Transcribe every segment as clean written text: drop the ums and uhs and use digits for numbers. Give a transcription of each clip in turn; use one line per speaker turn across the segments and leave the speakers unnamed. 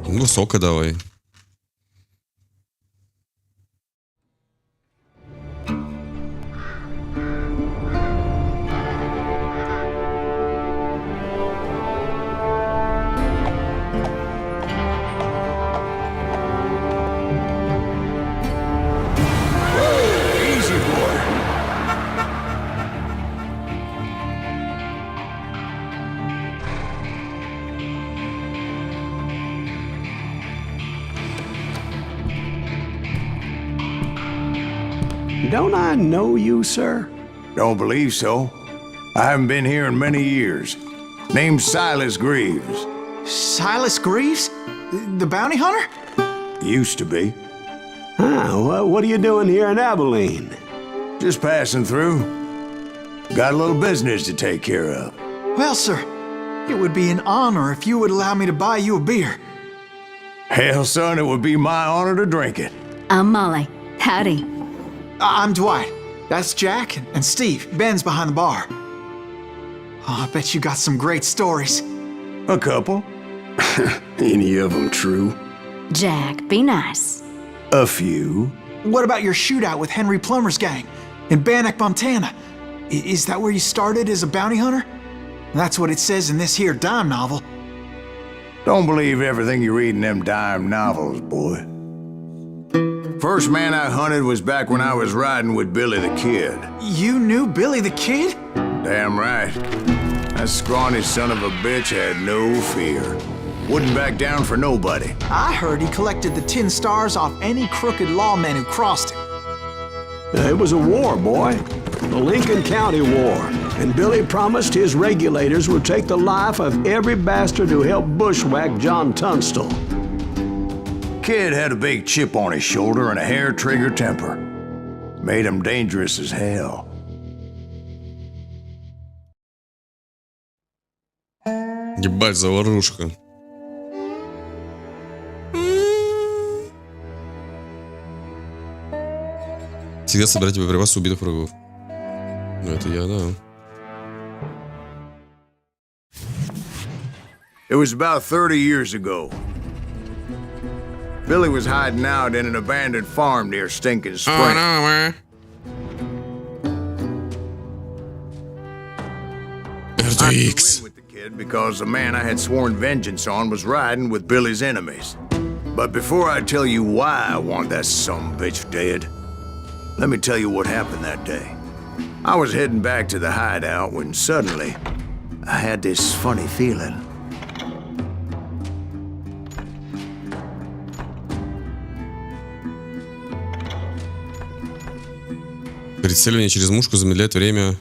Ну, сока давай.
Don't I know you, sir?
Don't believe so. I haven't been here in many years. Name's Silas Greaves.
Silas Greaves? The bounty hunter?
Used to be.
Well, what are you doing here in Abilene?
Just passing through. Got a little business to take care of.
Well, sir, it would be an honor if you would allow me to buy you a beer.
Hell, son, it would be my honor to drink it.
I'm Molly. Howdy.
I'm Dwight. That's Jack and Steve. Ben's behind the bar. Oh, I bet you got some great stories.
A couple.
Any of them true?
Jack, be nice.
A few.
What about your shootout with Henry Plummer's gang in Bannock, Montana? Is that where you started as a bounty hunter? That's what it says in this here dime novel.
Don't believe everything you read in them dime novels, boy. First man I hunted was back when I was riding with Billy the Kid.
You knew Billy the Kid?
Damn right. That scrawny son of a bitch had no fear. Wouldn't back down for nobody.
I heard he collected the 10 stars off any crooked lawmen who crossed him.
It was a war, boy. The Lincoln County War. And Billy promised his regulators would take the life of every bastard who helped bushwhack John Tunstall.
Kid had a big chip on his shoulder and a hair-trigger temper. Made him dangerous as hell.
Ебать, заварушка. Всегда собирайте боеприпасы убитых врагов. Ну, это я, да.
It was about 30 years ago. Billy was hiding out in an abandoned farm near Stinking Spring.
Oh, no, man.
I flew in with the kid because the man I had sworn vengeance on was riding with Billy's enemies. But before I tell you why I want that sumbitch dead, let me tell you what happened that day. I was heading back to the hideout when suddenly I had this funny feeling.
Прицеливание через мушку замедляет время.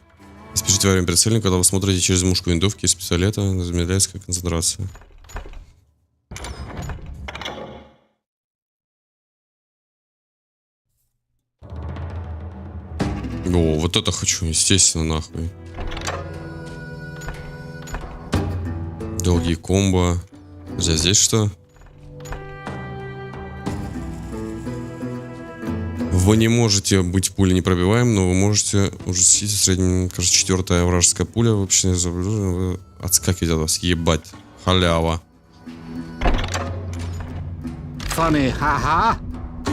Спешите во время прицеливания, когда вы смотрите через мушку винтовки из пистолета, замедляется концентрация. О, вот это хочу, естественно, нахуй. Долгие комбо. Здесь что? Вы не можете быть пуленепробиваемым, но вы можете ужасить в среднем, кажется, 4-я вражеская пуля. Вообще вы отскакиваете от вас. Ебать. Халява.
Funny, haha.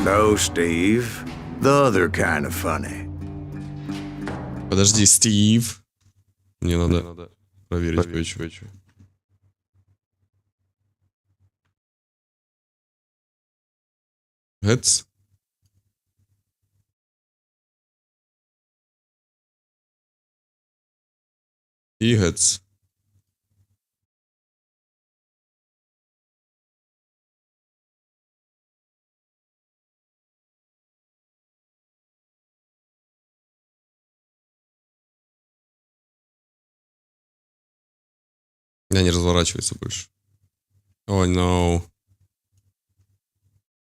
No, Steve. The other kind of funny.
Подожди, Стив. Мне надо проверить кое-что. Heads. И heads. Я не разворачивается больше. О, no.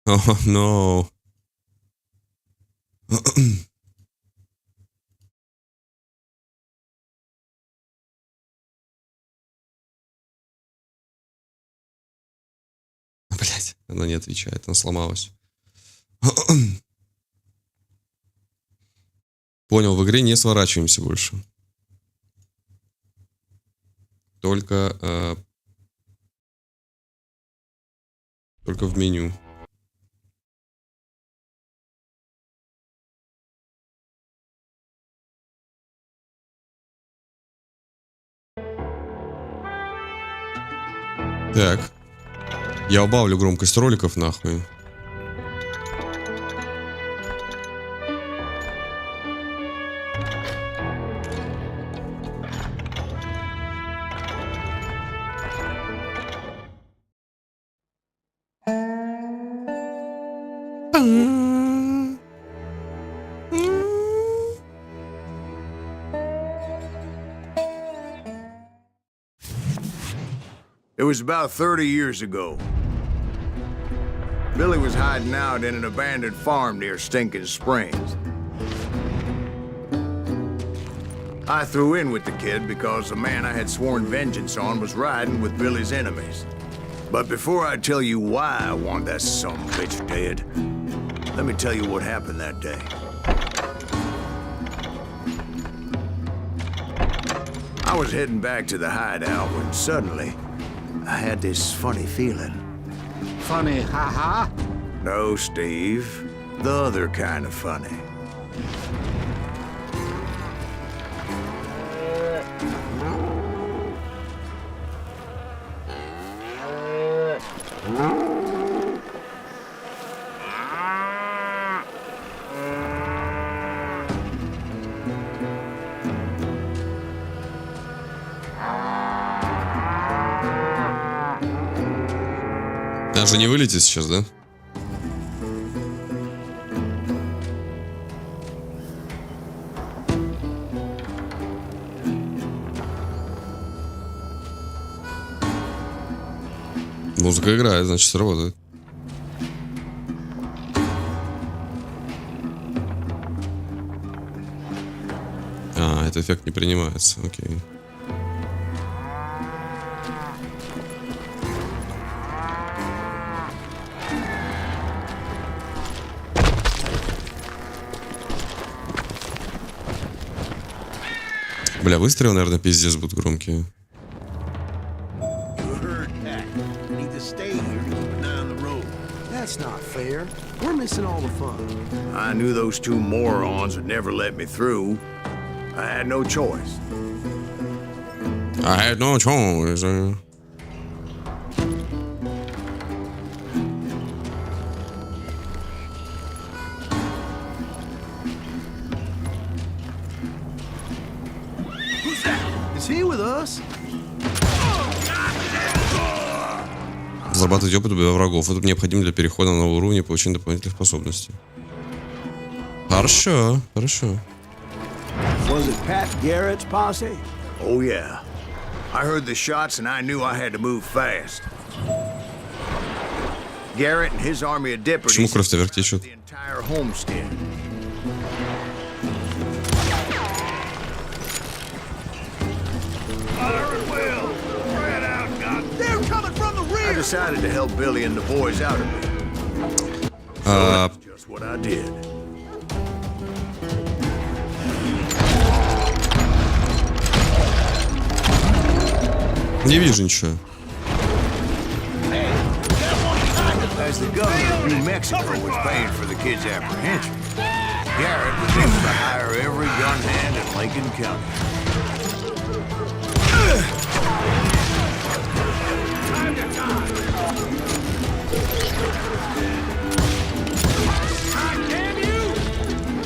О, no. Блять, она не отвечает, она сломалась. Понял, в игре не сворачиваемся больше. Только в меню. Так. Я убавлю громкость роликов нахуй.
It was about 30 years ago. Billy was hiding out in an abandoned farm near Stinking Springs. I threw in with the kid because the man I had sworn vengeance on was riding with Billy's enemies. But before I tell you why I want that sumbitch dead, let me tell you what happened that day. I was heading back to the hideout when suddenly I had this funny feeling.
Funny, haha.
No, Steve. The other kind of funny.
Даже не вылетит сейчас, да? Музыка играет, значит, сработает. А, этот эффект не принимается, окей. Бля, выстрелы, наверное, пиздец будут громкие.
That's not fair. We're missing all the fun.
I knew those two morons would never let me through. I had no choice.
I had no choice.
Who's that? Is he with us?
Зарабатывать опыт убивая врагов. Это необходимо для перехода на новый уровень и получения дополнительных способностей. Хорошо, хорошо.
Was it Pat Garrett's posse?
Oh, yeah. I heard the shots and I knew I had to move fast. Garrett and his army of
Почему
deputies
кровь наверх течет?
the entire homestead.
They're coming from the
I
rear!
decided to help Billy and the boys out a bit. So that's just what I did.
Не вижу ничего.
As the governor of New Mexico was paying for the kid's apprehension, Garrett was able to hire every gun hand in Lincoln County.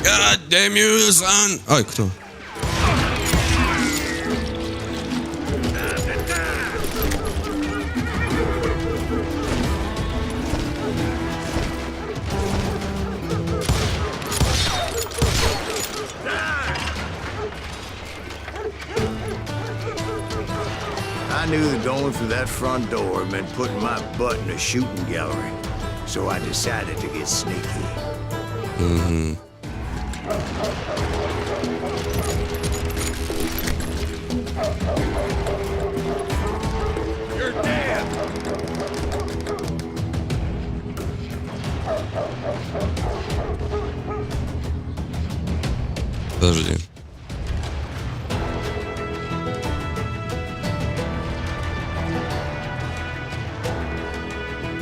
God damn you, son! Ай, кто?
I knew that going through that front door meant putting my butt in a shooting gallery, so I decided to get sneaky.
Угу.
You're dead!
Подожди.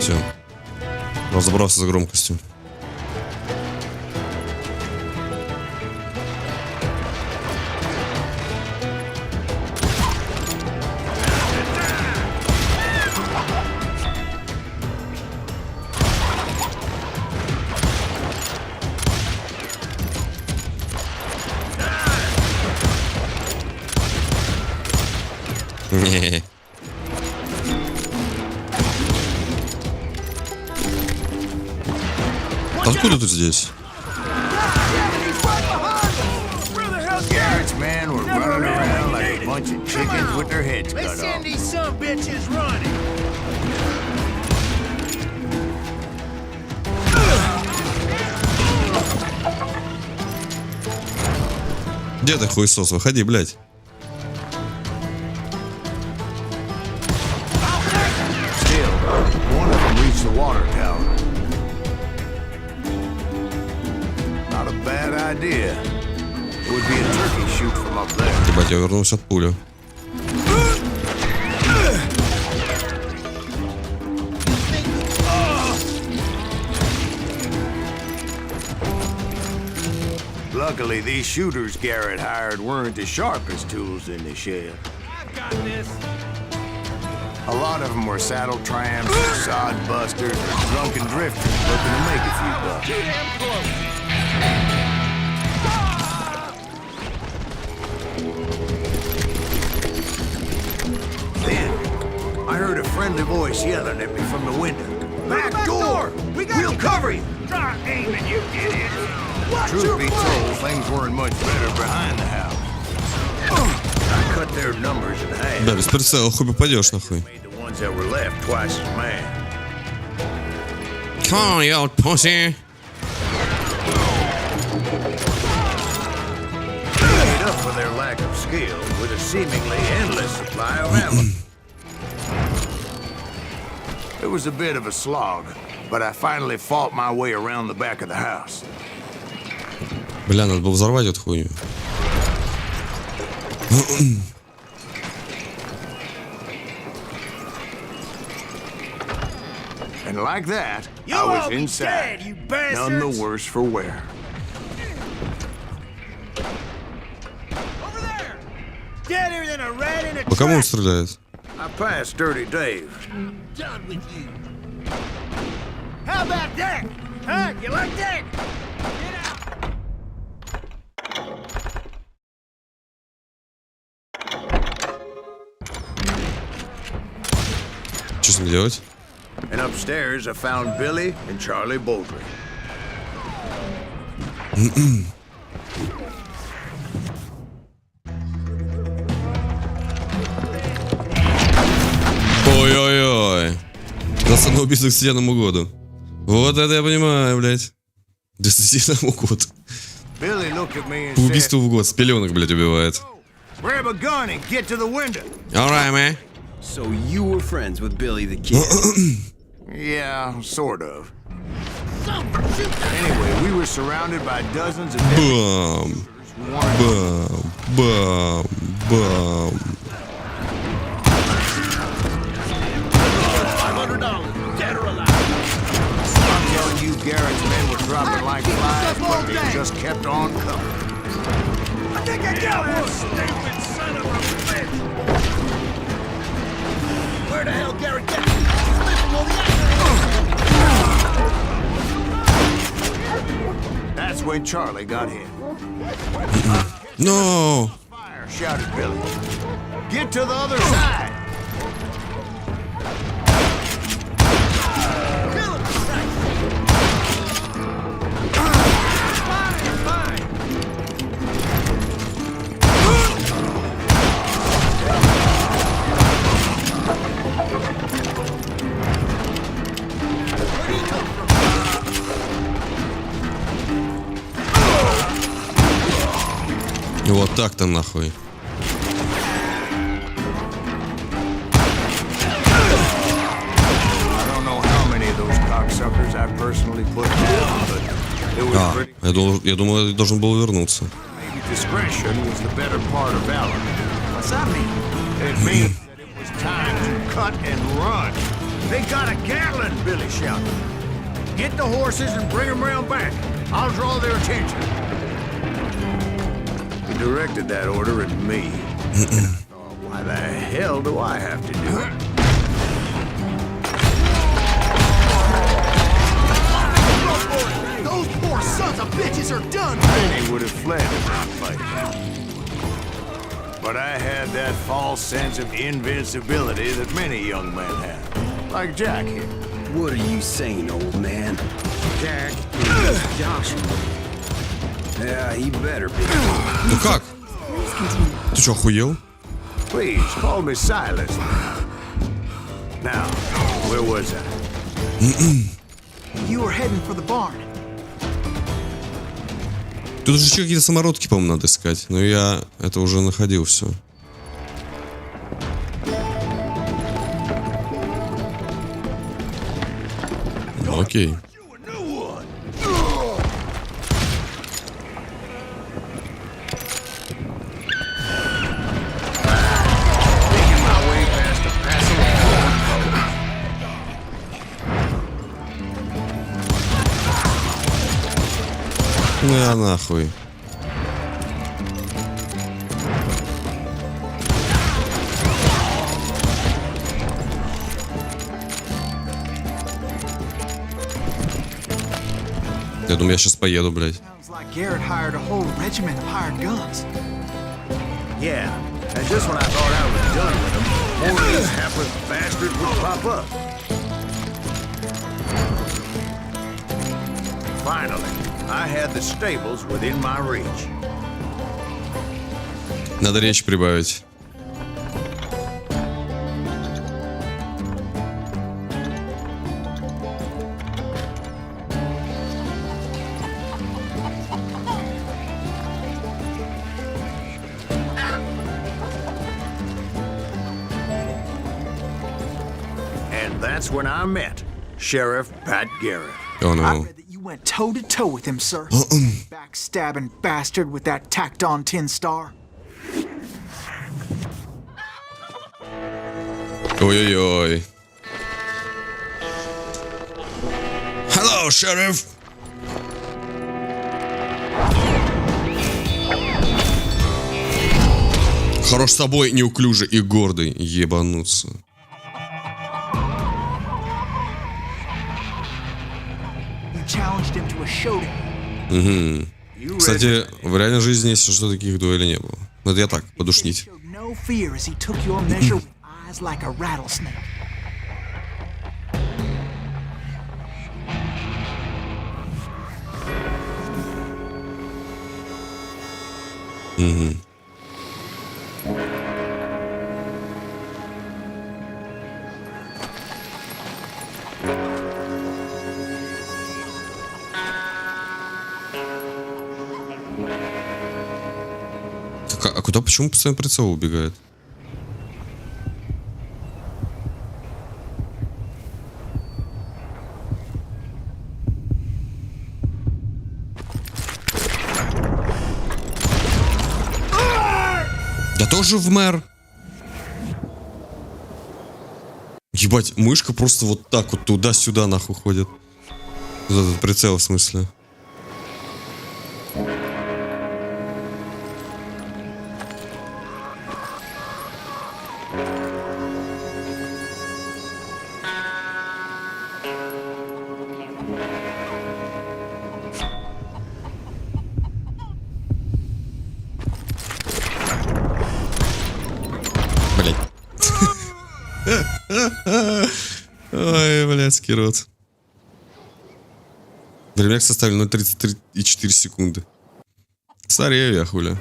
Все. Разобрался с громкостью. Не. Откуда ты здесь?
Garrett's men were running around like a bunch of chickens with their heads cut off.
These some bitches running.
Где ты, хуесос? Выходи, блядь.
Still, one of them reached the water tower. Not a bad idea. It would be a turkey shoot from up there.
Ебать, я вернулся от пули.
Luckily, these shooters Garrett hired weren't the sharpest tools in the shed.
I've got this.
A lot of them were saddle tramps, sod busters, or drunken drifters looking to make a few bucks.
Too damn close.
Then, I heard a friendly voice yelling at me from the window. Back door! We'll cover you!
Try aiming, you idiot. Watch
Truth
your
be
fire.
told, things weren't much better behind the house. I cut their numbers in half.
Да, без прицела хуй попадешь, нахуй.
Made the ones that were left twice as mad.
Come on, you old pussy.
Made up for their lack of skill with a seemingly endless supply of ammo. It was a bit of a slog, but I finally fought my way around the back of the house.
Бля, надо было взорвать эту хуйню.
And like that,
You
I
all
was
be
inside,
dead, you
none the
bastards.
worse for wear.
Over there. Deader than a rat in a
По кому он
trap.
стреляет?
I passed Dirty Dave.
Done with you. How about that? Huh? You like that? Get out.
Что с ним делать?
And upstairs, I found Billy and Charlie Baldry.
Ой-ой-ой. За самоубийство к стенному году. Вот это я понимаю, блядь. К стенному году.
Billy looked at me and
По
said,
убийству в год. С пеленок, блядь, убивает.
"Grab a gun and get to the window."
Alright, man.
So you were friends with Billy the Kid?
Yeah, sort of. Anyway, we were surrounded by dozens of
Бам.
who wanted
Бам. Бам. Бам.
Dead or alive.
I'm telling you, Garrett's men were dropping like flies, but they just kept on coming.
I think I got one. Stupid son of a bitch. Where the hell Garrett got?
That's when Charlie got hit.
No.
Fire, shouted Billy. Get to the other side.
Вот так-то нахуй.
I don't know how many of those cocksuckers I personally put down, but it was
А,
pretty.
я думал, я должен был вернуться.
Maybe Discretion was the better part of valor.
What's that mean?
It means that it was time to cut and run. They got a Gatling, Billy shouted. Get the horses and bring them round back. I'll draw their attention. He directed that order at me. And I thought, why the hell do I have to do it?
Those poor sons of bitches are done!
Many would have fled in that fight. But I had that false sense of invincibility that many young men have. Like Jack here.
What are you saying, old man?
Jack
Joshua.
Yeah, he better be.
Ну как? Ты что, охуел?
Please, call me Silas. Now, where was I?
You were heading for the barn.
Тут уже еще какие-то самородки, по-моему, надо искать. Но я это уже находил все. Окей. На нахуй. Я думаю, я сейчас поеду, блядь.
Sounds like Garrett hired a whole regiment of hired guns.
Yeah, and just when I thought I was done with them, more of these hapless bastards would pop up. Finally, I had the stables within my reach.
Надо речь прибавить.
And that's when I met Sheriff Pat Garrett.
О,
I
ну.
read that you went toe-to-toe with him, sir. Backstabbing bastard with that tacked-on tin star.
Ой-ой-ой. Hello, Sheriff. Хорош собой, неуклюжий и гордый. Ебануться.
You challenged him to a showdown.
You
Кстати, в реальной жизни, если что, таких дуэлей не было. Но это я так, подушнить.
Showed no fear as he took your measure with eyes like a rattlesnake.
Так, а куда, почему постоянно прицел убегает? Я тоже в мэр. Ебать, мышка просто вот так вот туда-сюда нахуй ходит. Вот этот прицел, в смысле. Блять. Ой, блядский рот. Время составили 0,33,4 секунды. Старею я, хуля.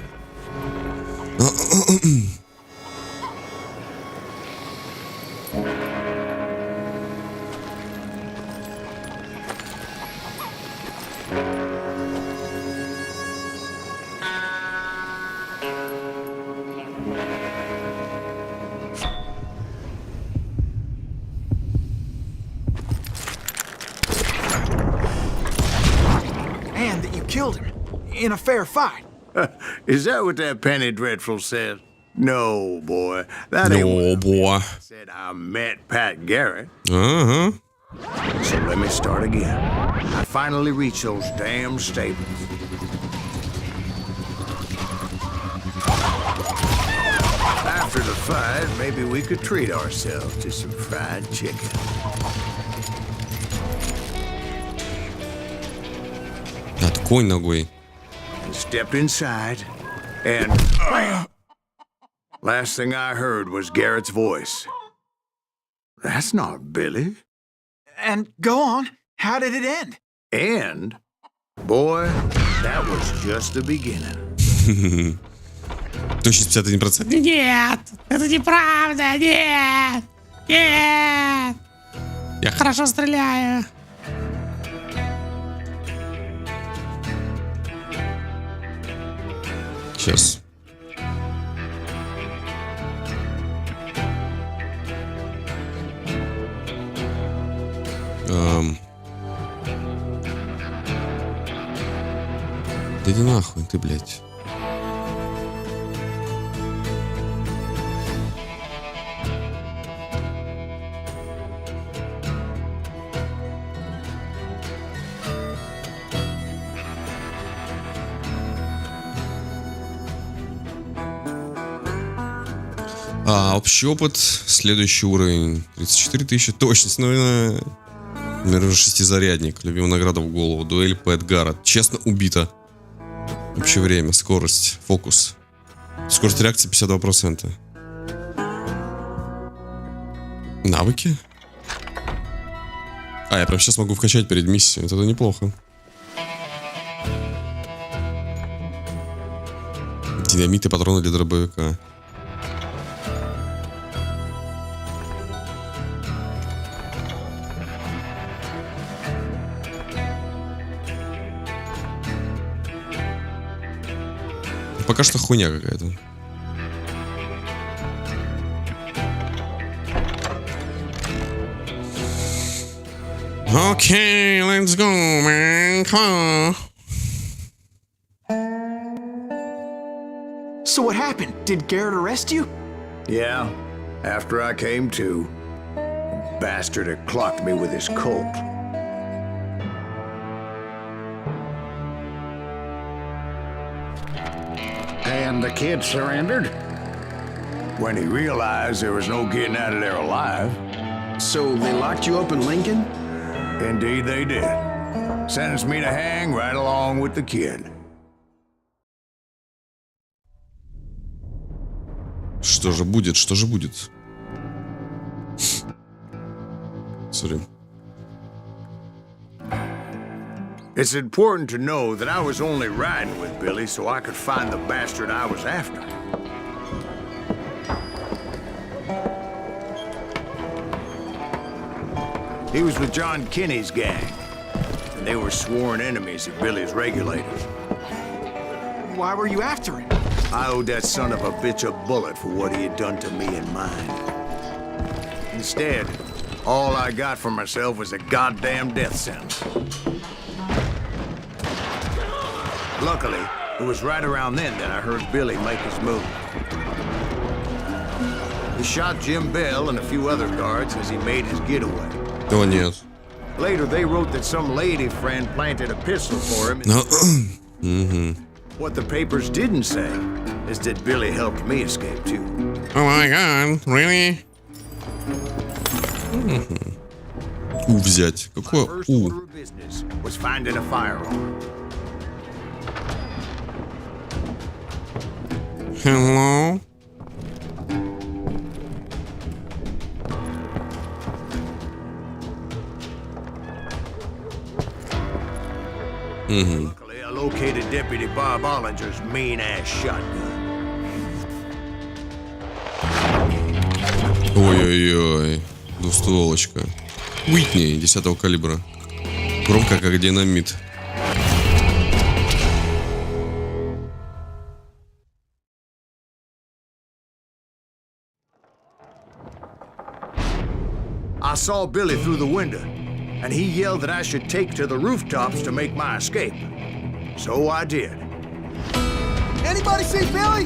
And that you killed him in a fair fight.
Is that what that Penny Dreadful said? No, boy. That ain't
Oh, boy.
said I met Pat Garrett.
Ага.
So let me start again. I finally reached those damn stables. After the fight, maybe we could treat ourselves to some fried chicken.
Да, конь ногой.
Stepped inside, and last thing I heard was Garrett's voice. That's not Billy.
And go on. How did it end?
And, boy, that was just the beginning.
Точность 51%.
Нет, это неправда, нет, нет. Я хорошо стреляю.
Сейчас. Да иди нахуй ты, блядь. Общий опыт, следующий уровень, 34 тысячи, точность, наверное, наверное, шестизарядник, любимая награда в голову, дуэль Пэт Гаррет, честно убито, общее время, скорость, фокус, скорость реакции 52%. Навыки? Я прям сейчас могу вкачать перед миссией, это неплохо. Динамит и патроны для дробовика. Пока что хуйня какая-то. Okay, let's go, man. Come on.
So what happened? Did Garrett arrest you?
Yeah, after I came to, the bastard had clocked me with his Colt.
And the kid surrendered?
When he realized there was no getting out of there alive.
So they locked you up in Lincoln?
Indeed they did. Sentenced me to hang right along with the kid.
Что же будет? Что же будет? Sorry.
It's important to know that I was only riding with Billy so I could find the bastard I was after. He was with John Kinney's gang, and they were sworn enemies of Billy's regulators.
Why were you after him?
I owed that son of a bitch a bullet for what he had done to me and mine. Instead, all I got for myself was a goddamn death sentence. Luckily, it was right around then that I heard Billy make his move. He shot Jim Bell and a few other guards as he made his getaway.
О, нет.
Later, they wrote that some lady friend planted a pistol for him.
Но...
What the papers didn't say is that Billy helped me escape too.
Oh my god, really? У взять. Какое
First
У?
order of business was finding a firearm.
Hello?
Luckily, I located Deputy Bob Ollinger's mean-ass shotgun.
Ой-ой-ой. Двустволочка. Уитни 10-го калибра. Громко, как динамит.
I saw Billy through the window, and he yelled that I should take to the rooftops to make my escape. So I did.
Anybody see Billy?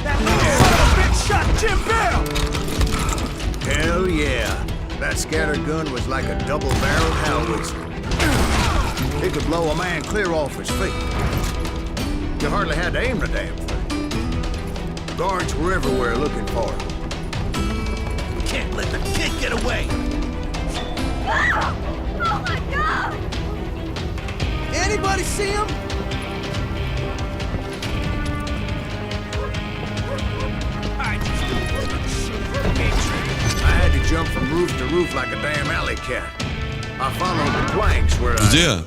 That little son of a bitch shot Jim Bell!
Hell yeah. That scatter gun was like a double-barreled howitzer. It could blow a man clear off his feet. You hardly had to aim the damn thing. Guards were everywhere looking for him.
Can't let the kid get away!
Oh my God!
Anybody see him?
I had to jump from roof to roof like a damn alley cat. I followed the planks where
Где?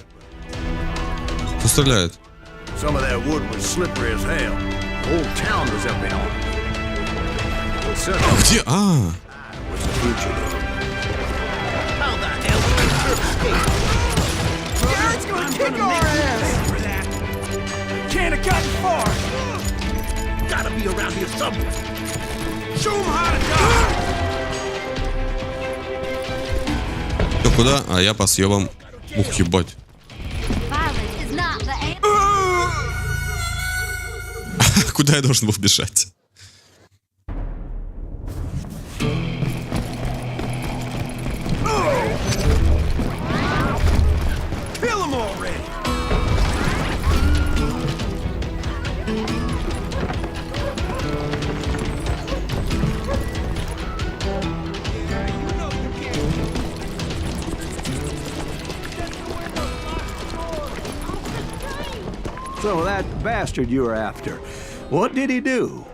Кто стреляет?
Some of that wood was slippery as hell. The whole town was up in arms. But suddenly,
Где? А,
I was a fugitive.
How the hell did you escape? God's gonna kick our ass! For that. Can't have gotten far. Gotta be around here somewhere. Show him how to die!
Ты куда? А я по съебам. Ух, ебать.
Violence is not the answer.
Куда я должен был бежать?
Kill him already!
So that bastard you were after, what did he do?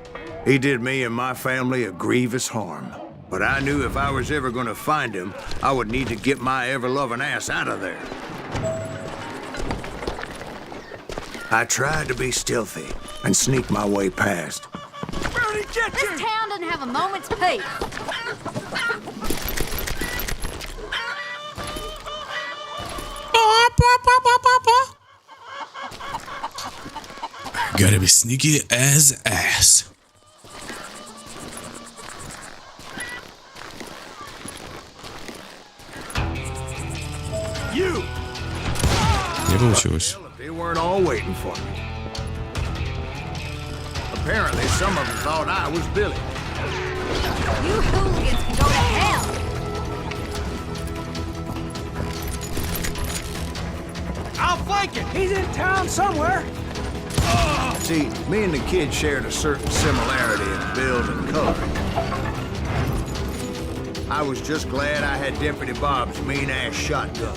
He did me and my family a grievous harm. But I knew if I was ever gonna find him, I would need to get my ever-loving ass out of there. I tried to be stealthy and sneak my way past.
Where'd he get
This
you?
town doesn't have a moment's peace.
Gotta be sneaky as ass.
You!
Не получилось.
They weren't all waiting for me. Apparently, some of them thought I was Billy.
You hooligans can go to hell.
I'll flank him! He's in town somewhere!
See, me and the kid shared a certain similarity in build and coloring. I was just glad I had Deputy Bob's mean-ass shotgun.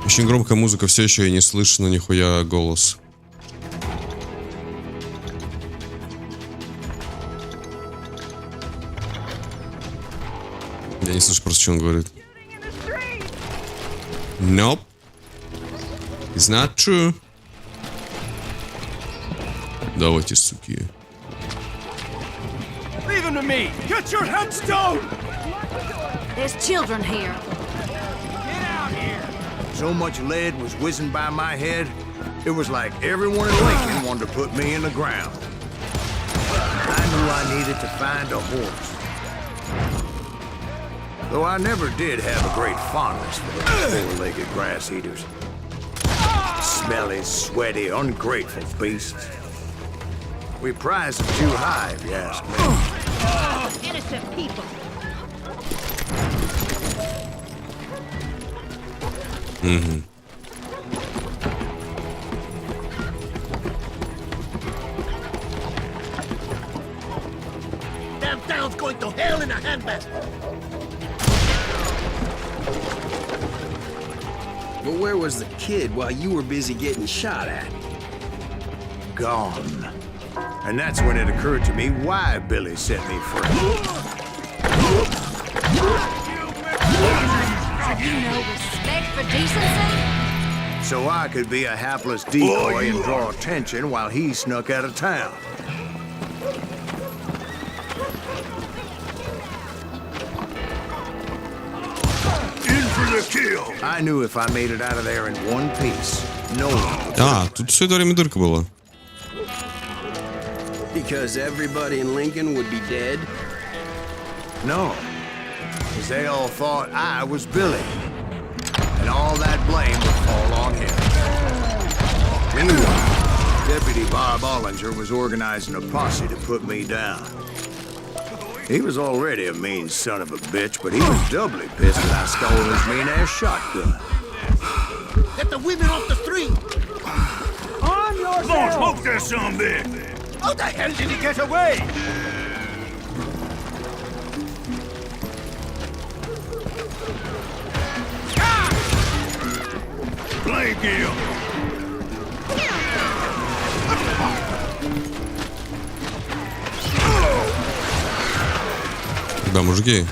Очень громкая музыка, все еще и не слышно нихуя голос. Я не слышу просто, что он говорит. Nope. It's not true. Давайте, суки.
Leave him to me! Get your headstone!
There's children here.
Get out here!
So much lead was whizzing by my head, it was like everyone in Lincoln wanted to put me in the ground. I knew I needed to find a horse. Though I never did have a great fondness for those four-legged grass eaters. Smelly, sweaty, ungrateful beasts. We prize them too high, if you ask me.
Innocent people.
Damn town's going to hell in a handbasket!
But where was the kid while you were busy getting shot at?
Gone. And that's when it occurred to me why Billy set me free.
Have you no respect for decency?
So I could be a hapless decoy and draw attention while he snuck out of town. In for the kill! I knew if I made it out of there in one piece, no one would.
А, тут все это время дырка была.
Because everybody in Lincoln would be dead?
No. Because they all thought I was Billy. And all that blame would fall on him. Deputy Bob Ollinger was organizing a posse to put me down. He was already a mean son of a bitch, but he was doubly pissed that I stole his mean-ass shotgun.
Get the women off the street!
On yourself! Come on, smoke that sumbitch!
How the hell did he get away?
Blank him!
Да, мужики.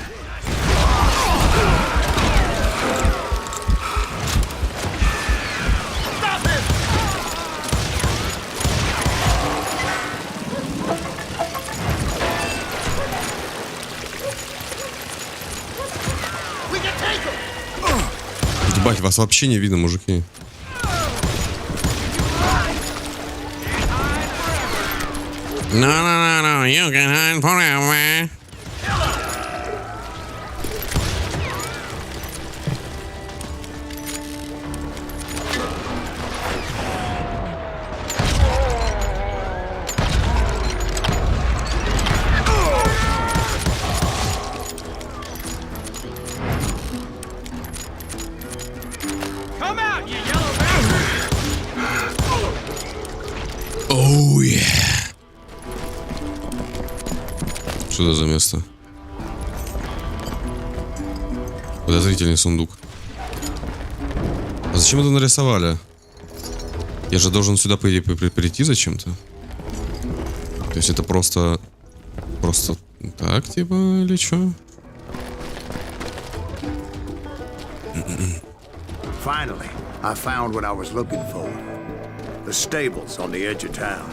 Ебать, вас вообще не видно, мужики. No, you can hide forever.
Come out, you yellow bastard!
Оу, Что это за место? Подозрительный сундук. А зачем это нарисовали? Я же должен сюда, по идее, прийти зачем-то. То есть это просто так, типа, или что?
Finally, I found what I was looking for. The stables on the edge of town.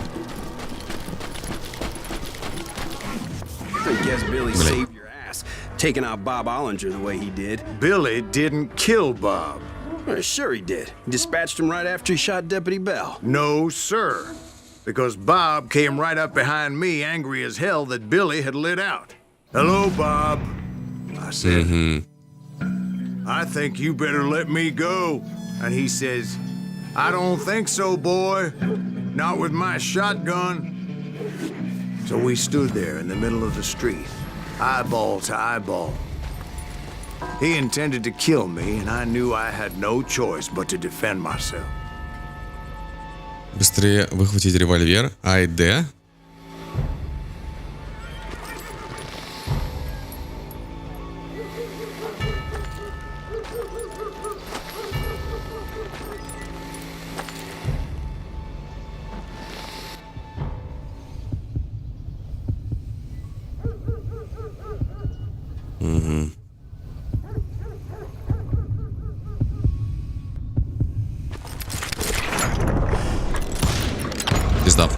I guess Billy saved your ass, taking out Bob Ollinger the way he did.
Billy didn't kill Bob.
Well, sure he did. He dispatched him right after he shot Deputy Bell.
No, sir. Because Bob came right up behind me, angry as hell that Billy had lit out. Hello, Bob, I said. I think you better let me go. And he says, I don't think so, boy. Not with my shotgun. So we stood there in the middle of the street, eyeball to eyeball. He intended to kill me, and I knew I had no choice but to defend myself.
Быстрее выхватить револьвер. А и Д. Пизда.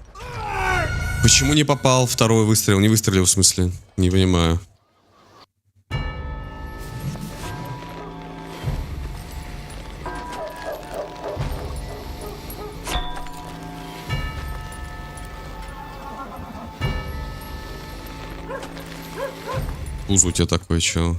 Почему не попал второй выстрел? Не выстрелил, в смысле? Не понимаю. Пуз у тебя такой, чё?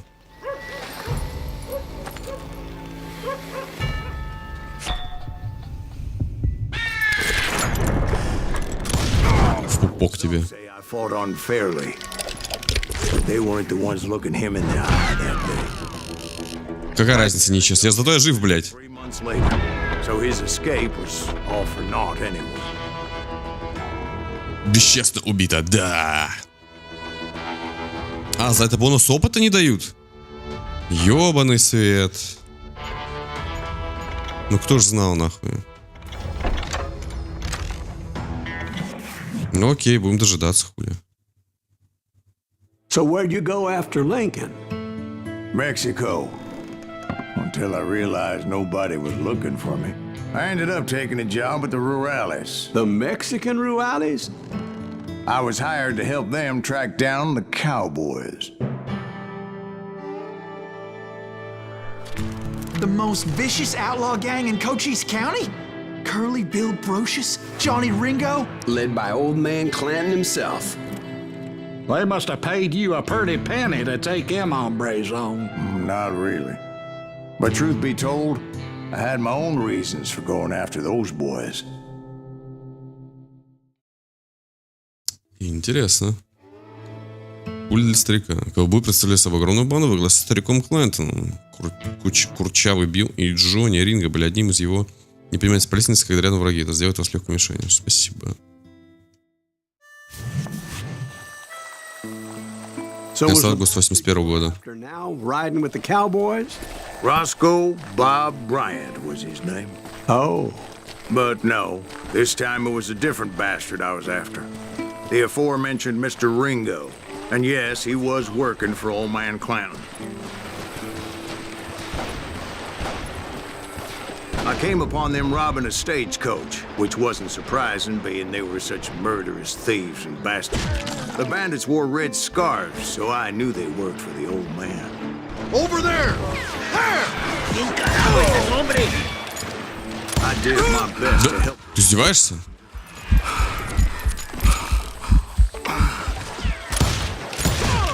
В пупок тебе. Какая разница, нечестно? Зато я жив, блядь. Бесчестно убито, да. А, за это бонус опыта не дают? Ёбаный свет. Ну кто ж знал, нахуй. Ну окей, будем дожидаться, хули.
So where'd you go after Lincoln?
Mexico. Until I realized nobody was looking for me. I ended up taking a job at the Rurales.
The Mexican Rurales?
I was hired to help them track down the cowboys.
The most vicious outlaw gang in Cochise County? Curly Bill Brocious? Johnny Ringo?
Led by old man Clanton himself.
They must have paid you a pretty penny to take them hombres on.
Not really. But truth be told, I had my own reasons for going after those boys.
Интересно. Пуля для старика. Ковбой представляет собой огромную банду во главе со стариком Клэнтоном. Курчавый Билл и Джонни Ринго были одним из его неприметных полезниц, когда рядом враги. Это сделает вас легкой мишенью. Спасибо. Я стал август 81 года.
Now riding with the cowboys?
Roscoe Bob Bryant was his name.
Oh.
But no, this time it was a different bastard I was after. The aforementioned Mr. Ringo. And yes, he was working for old man Clanton. I came upon them robbing a stagecoach, which wasn't surprising, being they were such murderous thieves and bastards. The bandits wore red scarves, so I knew they worked for the old man. Over there! I did my best to help.
Ты издеваешься?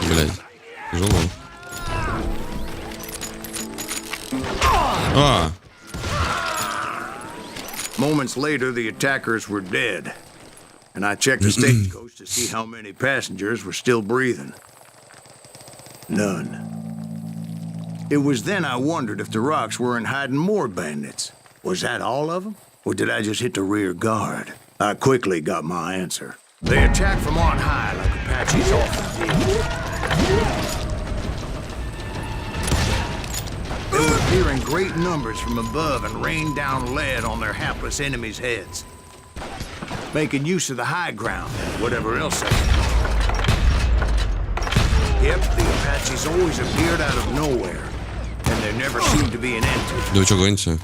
Блядь, тяжело.
Moments later, the attackers were dead. And I checked the stagecoach to see how many passengers were still breathing. None. It was then I wondered if the rocks weren't hiding more bandits. Was that all of them? Or did I just hit the rear guard? I quickly got my answer. They attacked from on high like Apaches often did. They would appear in great numbers from above and rain down lead on their hapless enemies' heads, making use of the high ground and whatever else they had. Yep, the Apaches always appeared out of nowhere, and there never seemed to be an end to it.
Да вы что гоните?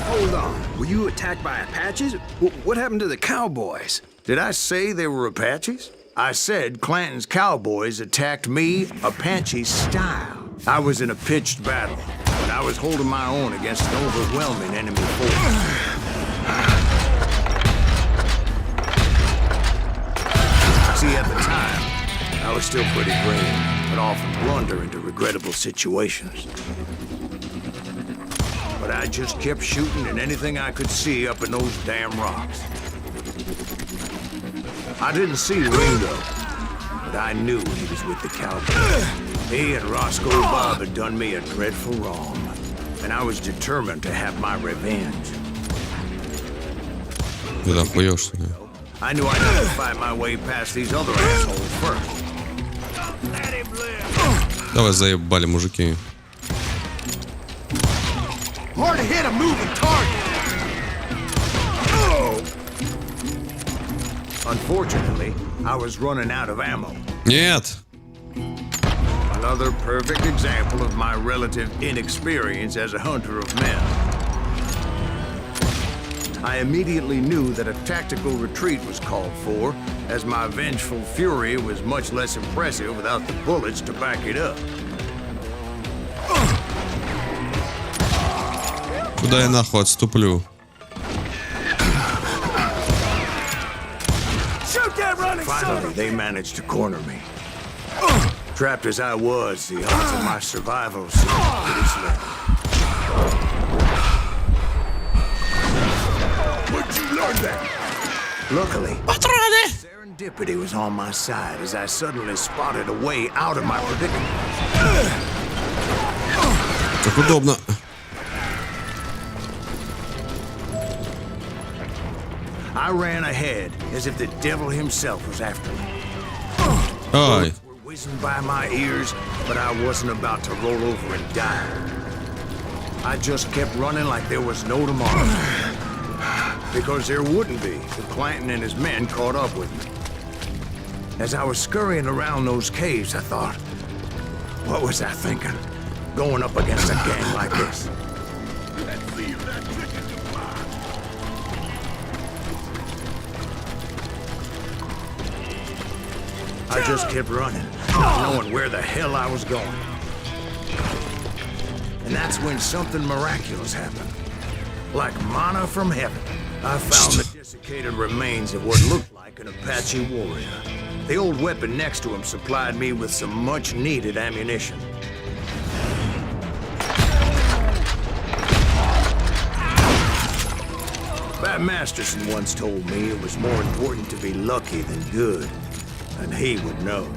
Hold on. Were you attacked by Apaches? What happened to the cowboys?
Did I say they were Apaches? I said Clanton's cowboys attacked me Apache style. I was in a pitched battle, but I was holding my own against an overwhelming enemy force. See, at the time, I was still pretty brave, but often blunder into regrettable situations. But I just kept shooting at anything I could see up in those damn rocks. I didn't see Ringo, but I knew he was with the cowboys. He and Roscoe Bob had done me a dreadful wrong, and I was determined to have my revenge.
Ты там хуёшь, что ли?
I knew I'd have to fight my way past these other assholes first.
Давай заебали, мужики.
Hard to hit a moving target. Unfortunately, I was running out of ammo.
Нет!
Another perfect example of my relative inexperience as a hunter of men. I immediately knew that a tactical retreat was called for, as my vengeful fury was much less impressive without the bullets to back it up.
Куда я нахуй отступлю?
Finally, they managed to corner me. Trapped as I was, the odds of my survival seemed pretty slim. Where'd you learn that? Luckily, serendipity was on my side as I suddenly spotted a way out of my predicament.
Как удобно.
I ran ahead as if the devil himself was after me.
Ай.
Were whizzing by my ears, but I wasn't about to roll over and die. I just kept running like there was no tomorrow. Because there wouldn't be if Clanton and his men caught up with me. As I was scurrying around those caves, I thought, what was I thinking? Going up against a gang like this. I just kept running, not knowing where the hell I was going. And that's when something miraculous happened. Like manna from heaven, I found the desiccated remains of what looked like an Apache warrior. The old weapon next to him supplied me with some much-needed ammunition. Bat Masterson once told me it was more important to be lucky than good. and he would know.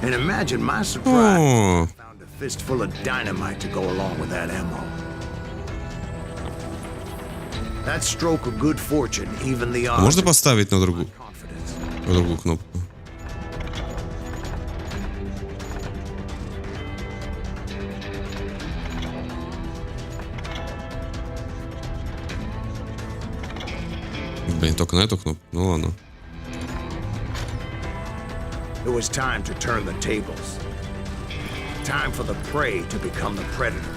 And imagine my surprise when I found a fistful of dynamite to go along with that ammo. That stroke of good fortune, even the odds.
Можно поставить на другую кнопку? Блин, только на эту кнопку? Ну ладно.
It was time to turn the tables. Time for the prey to become the predator.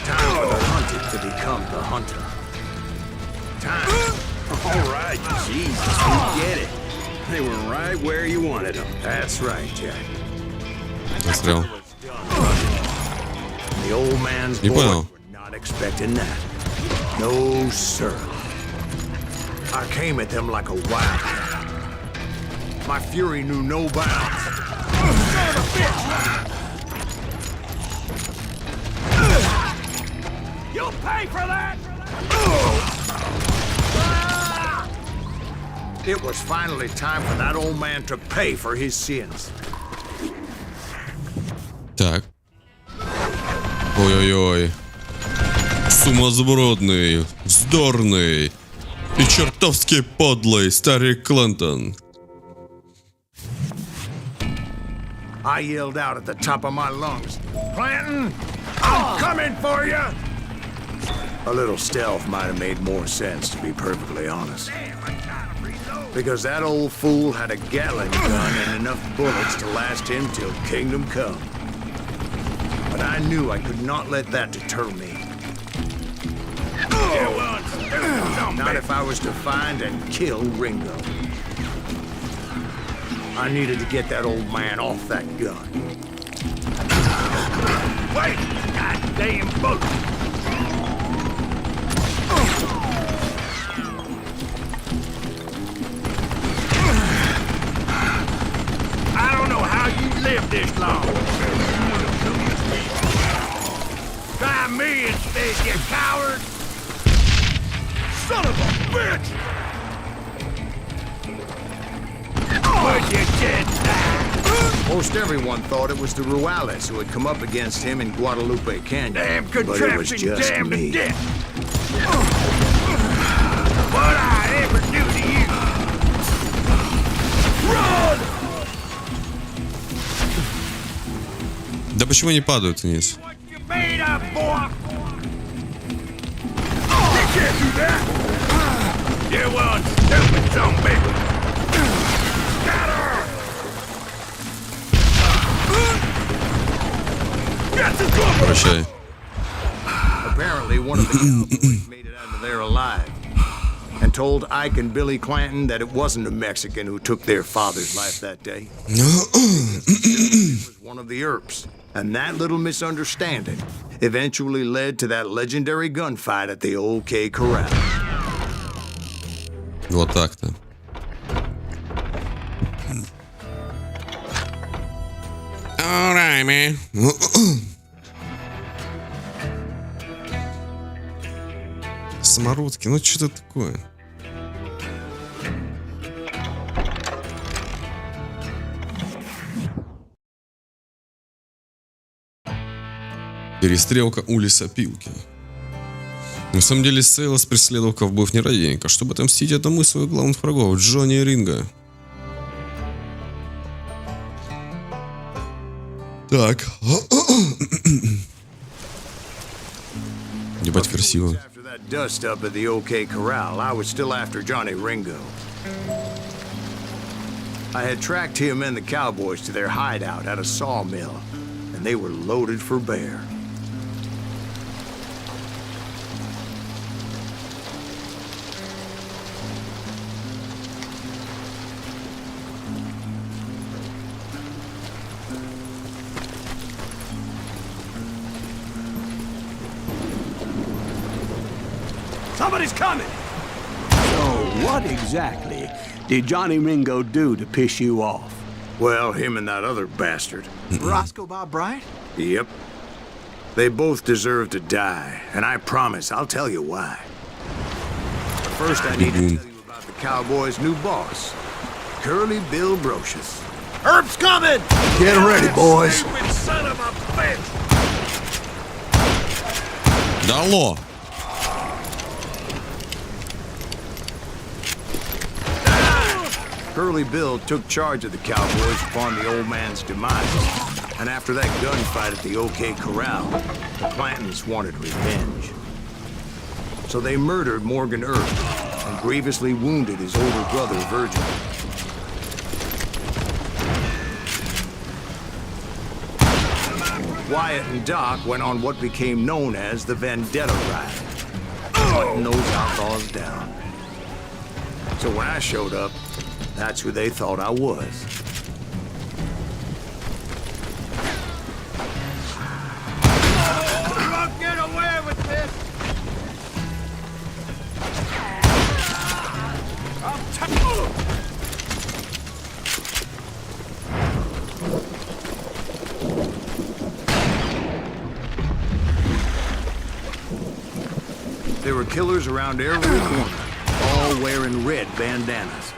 Time for the hunted to become the hunter. Time.
All right, Jesus, we get it. They were right where you wanted them.
That's right, Jack.
Застрял.
The old man's
Не
boys
понял.
were not expecting that. No, sir. I came at them like a wildcat. My fury knew no bounds.
You'll pay for that!
It was finally time for that old man to pay for his sins.
Так. Ой-ой-ой. Сумасбродный, вздорный и чертовски подлый старик Клинтон.
I yelled out at the top of my lungs, "Clanton, I'm coming for you!" A little stealth might have made more sense, to be perfectly honest. Because that old fool had a Gatling gun and enough bullets to last him till kingdom come. But I knew I could not let that deter me. Not if I was to find and kill Ringo. I needed to get that old man off that gun.
Wait! Goddamn bullet! I don't know how you lived this long. Try me instead, you coward! Son of a bitch! Would you get that?
Most everyone thought it was the Juarez who had come up against him in Guadalupe Canyon.
Damn
but it was
contraption,
just
damn
me.
to death! What I ever do to you? Run!
Да почему не падают вниз?
What you made of, boy? You can't do that! You one stupid zombie! Got her! Get the cover!
Прощай.
Apparently, one of the cowboys made it out of there alive and told Ike and Billy Clanton that it wasn't a Mexican who took their father's life that day. It was one of the Earps. And that little misunderstanding eventually led to that legendary gunfight at the OK Corral.
Вот так-то. Alright, man. Самородки, ну что это такое? Перестрелка у лесопилки. На самом деле Сейлос преследовал ковбоев не ради денег, а чтобы отомстить одному из своих главных врагов, Джонни Ринго. Так. Ебать красиво.
After that dust up at the OK Corral, I was still after Johnny Ringo. I had tracked him and the cowboys to their hideout at a sawmill, and they were loaded for bear.
Somebody's coming!
So, what exactly did Johnny Ringo do to piss you off?
Well, him and that other bastard.
Roscoe Bob Bryant?
Yep. They both deserve to die, and I promise I'll tell you why. But first, I need to tell you about the Cowboys' new boss, Curly Bill Brocious.
Herb's coming!
Get ready, boys.
Stupid son of a bitch!
Дало.
Curly Bill took charge of the Cowboys upon the old man's demise. And after that gunfight at the OK Corral, the Clantons wanted revenge. So they murdered Morgan Earp and grievously wounded his older brother, Virgil. Wyatt and Doc went on what became known as the Vendetta Ride, hunting those outlaws down. So when I showed up, that's who they thought I was.
You won't get away with this!
There were killers around every corner, all wearing red bandanas.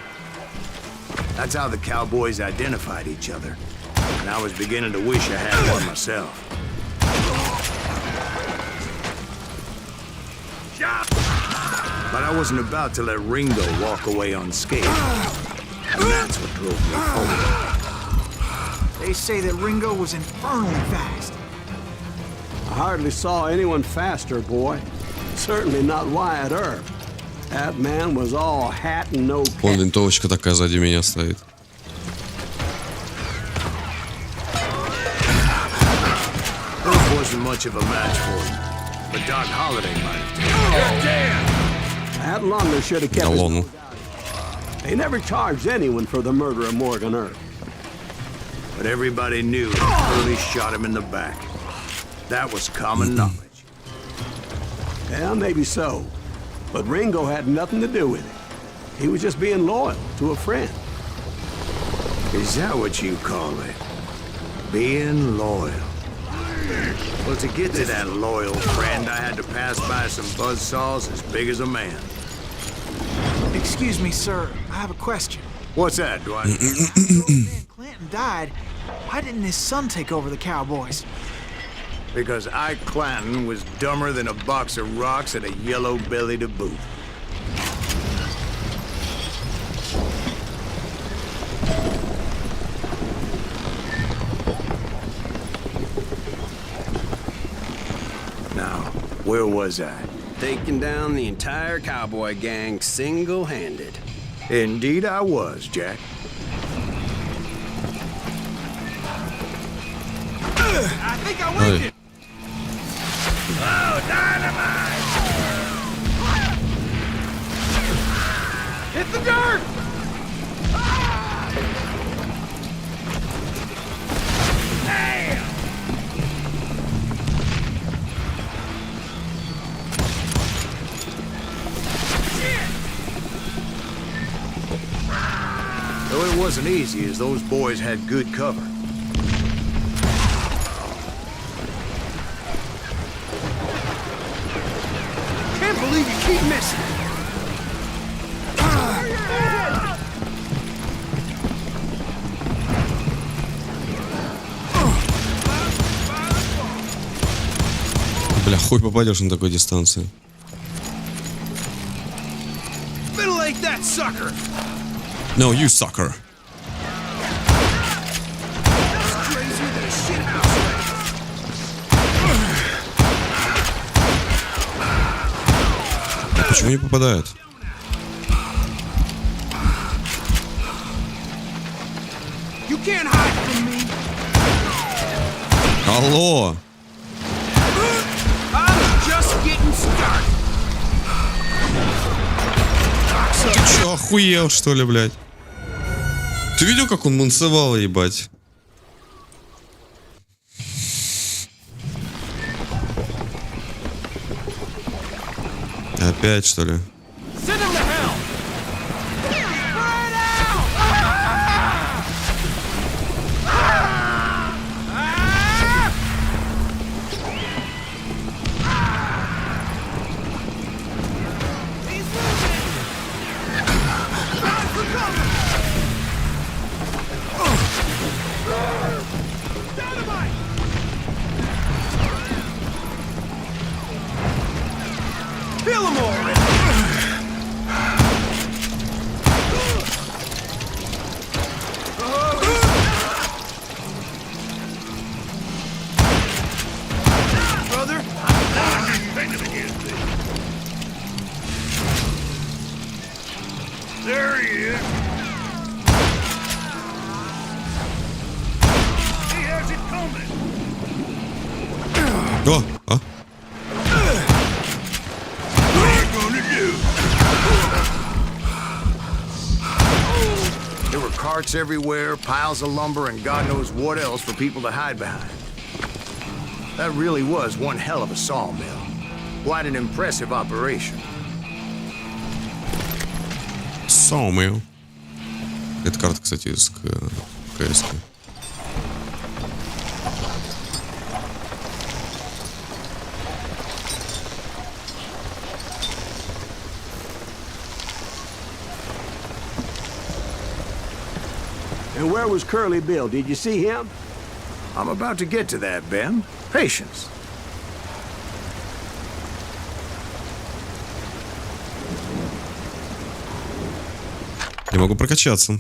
That's how the Cowboys identified each other. And I was beginning to wish I had one myself. But I wasn't about to let Ringo walk away unscathed. And that's what drove me forward.
They say that Ringo was infernally fast.
I hardly saw anyone faster, boy. Certainly not Wyatt Earp. That man was all hat and no cap.
Вон винтовочка такая сзади меня стоит.
Earp wasn't much of a match for him, but Doc Holliday might have taken.
That longer should have kept
Алло,
his...
ну.
They never charged anyone for the murder of Morgan Earp.
But everybody knew that Curly shot him in the back. That was common knowledge.
Yeah, maybe so. But Ringo had nothing to do with it. He was just being loyal to a friend.
Is that what you call it? Being loyal? Well, to get to that loyal friend, I had to pass by some buzzsaws as big as a man.
Excuse me, sir. I have a question.
What's that, Dwight?
Man Clanton died. Why didn't his son take over the Cowboys?
Because Ike Clanton was dumber than a box of rocks and a yellow belly to boot. Now, where was I?
Taking down the entire cowboy gang single-handed.
Indeed I was, Jack.
I think I winged it! Oh, dynamite! Hit the dirt! Damn!
Though it wasn't easy, as those boys had good cover.
Can't believe you keep missing!
Бля, хуй попадешь на такой дистанции.
Middle-ate that sucker!
No, you sucker.
Crazier than a shithouse rat.
Почему не попадает?
You can't hide from me!
Алло!
I'm just getting started!
Ты чё, охуел, что ли, блядь? Ты видел, как он мансовал, ебать? Опять, что ли?
Send him to hell! Spread out!
There he is. He has it coming.
О, а?
What are you gonna do? There were carts everywhere, piles of lumber, and God knows what else for people to hide behind. That really was one hell of a sawmill. Quite an impressive operation.
𝔍𝔲𝔞𝔩𝔤. Это карта, кстати, из КС.
And where was Curly Bill? Did you see him?
I'm about to get to that, Ben. Patience.
Я могу прокачаться.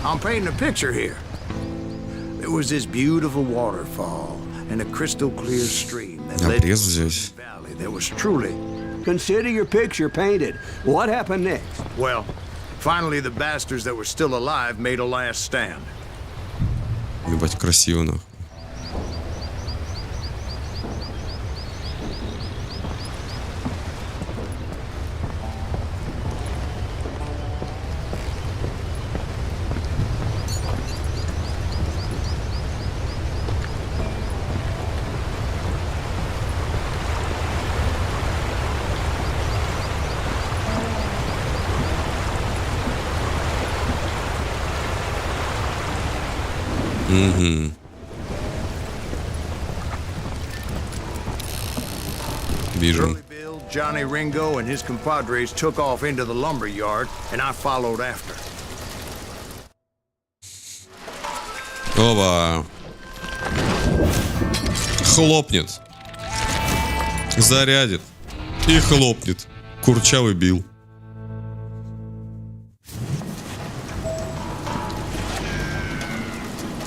I'm painting a picture here. There was this beautiful waterfall and a crystal clear stream that led to
Обрез взять.
a valley that was truly...
Consider your picture painted. What happened next?
Well, finally the bastards that were still alive made a last stand.
Ебать, красиво, нахуй. Угу. Вижу.
Curly Bill, Johnny Ringo, and his compadres took off into the lumber yard, and I followed after.
Оба. Хлопнет. Зарядит. И хлопнет. Курчавый Билл.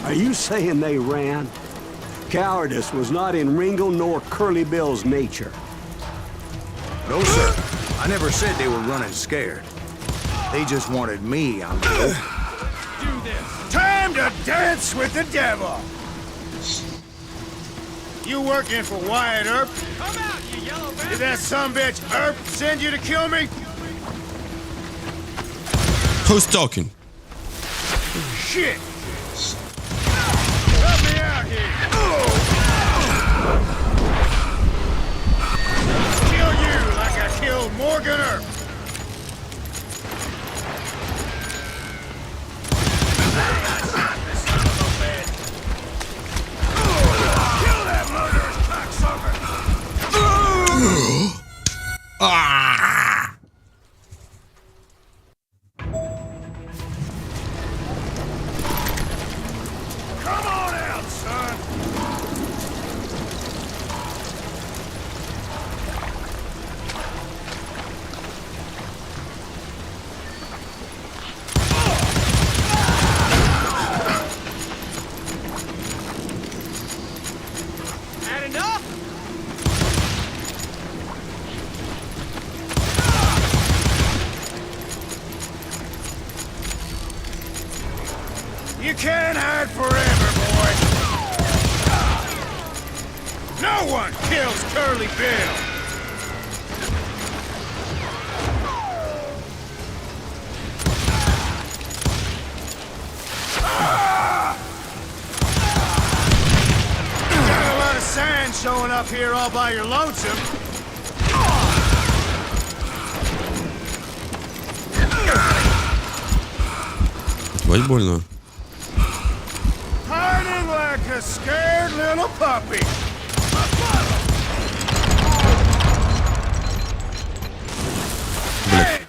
Are you saying they ran? Cowardice was not in Ringo nor Curly Bill's nature.
No, sir. I never said they were running scared. They just wanted me, I'm told.
Do this. Time to dance with the devil. You working for Wyatt Earp? Come out, you yellow bastard. Did that sumbitch Earp send you to kill me?
Who's talking?
Shit! Help me out here! Kill you like I killed Morgan Earp! Kill that murderous cocksucker! Come on out, son! Had enough? You can't hide forever, boy. No one kills Curly Bill. Got a lot of sand showing up here all by your lonesome.
Ебать больно.
Hiding like a scared little puppy. Hey!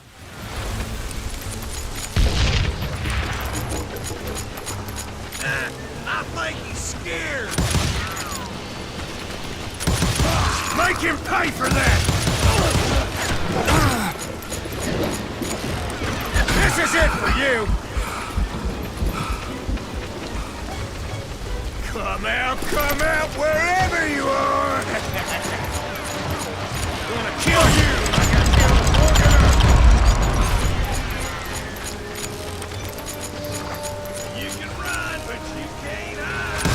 I think he's scared. Make him pay for that. This is it for you.
I'll come out wherever you are. Gonna kill you like I killed Morgan. You can run, but you can't hide.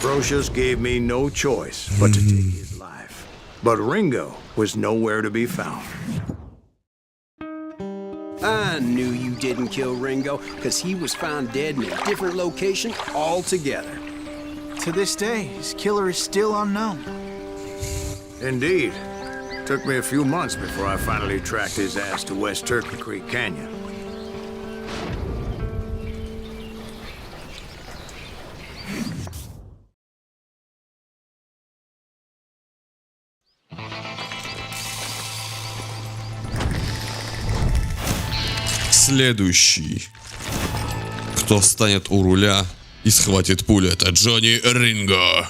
Brocious gave me no choice but to take his life. But Ringo was nowhere to be found.
I knew you didn't kill Ringo, because he was found dead in a different location altogether.
To this day, his killer is still unknown.
Indeed. Took me a few months before I finally tracked his ass to West Turkey Creek Canyon.
Следующий, кто встанет у руля и схватит пулю, это Джонни Ринго.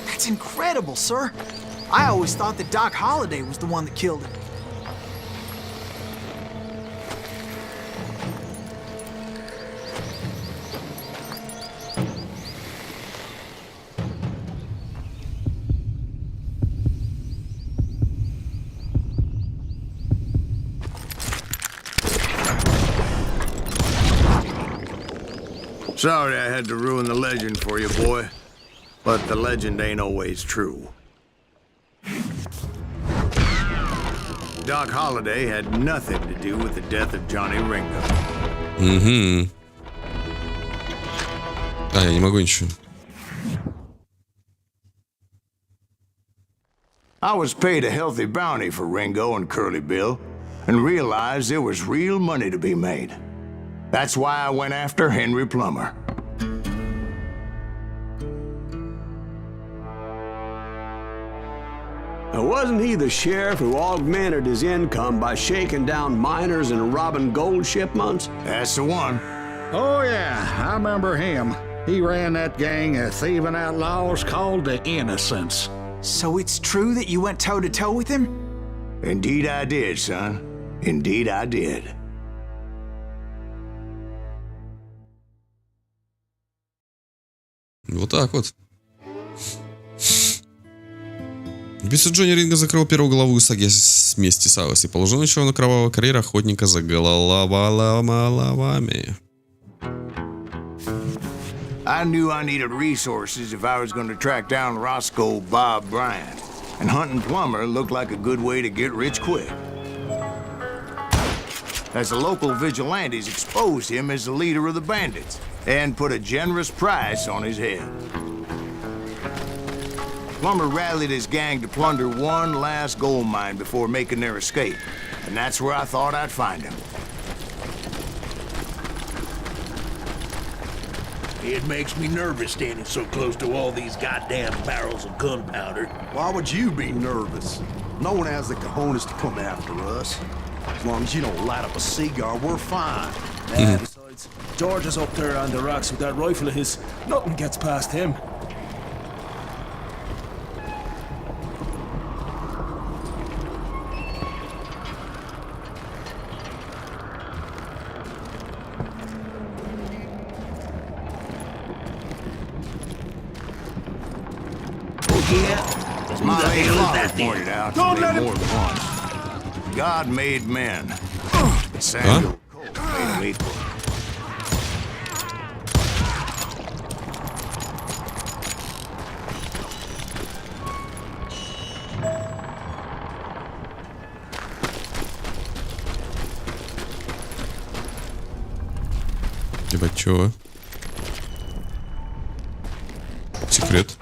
That's incredible, sir. I always thought that Doc Holliday was the one that killed him.
Sorry I had to ruin the legend for you, boy. But the legend ain't always true. Doc Holliday had nothing to do with the death of Johnny Ringo.
Угу. А, я не могу ничего.
I was paid a healthy bounty for Ringo and Curly Bill, and realized there was real money to be made. That's why I went after Henry Plummer.
Now, wasn't he the sheriff who augmented his income by shaking down miners and robbing gold shipments?
That's the one.
Oh, yeah, I remember him. He ran that gang of thieving outlaws called the Innocents.
So it's true that you went toe-to-toe with him?
Indeed I did, son. Indeed I did.
Вот так вот. Убийца Джонни Ринго закрыл первую главу саги с мести Савас и положил начало на кровавую карьеру охотника за головами.
I knew I needed resources if I was going to track down Roscoe Bob Bryant, and hunting Plummer looked like a good way to get rich quick. As the local vigilantes exposed him as the leader of the bandits, and put a generous price on his head. Plummer rallied his gang to plunder one last gold mine before making their escape, and that's where I thought I'd find him.
It makes me nervous standing so close to all these goddamn barrels of gunpowder.
Why would you be nervous? No one has the cojones to come after us. As long as you don't light up a cigar, we're fine.
Besides, George is up there on the rocks with that rifle of his. Nothing gets past him.
As my late father pointed out to me more than once, God made men. Samuel Colt made them equal.
Ебать, чего? Секрет.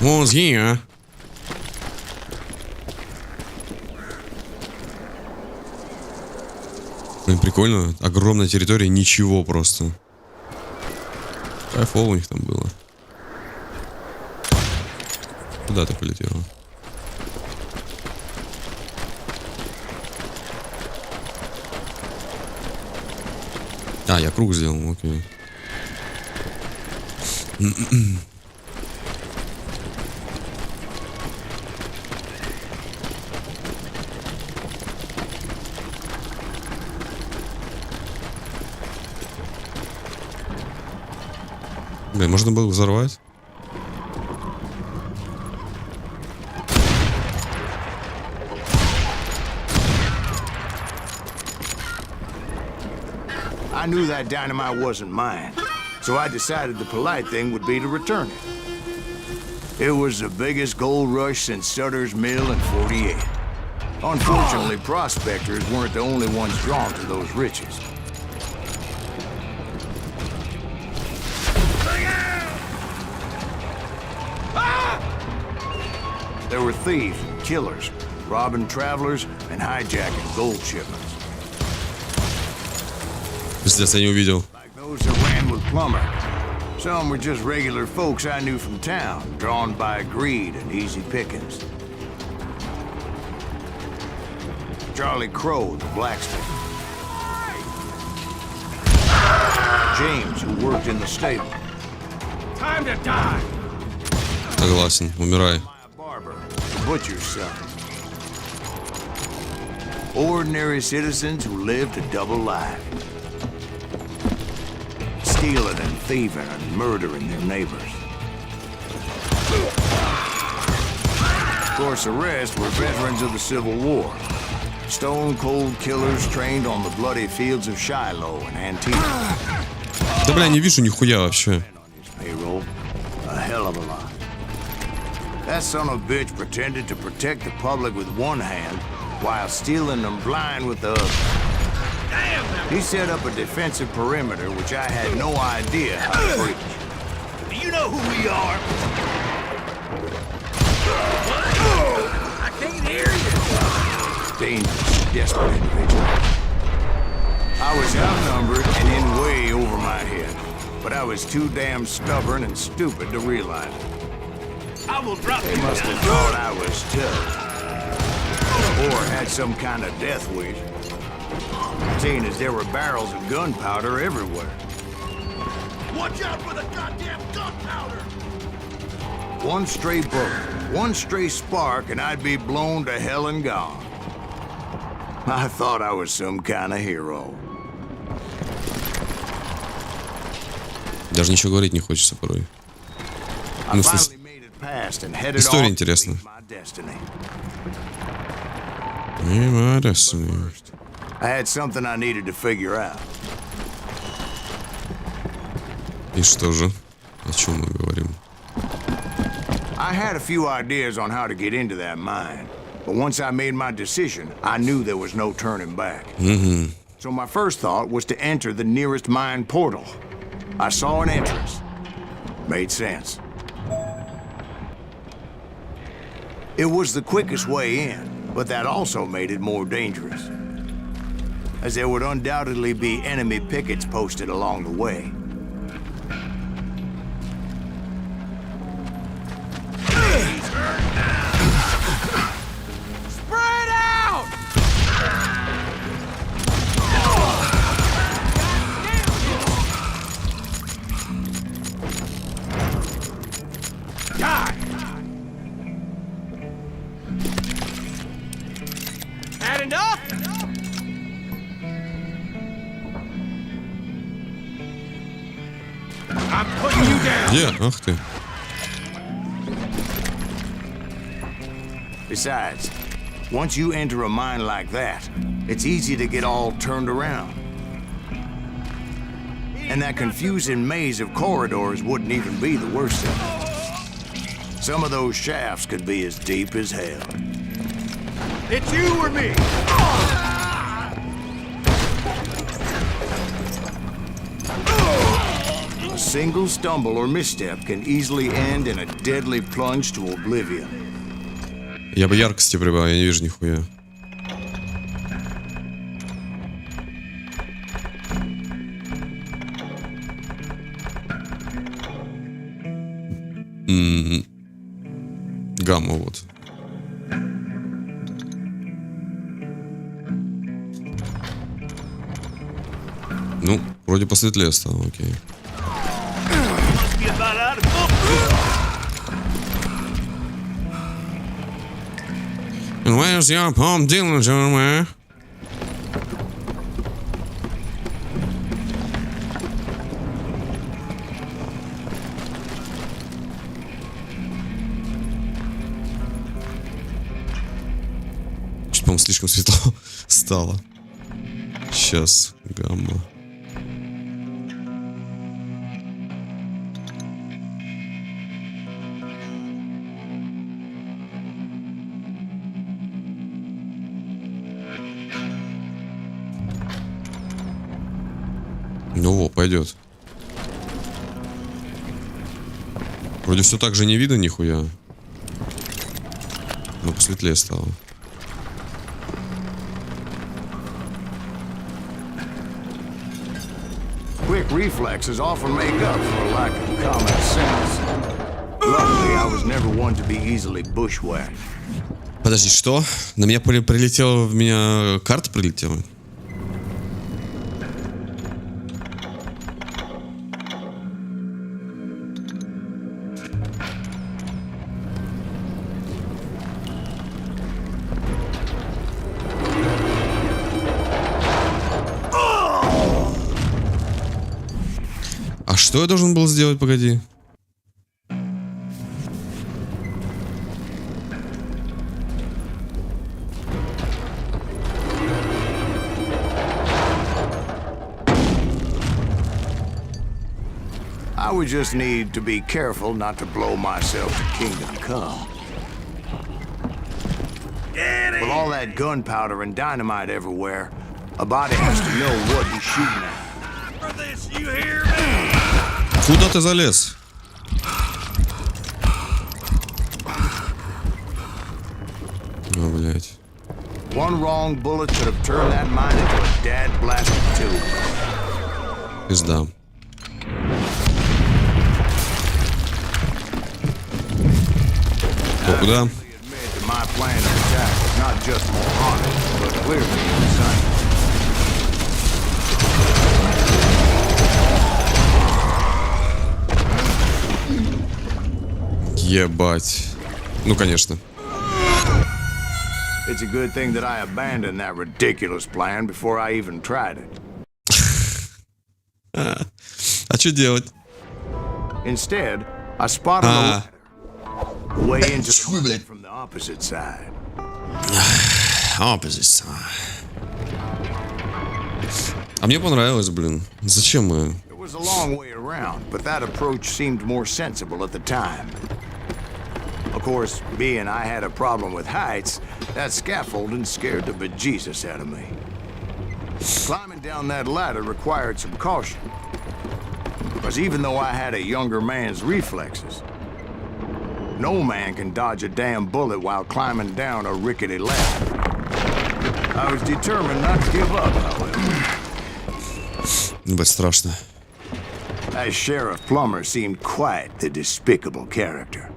ℍ𝔬𝔫𝔫. Блин, прикольно. Огромная территория, ничего просто. Кайфово у них там было. Куда ты полетела? А, я круг сделал, окей. Блин, можно было взорвать?
I knew that dynamite wasn't mine, so I decided the polite thing would be to return it. It was the biggest gold rush since Sutter's Mill in '48. Unfortunately, prospectors weren't the only ones drawn to those riches. There were thieves and killers, robbing travelers and hijacking gold shipments.
Пиздец, я не увидел.
Like those that ran with Plummer. Some were just regular folks I knew from town, drawn by greed and easy pickings. Charlie Crow, the blacksmith. James, who worked in the stable.
Time to die.
Согласен, умирай.
Barber, the butcher's son. Ordinary citizens who lived a double life. Stealing and thieving and murdering their neighbors. Of course, the rest were veterans of the Civil War. Stone-cold killers trained on the bloody fields of Shiloh and Antietam.
Да бля, не вижу нихуя вообще.
Payroll, a hell of a lot. That son of a bitch pretended to protect the public with one hand while stealing them blind with the other. He set up a defensive perimeter which I had no idea how to breach.
Do you know who we are? I can't hear you.
Dangerous, desperate individual. I was outnumbered and in way over my head, but I was too damn stubborn and stupid to realize it.
I will drop
They
you
must
down.
have thought I was tough. Or had some kind of death wish. Seeing as there were barrels of gunpowder everywhere.
Watch out for the goddamn gunpowder!
One stray bullet, one stray spark, and I'd be blown to hell and gone. I thought I was some kind of hero.
Даже ничего говорить не хочется порой.
I
Ну,
finally made it past and headed
История
off to
интересная.
meet my destiny. I had something I needed to figure out.
И что же? О чем мы говорим?
I had a few ideas on how to get into that mine, but once I made my decision, I knew there was no turning back. So my first thought was to enter the nearest mine portal. I saw an entrance. Made sense. It was the quickest way in, but that also made it more dangerous, as there would undoubtedly be enemy pickets posted along the way.
Spread out! Die! Had enough? I'm putting you down.
Где? Ах ты.
Besides, once you enter a mine like that, it's easy to get all turned around. And that confusing maze of corridors wouldn't even be the worst of it. Some of those shafts could be as deep as hell.
It's you or me.
A single stumble or misstep can easily end in a deadly plunge to oblivion.
Я бы яркости прибавил, я не вижу нихуя. Гамма, вот. Ну, вроде посветлее стало, окей. And where's your palm Dillinger, man? Чуть, по-моему, слишком светло стало. Сейчас, гамма. Ну во, пойдет. Вроде все так же не видно нихуя. Но посветлее стало.
Quick reflexes often make up for a lack of common sense. Luckily, I was never one to be easily bushwhacked.
Подожди, что? На меня прилетела, в меня карта прилетела? А что я должен был сделать, погоди?
I would just need to be careful not to blow myself to kingdom come. With all that gunpowder and dynamite everywhere, a body has to know what he's shooting at.
For this, you hear me?
Куда ты залез? О, блядь.
One wrong bullet could have turned that mine into a dad-blasted tube.
Пизда. О, куда?
My plan of attack was not just moronic, but clearly insane.
Ебать. Ну, конечно.
It's a good thing that I abandoned that ridiculous plan before I even tried it.
А что делать?
Instead, I spotted a ladder way into the room from the opposite side.
Opposite side. А мне понравилось, блин. Зачем мы?
It was a long way around, but that approach seemed more sensible at the time. Of course, being I had a problem with heights, that scaffolding scared the bejesus out of me. Climbing down that ladder required some caution. Because even though I had a younger man's reflexes, no man can dodge a damn bullet while climbing down a rickety ladder. I was determined not to give up, however.
Ебать, страшно.
That Sheriff Plummer seemed quite the despicable character.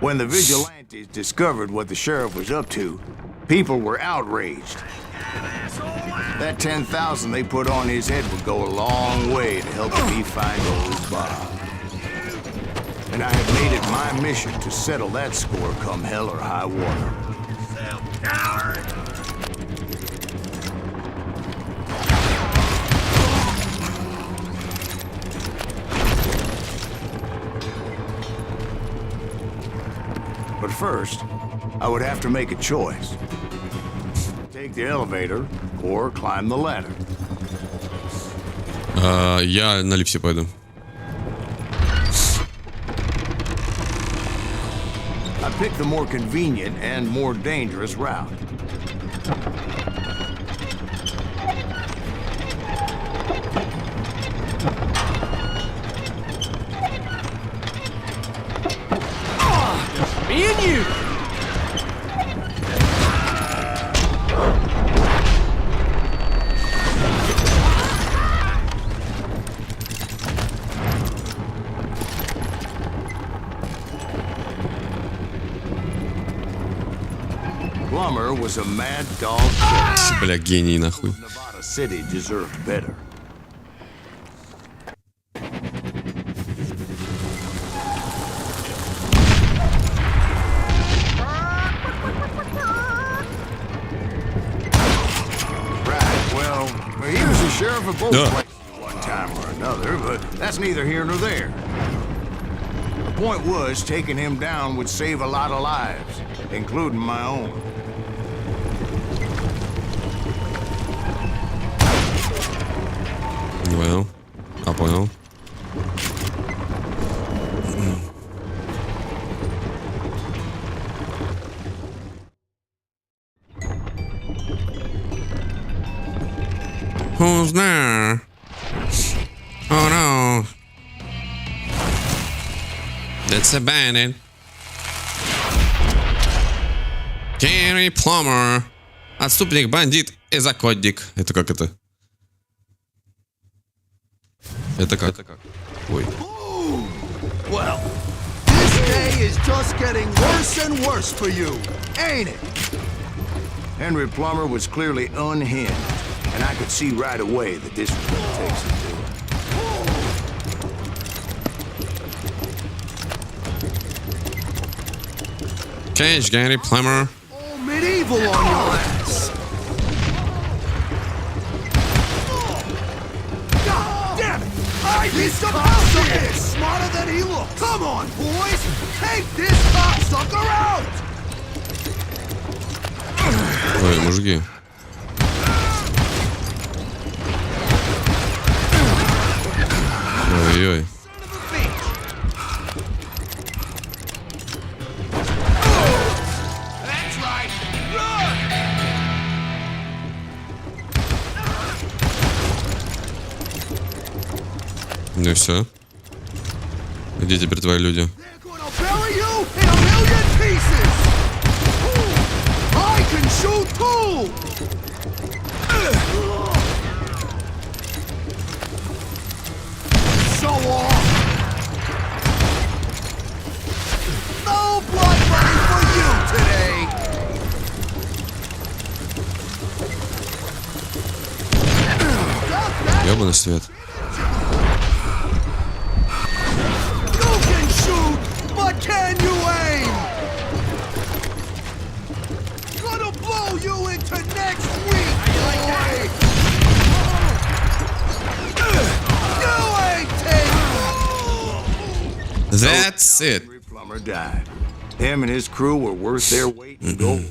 When the vigilantes discovered what the sheriff was up to, people were outraged. That 10,000 they put on his head would go a long way to helping me find old Bob. And I had made it my mission to settle that score come hell or high water. But first, I would have to make a choice. Take the elevator or climb the ladder.
Я на лифте пойду.
I picked the more convenient and more dangerous route.
Me and you!
Plummer was a mad dog killer.
Бля, гений нахуй.
Nevada City deserved better. Right, well, he was the sheriff of both places at one time or another, but that's neither here nor there. The point was, taking him down would save a lot of lives, including my own.
Well, а понял. Who's there? Oh no. That's a bandit. Henry Plummer. Отступник, бандит и законник. Это как это? Это как? Ой.
Well, this day is just getting worse and worse for you, ain't it?
Henry Plummer was clearly unhinged, and I could see right away that this was what it takes to do it.
Cage, Henry Plummer.
Oh, medieval on your ass. God damn it! He's supposed to be smarter than he looks. Come on, boys, take this cocksucker out.
Ой, мужики. Ой-ой. Ну и все. Где теперь твои люди? Ёбаный свет.
Can you aim? Gonna blow you into next week, boy! You ain't taking.
That's it.
Henry Plummer died. Him and his crew were worth their weight in gold.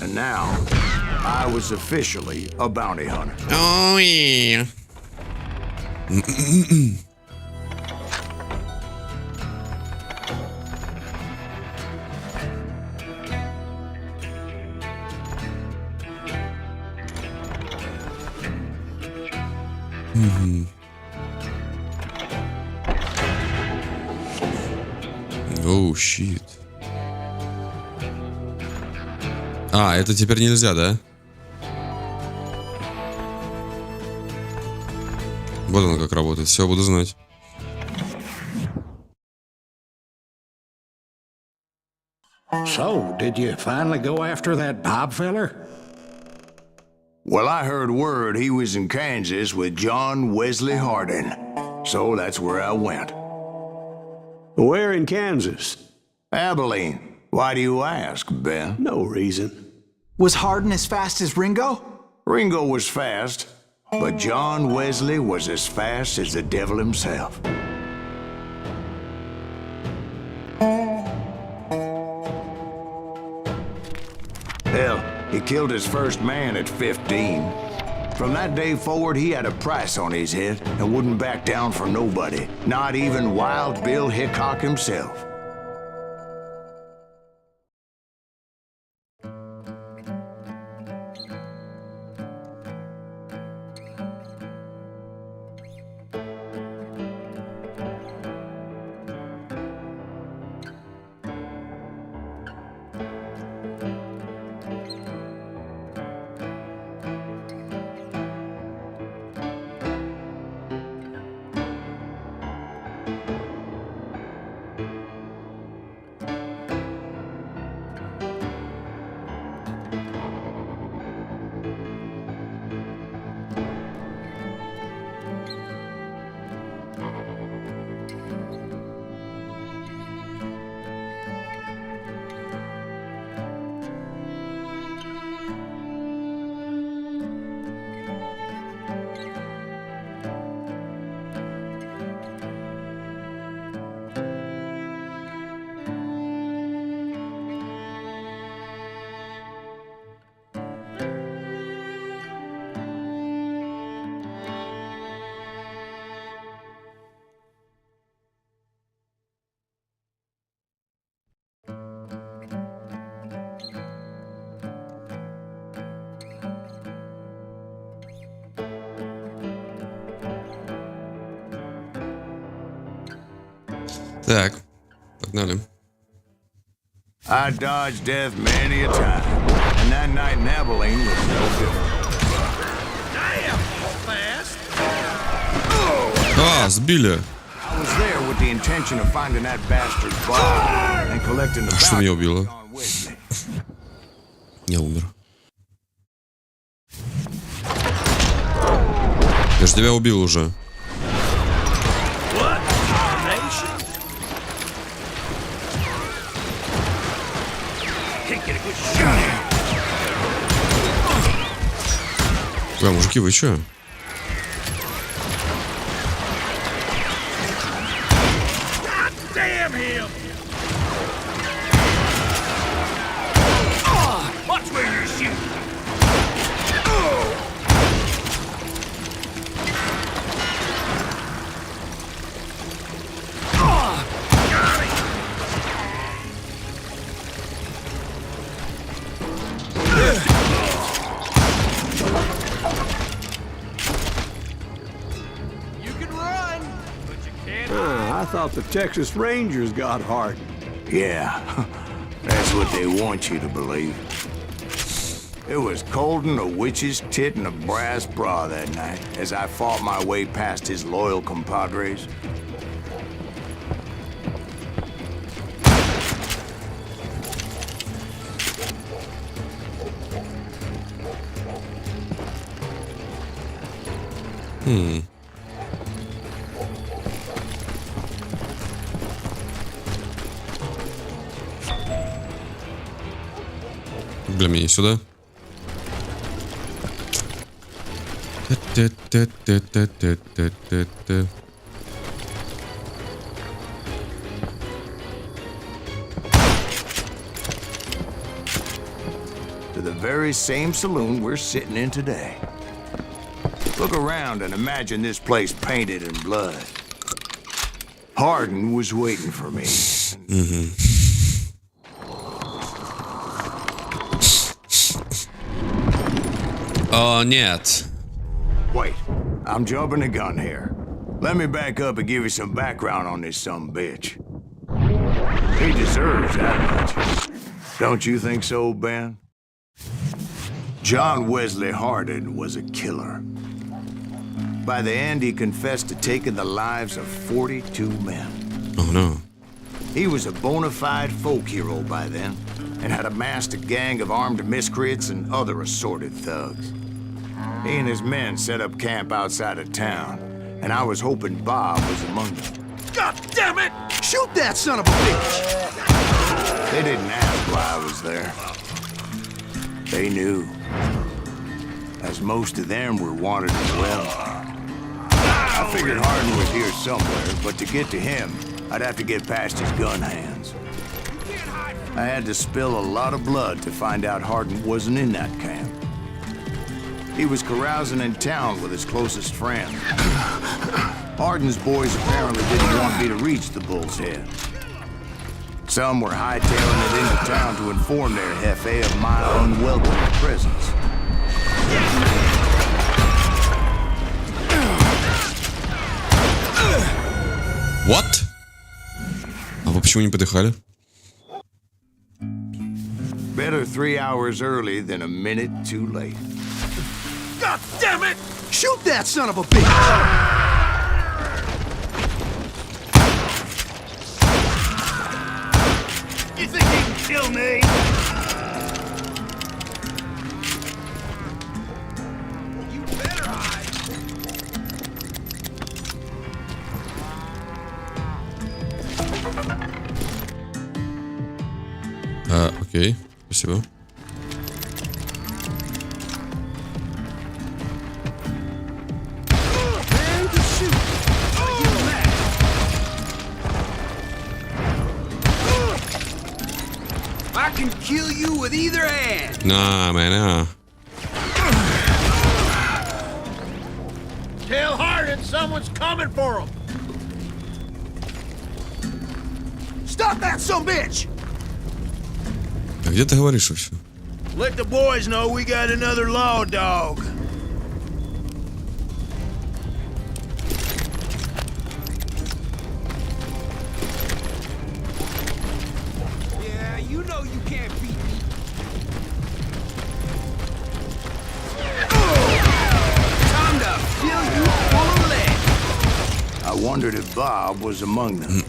And now, I was officially a bounty hunter.
Oh yeah. Оу, щит. А, это теперь нельзя, да? Вот оно как работает. Все, буду знать.
So, did you finally go after that Bob feller?
Well, I heard word he was in Kansas with John Wesley Hardin. So that's where I went.
Where in Kansas?
Abilene. Why do you ask, Ben?
No reason.
Was Hardin as fast as Ringo?
Ringo was fast, but John Wesley was as fast as the devil himself. Hell, he killed his first man at 15. From that day forward, he had a price on his head and wouldn't back down for nobody, not even Wild Bill Hickok himself.
Так, погнали.
I dodged death many a time, and that night in Abilene was no different.
Damn, fast.
А, сбили.
I was there with the intention of finding that bastard's body and collecting the
Что меня
bounty
убило?
on with me.
Я умер. Я же тебя убил уже.
What? Nation? Can't get a good shot at him.
Бля, мужики, вы чё?
God damn him! Watch where you're shooting. You can run, but you can't.
I thought the Texas Rangers got Hart.
Yeah, that's what they want you to believe. It was colder a witch's tit and a brass bra that night as I fought my way past his loyal compadres.
Бля, мне сюда.
To the very same saloon we're sitting in today. Look around and imagine this place painted in blood. Hardin was waiting for me.
О, нет.
Wait, I'm jumping the gun here. Let me back up and give you some background on this sumbitch. He deserves that much. Don't you think so, Ben? John Wesley Hardin was a killer. By the end, he confessed to taking the lives of 42 men.
Oh, no.
He was a bona fide folk hero by then, and had amassed a gang of armed miscreants and other assorted thugs. He and his men set up camp outside of town, and I was hoping Bob was among them.
God damn it!
Shoot that son of a bitch!
They didn't ask why I was there. They knew, as most of them were wanted as well. I figured Hardin was here somewhere, but to get to him, I'd have to get past his gun hands. I had to spill a lot of blood to find out Hardin wasn't in that camp. He was carousing in town with his closest friend. Hardin's boys apparently didn't want me to reach the Bull's Head. Some were hightailing it into town to inform their jefe of my unwelcome presence.
What? А вы почему не подыхали?
Better 3 hours early than a minute too late.
God damn it!
Shoot that son of a bitch!
You think you can kill me? You better hide.
Окей, спасибо.
I can kill you with either hand.
На, меня.
Tell Hardin someone's coming for him.
Stop that son of a bitch!
А где ты говоришь вообще?
Let the boys know we got another law dog. Now you know you can't beat me. Time to fill you full of lead.
I wondered if Bob was among them.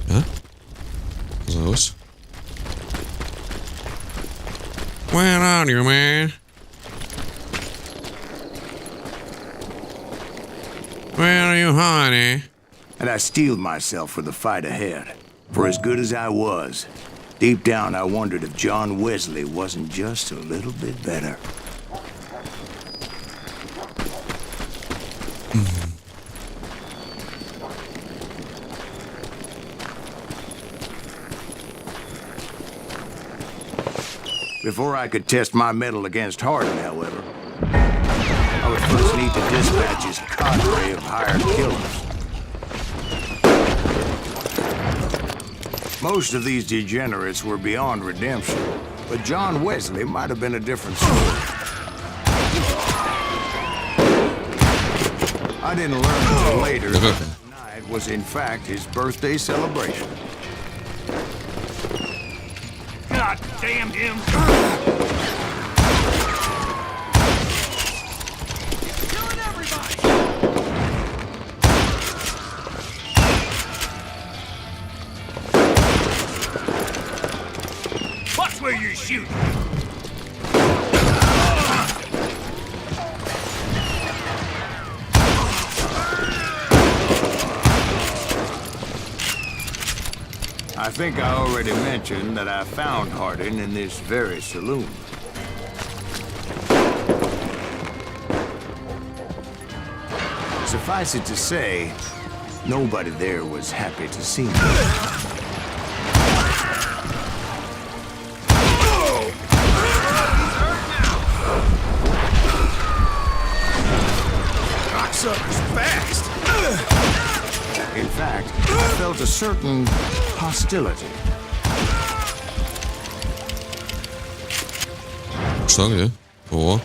А? Казалось. Where are you, man? Where are you, honey?
And I steeled myself for the fight ahead. For as good as I was, deep down I wondered if John Wesley wasn't just a little bit better. Before I could test my mettle against Hardin, however, I would first need to dispatch his cadre of hired killers. Most of these degenerates were beyond redemption, but John Wesley might have been a different story. I didn't learn until later that that night was in fact his birthday celebration.
God damn him! Killing everybody! Watch where you're shooting!
I think I already mentioned that I found Hardin in this very saloon. Suffice it to say, nobody there was happy to see me.
Cocksucker's fast!
In fact, I felt a certain hostility.
Что, где? О.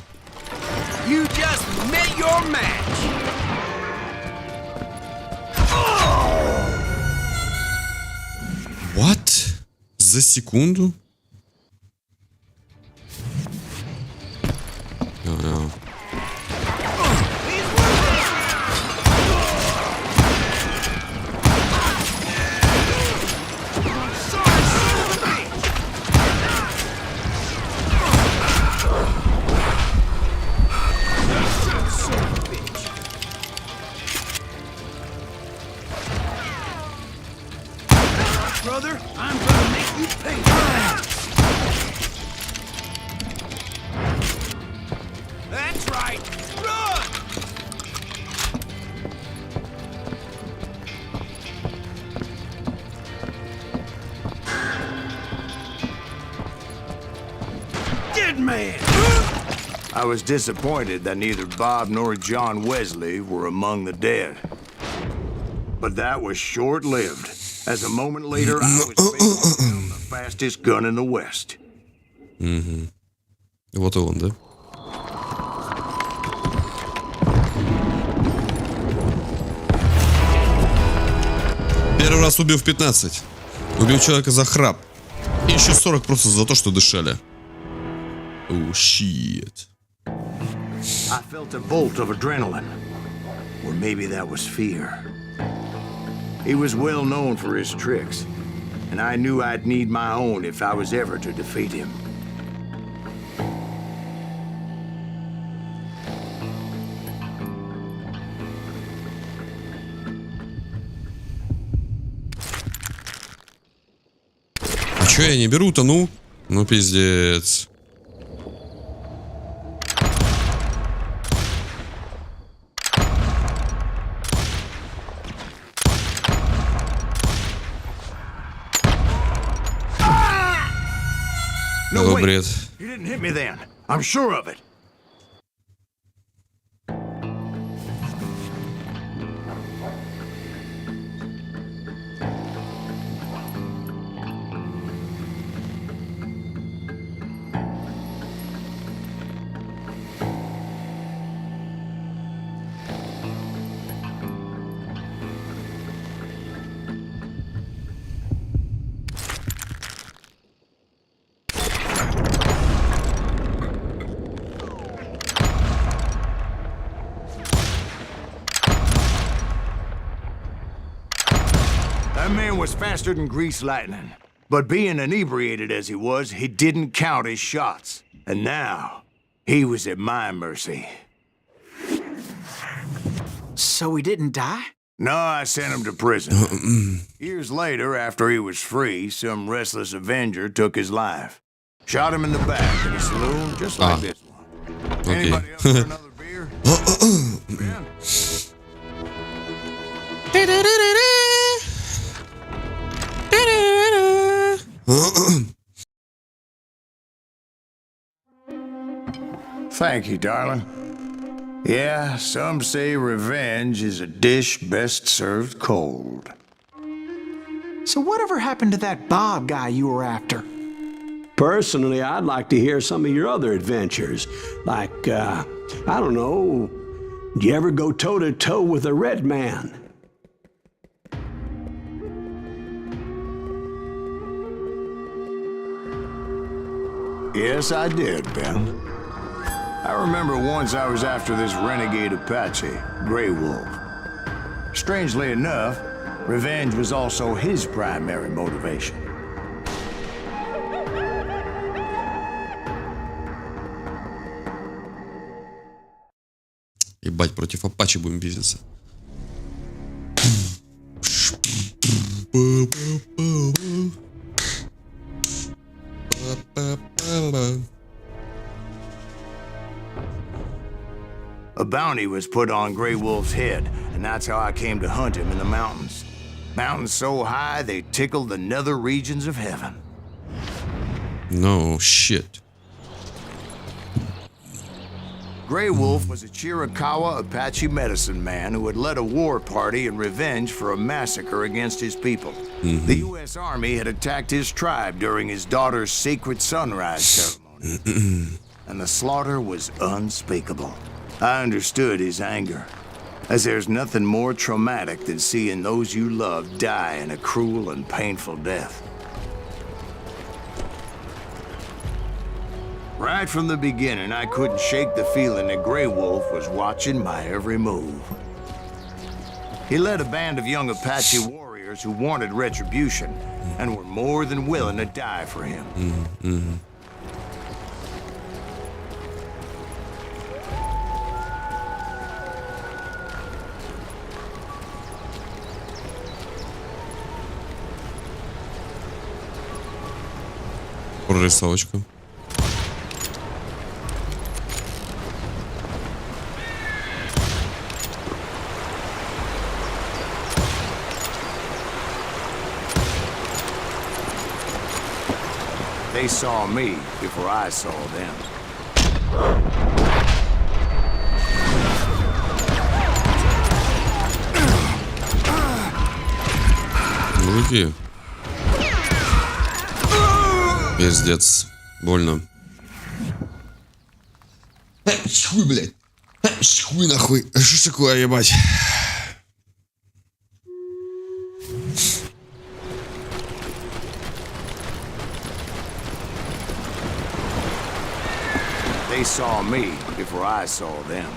You just met your match!
What? За секунду?
Brother, I'm gonna make you pay. That's right. Run! Dead man!
I was disappointed that neither Bob nor John Wesley were among the dead. But that was short-lived. As a moment later, I was facing down the fastest gun in the West.
Вот и он, да? Первый раз убил в 15. Убил человека за храп. И еще 40 просто за то, что дышали. Oh, shit.
I felt a bolt of adrenaline. Or maybe that was fear. He was well known for his tricks, and I knew I'd need my own if I was ever to defeat him.
А чё я не беру-то, ну? Ну, пиздец.
No, wait.
Бред.
You didn't hit me then. I'm sure of it. That man was faster than grease lightning. But being inebriated as he was, he didn't count his shots. And now, he was at my mercy.
So he didn't die?
No, I sent him to prison. Years later, after he was free, some restless Avenger took his life. Shot him in the back in a saloon, just like this one.
Okay.
Anybody else for another beer? Ben? Thank you, darling. Yeah, some say revenge is a dish best served cold.
So whatever happened to that Bob guy you were after?
Personally, I'd like to hear some of your other adventures. Like, I don't know, did you ever go toe-to-toe with a red man?
Yes, I did, Ben. I remember once I was after this renegade Apache, Grey Wolf. Strangely enough, revenge was also his primary motivation.
Ебать, против Апачи будем пиздиться.
A bounty was put on Grey Wolf's head, and that's how I came to hunt him in the mountains. Mountains so high they tickled the nether regions of heaven.
No shit.
Grey Wolf was a Chiricahua Apache medicine man who had led a war party in revenge for a massacre against his people. The U.S. Army had attacked his tribe during his daughter's sacred sunrise ceremony, and the slaughter was unspeakable. I understood his anger, as there's nothing more traumatic than seeing those you love die in a cruel and painful death. Right from the beginning, I couldn't shake the feeling that Grey Wolf was watching my every move. He led a band of young Apache warriors who wanted retribution and were more than willing to die for him.
Прорисовочка.
They saw me before I saw them.
Руки. Пиздец. Больно. Хуй, блядь. Хуй нахуй. Что ж такое, ебать?
They saw me before I saw them.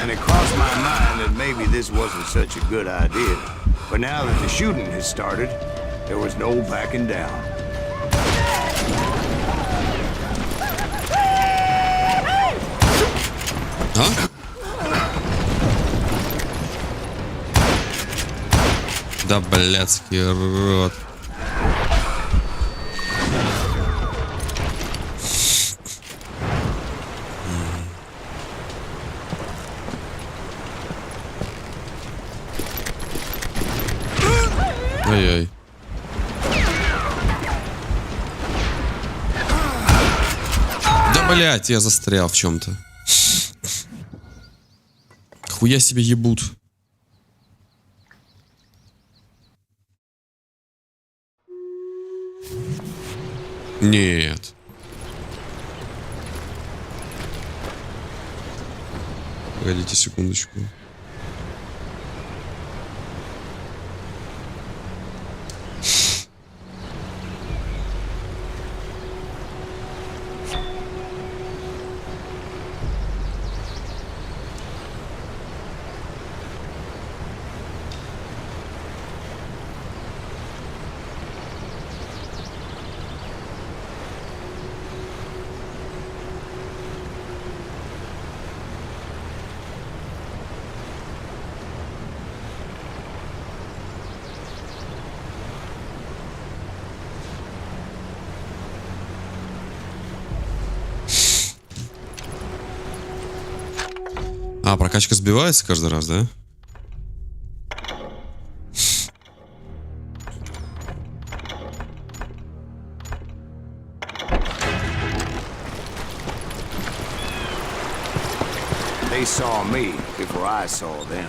And it crossed my mind that maybe this wasn't such a good idea. But now that the shooting has started, there was no backing down.
А? Да блядский рот. Ай-яй. Да, блядь, я застрял в чем-то. Хуя себе ебут. Нет. Погодите секундочку. А, прокачка сбивается каждый раз, да?
They saw me before I saw them.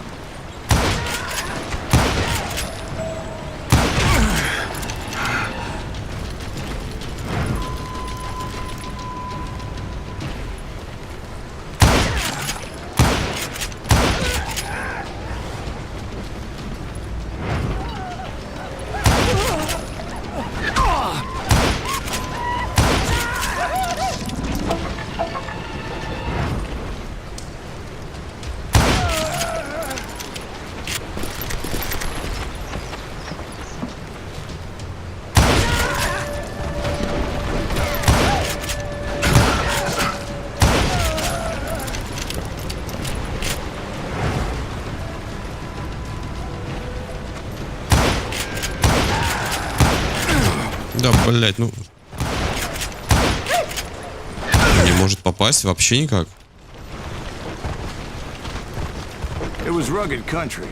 Да, блять, ну... Не может попасть вообще никак.
It was rugged country,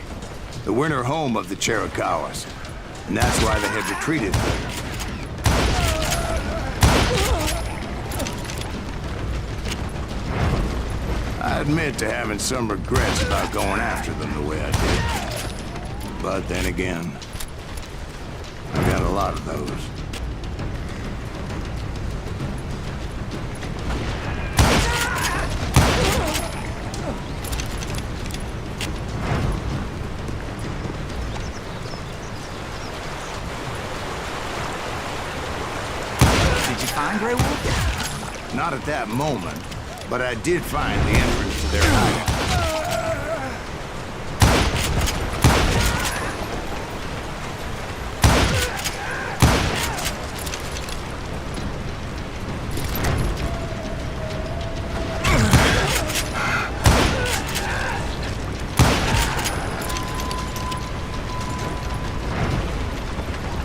the winter home of the Chiricahuas, and that's why they had retreated. I admit to having some regrets about going after them the way I did. But then again, I got a lot of those. Not at that moment, but I did find the entrance to their hideout.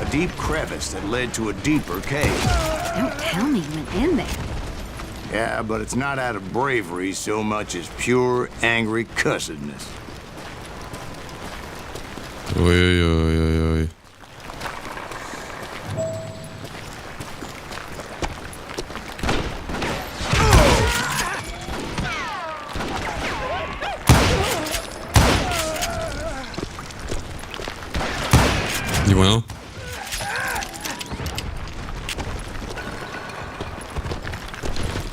A deep crevice that led to a deeper cave.
Don't tell me you went in there.
Yeah, but it's not out of bravery so much as pure, angry cussedness.
Ой-ой-ой-ой-ой. Не понял?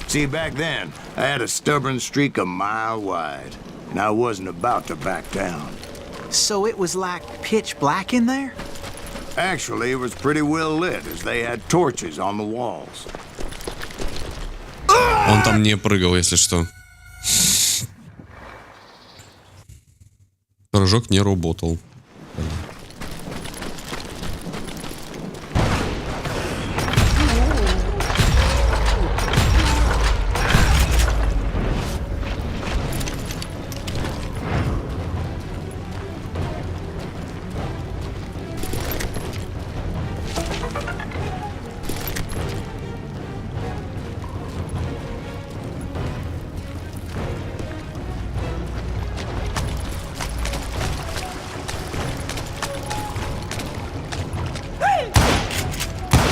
See, back then, I had a stubborn streak a mile wide, and I wasn't about to back down.
So it was like pitch black in there?
Actually, it was pretty well lit, as they had torches on the walls.
Он там не прыгал, если что. Прыжок не работал.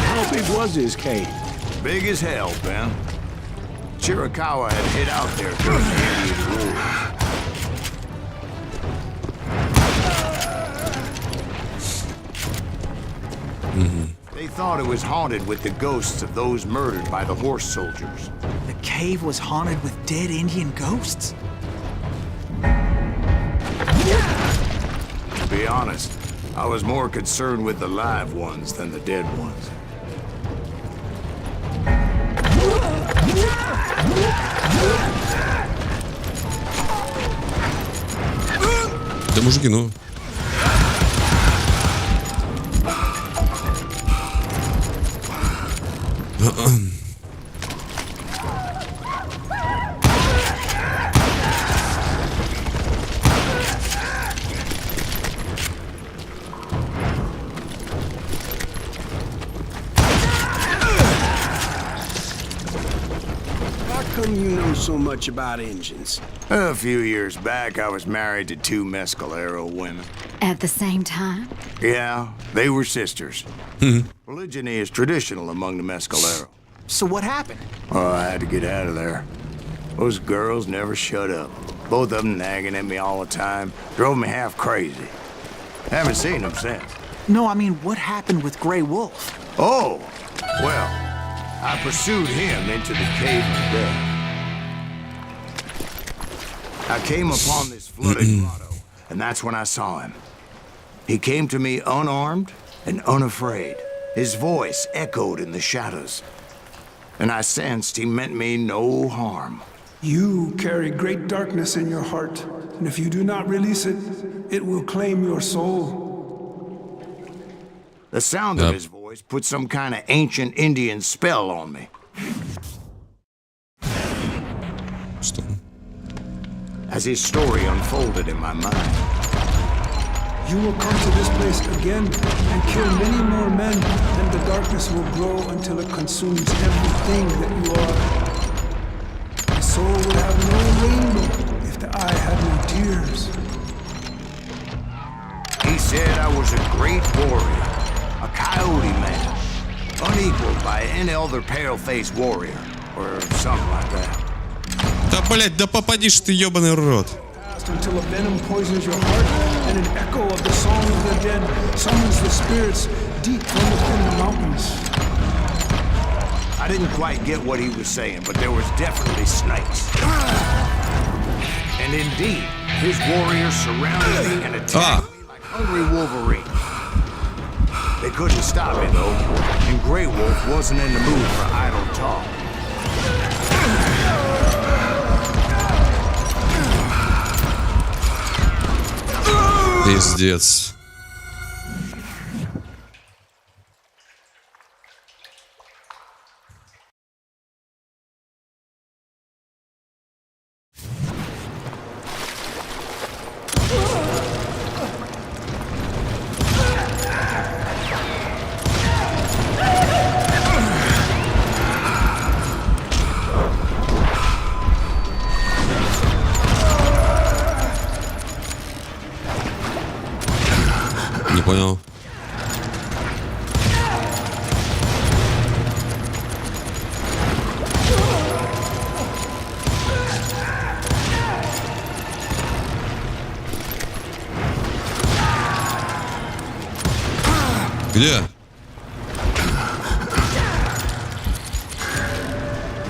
How big was his cave?
Big as hell, Ben. Chiricahua had hid out there during the Indian Wars. They thought it was haunted with the ghosts of those murdered by the horse soldiers.
The cave was haunted with dead Indian ghosts?
To be honest, I was more concerned with the live ones than the dead ones.
Да мужики, ну.
How come you know so much about engines?
A few years back, I was married to 2 ℍ𝔞𝔩𝔫𝔤 women.
At the same time?
Yeah, they were sisters. Polygyny is traditional among the ℍ𝔞𝔩𝔫.
So what happened?
Oh, I had to get out of there. Those girls never shut up. Both of them nagging at me all the time. Drove me half crazy. Haven't seen them since.
No, I mean, what happened with Grey Wolf?
Oh, well, I pursued him into the cave of death. I came upon this flooded grotto, and that's when I saw him. He came to me unarmed and unafraid. His voice echoed in the shadows, and I sensed he meant me no harm.
You carry great darkness in your heart, and if you do not release it, it will claim your soul.
The sound of his voice put some kind of ancient Indian spell on me.
Что?
As his story unfolded in my mind.
You will come to this place again and kill many more men, and the darkness will grow until it consumes everything that you are. The soul would have no rainbow if the eye had no tears.
He said I was a great warrior, a coyote man, unequaled by any other pale-faced warrior, or something like that.
Да, блять, да попадишь ты, ёбаный рот.
Until a venom poisons your heart, and an echo of the song of the dead summons the spirits deep from within the mountains.
I didn't quite get what he was saying, but there was definitely snakes. And indeed, his warriors surrounded me and attacked me like hungry Wolverine. They couldn't stop me, though, and Grey Wolf wasn't in the mood for idle talk.
Пиздец. Не понял. Где?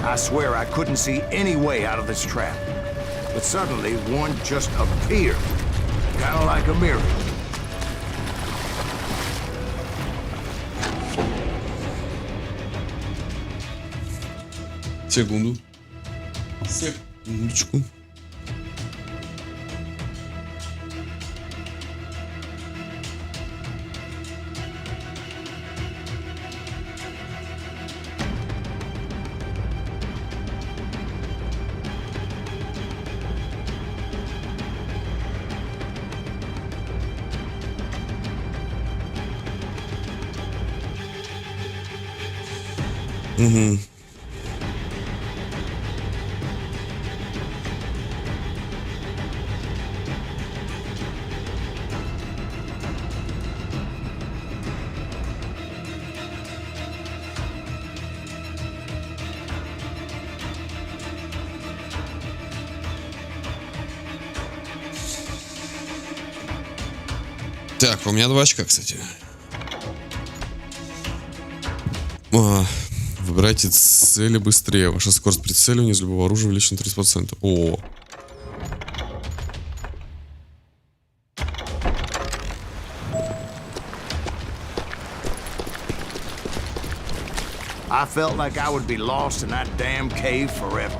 I swear I couldn't see any way out of this trap. But suddenly, one just appeared. Kind of like a miracle.
Секунду. Секундочку. Угу. Так, у меня 2 очка, кстати. Выбирайте цели быстрее. Ваша скорость прицеливания из любого оружия увеличена 30%. О.
I felt like I would be lost in that damn cave forever.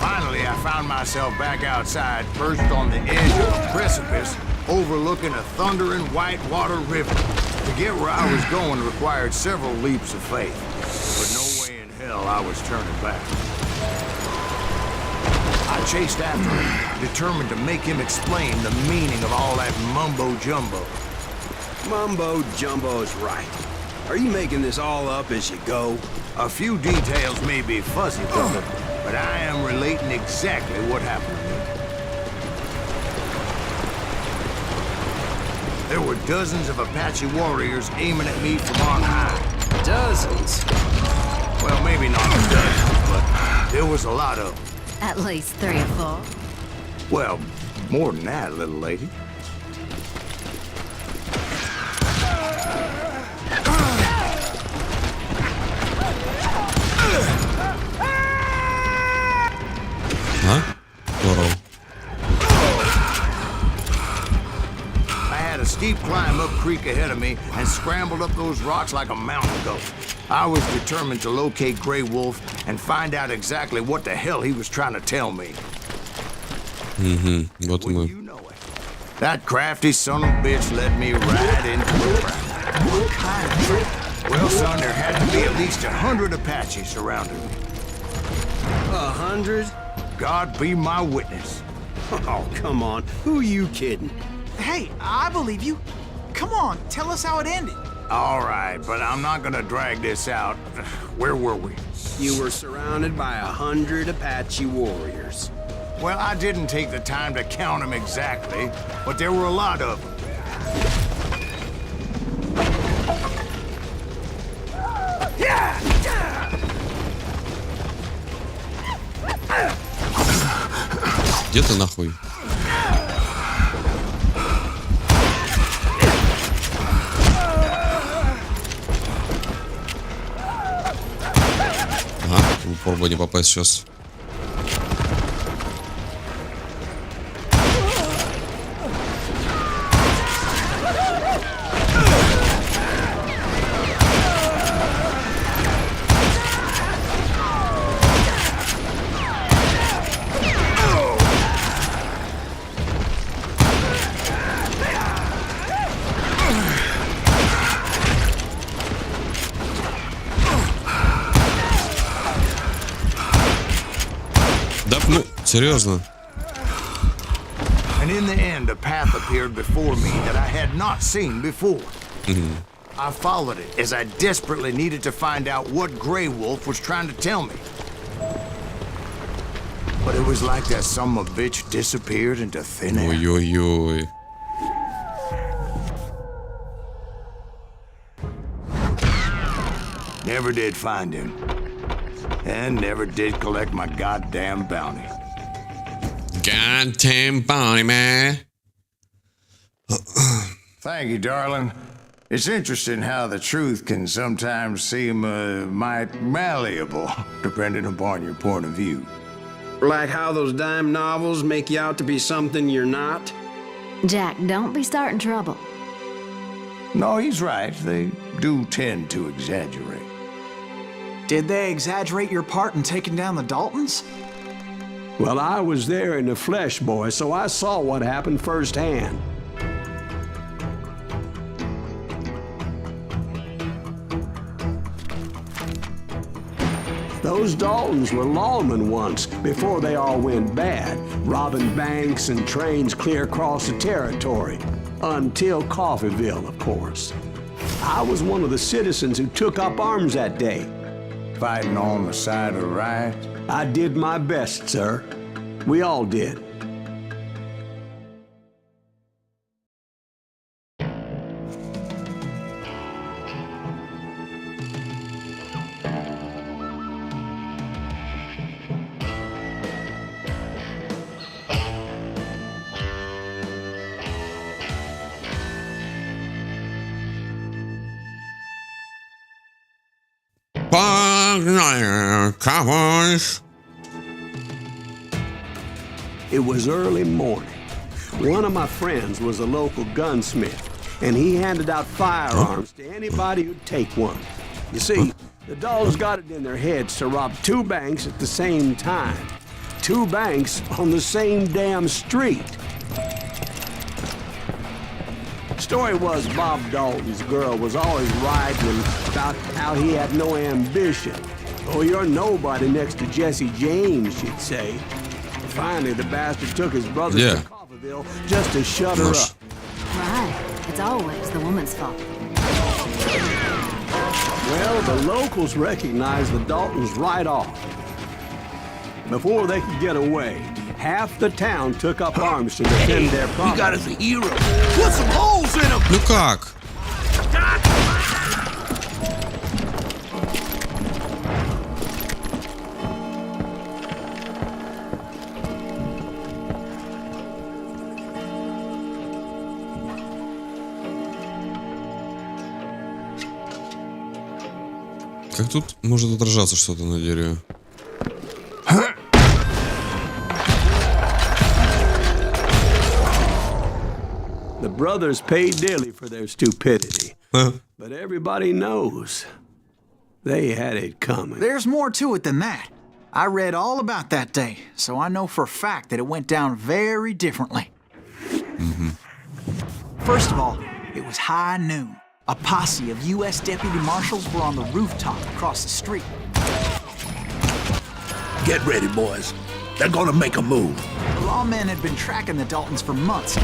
Finally, I found myself back outside, perched on the edge of a precipice, overlooking a thundering whitewater river. To get where I was going required several leaps of faith, but no way in hell I was turning back. I chased after him, determined to make him explain the meaning of all that mumbo-jumbo.
Mumbo-jumbo is right. Are you making this all up as you go?
A few details may be fuzzy, brother, but I am relating exactly what happened to me. There were dozens of Apache warriors aiming at me from on high.
Dozens?
Well, maybe not dozens, but there was a lot of them.
At least 3 or 4.
Well, more than that, little lady.
Huh?
I had a steep climb up creek ahead of me and scrambled up those rocks like a mountain goat. I was determined to locate Grey Wolf and find out exactly what the hell he was trying to tell me.
Вот
Well,
мы.
you know it. That crafty son of a bitch led me right into a trap.
What kind of trick?
Well, son, there had to be at least 100 Apaches surrounding me.
100?
God be my witness.
Oh, come on. Who are you kidding?
Hey, I believe you. Come on, tell us how it ended.
All right, but I'm not gonna drag this out. Where were we?
You were surrounded by 100 Apache warriors.
Well, I didn't take the time to count them exactly, but there were a lot of them.
Где ты нахуй? Ага, попробуй не попасть сейчас. Да, ну, серьезно.
And in the end, a path appeared before me that I had not seen before. I followed it as I desperately needed to find out what Grey Wolf was trying to tell me. But it was like that son of a bitch disappeared into thin air.
Ой-ой-ой.
Never did find him. And never did collect my goddamn bounty.
Goddamn bounty, man.
Thank you, darling. It's interesting how the truth can sometimes seem might malleable, depending upon your point of view.
Like how those dime novels make you out to be something you're not?
Jack, don't be starting trouble.
No, he's right. They do tend to exaggerate.
Did they exaggerate your part in taking down the Daltons?
Well, I was there in the flesh, boy, so I saw what happened firsthand. Those Daltons were lawmen once, before they all went bad, robbing banks and trains clear across the territory. Until Coffeeville, of course. I was one of the citizens who took up arms that day.
Fighting on the side of right?
I did my best, sir. We all did.
Погнали, cowboys.
It was early morning. One of my friends was a local gunsmith, and he handed out firearms to anybody who'd take one. You see, the Daltons got it in their heads to rob two banks at the same time. Two banks on the same damn street. Story was Bob Dalton's girl was always riding about how he had no ambition. Oh, you're nobody next to Jesse James, she'd say. Finally, the bastard took his brother to Coffeyville just to shut her up.
Right. It's always the woman's fault.
Well, the locals recognized the Daltons right off. Before they could get away, half the town took up arms to defend their property.
We got us a hero. Put some holes in him.
Ну как? Как тут может отражаться что-то на дереве?
The brothers paid dearly for their stupidity. But everybody knows they had it coming.
There's more to it than that. I read all about that day, so I know for a fact that it went down very differently. First of all, it was high noon. A posse of U.S. deputy marshals were on the rooftop across the street.
Get ready, boys. They're gonna make a move.
The lawmen had been tracking the Daltons for months.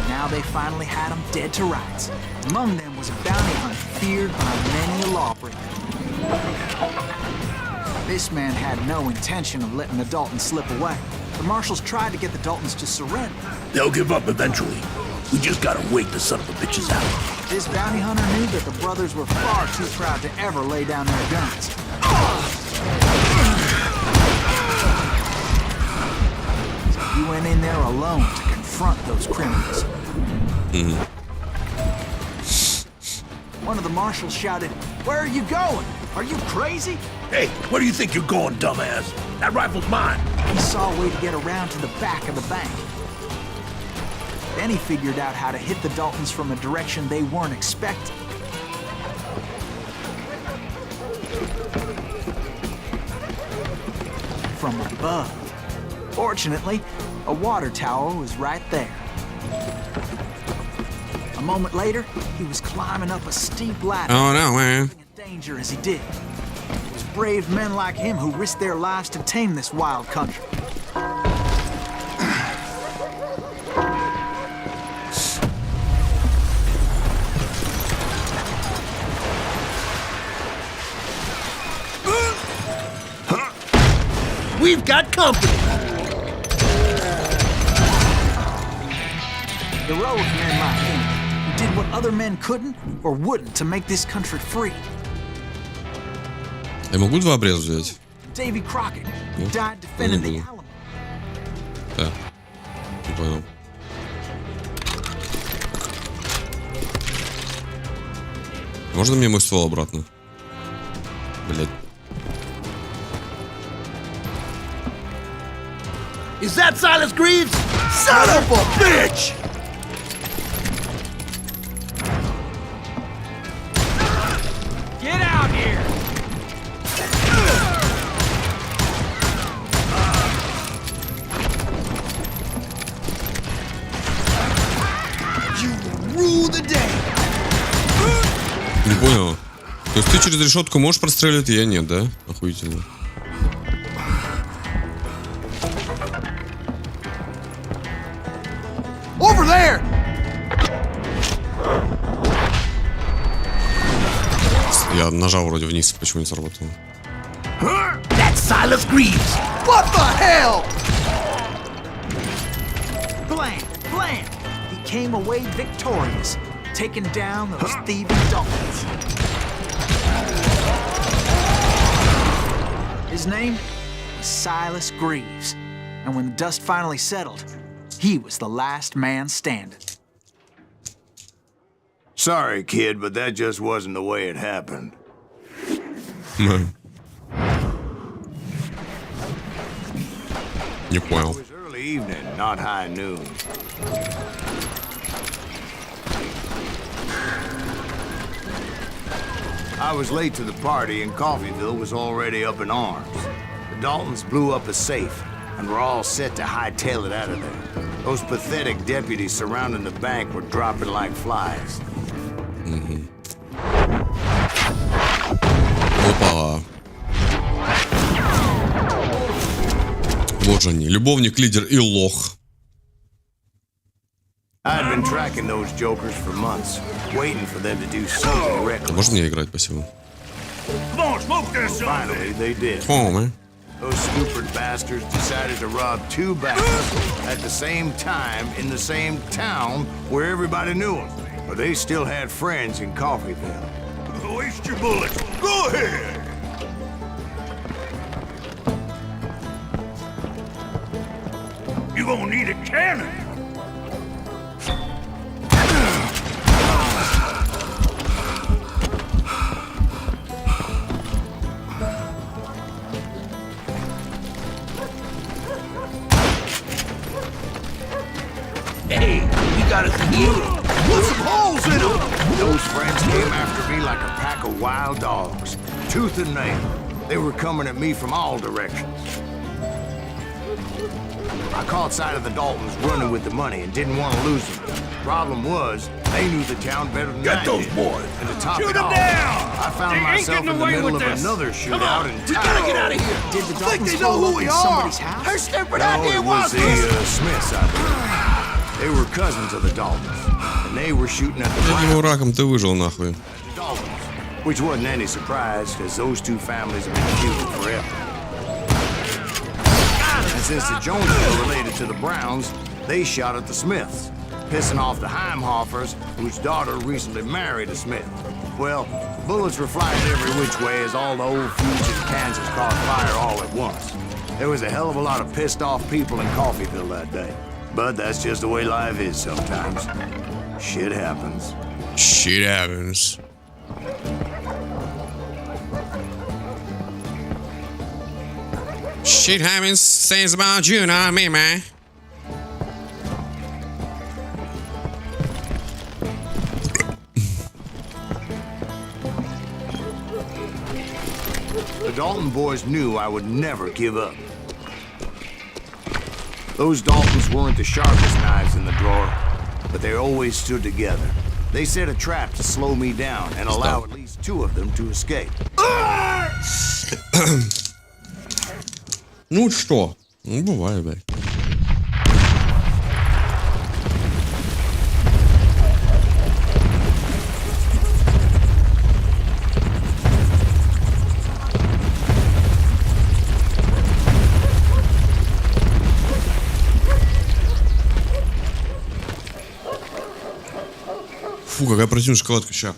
Now they finally had them dead to rights. Among them was a bounty hunter feared by many a lawbreaker. This man had no intention of letting the Daltons slip away. The marshals tried to get the Daltons to surrender.
They'll give up eventually. We just gotta wait the son of a bitches out.
This bounty hunter knew that the brothers were far too proud to ever lay down their guns. So he went in there alone to confront those criminals. One of the marshals shouted, "Where are you going? Are you crazy?"
Hey, where do you think you're going, dumbass? That rifle's mine.
He saw a way to get around to the back of the bank. Then he figured out how to hit the Daltons from a direction they weren't expecting. From above. Fortunately, a water tower was right there. A moment later, he was climbing up a steep ladder.
Oh no, man.
In danger as he did. It was brave men like him who risked their lives to tame this wild country.
We've got company.
Heroic men like him who did what other men couldn't or wouldn't to make this country free.
Я могу два обреза взять?
Davy Crockett, who died defending the Alamo.
Да. Не понял. Можно мне мой ствол обратно? Блять.
Is that Silas Greaves? Son of a bitch!
Get out here!
You rule the day.
Не понял. То есть ты через решетку можешь простреливать, а я нет, да? Охуительно.
Over there!
Я нажал вроде вниз, почему не сработало?
That's Silas Greaves! What the hell?
Blam! Blam! He came away victorious, taking down those thieving Daltons. His name was Silas Greaves, and when the dust finally settled, he was the last man standing.
Sorry, kid, but that just wasn't the way it happened.
Не понял.
It was early evening, not high noon. I was late to the party and Coffeyville was already up in arms. The Daltons blew up a safe and were all set to hightail it out of there. Those pathetic deputies surrounding the bank were dropping like flies.
Опа. Вот же они. Любовник, лидер и лох.
I'd been tracking those jokers for months, waiting for them to do something reckless.
Можно мне играть, спасибо?
Finally, they did.
О, man.
Those stupid bastards decided to rob two banks at the same time in the same town where everybody knew them. But they still had friends in Coffeyville. Waste your bullets. Go ahead. You gonna need a cannon. Hey, we got us a hero. Put some holes in them. Those friends came after me like a pack of wild dogs, tooth and nail. They were coming at me from all directions. I caught sight of the Daltons running with the money and didn't want to lose them. Problem was, they knew the town better than I did. Get those boys! And to top it off, I found myself in the middle of another shootout in town. We gotta get out of here!
Did the Daltons blow up in somebody's house?
Her stupid idea was the Smiths, I believe. They were cousins of the Daltons, and they were shooting at the
Этим раком ты выжил, нахуй.
Daltons, which wasn't any surprise, because those two families have been feuding forever. And since the Joneses were related to the Browns, they shot at the Smiths, pissing off the Heimhoffers, whose daughter recently married a Smith. Well, bullets were flying every which way as all the old feuds in Kansas caught fire all at once. There was a hell of a lot of pissed off people in Coffeyville that day. But that's just the way life is sometimes. Shit happens.
Shit happens. Shit happens, things about you, not me, man.
The Dalton boys knew I would never give up. Those Daltons weren't the sharpest knives in the drawer, but they always stood together. They set a trap to slow me down and allow at least two of them to escape.
Ну что? Ну, бывает, блядь. Фу, какая противная шоколадка, ща.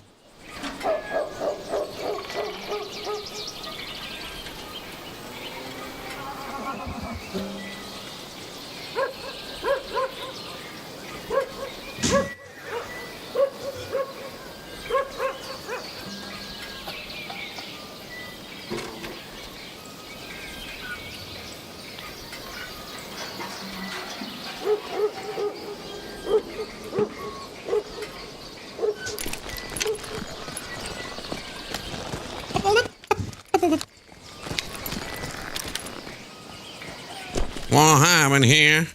What happened here?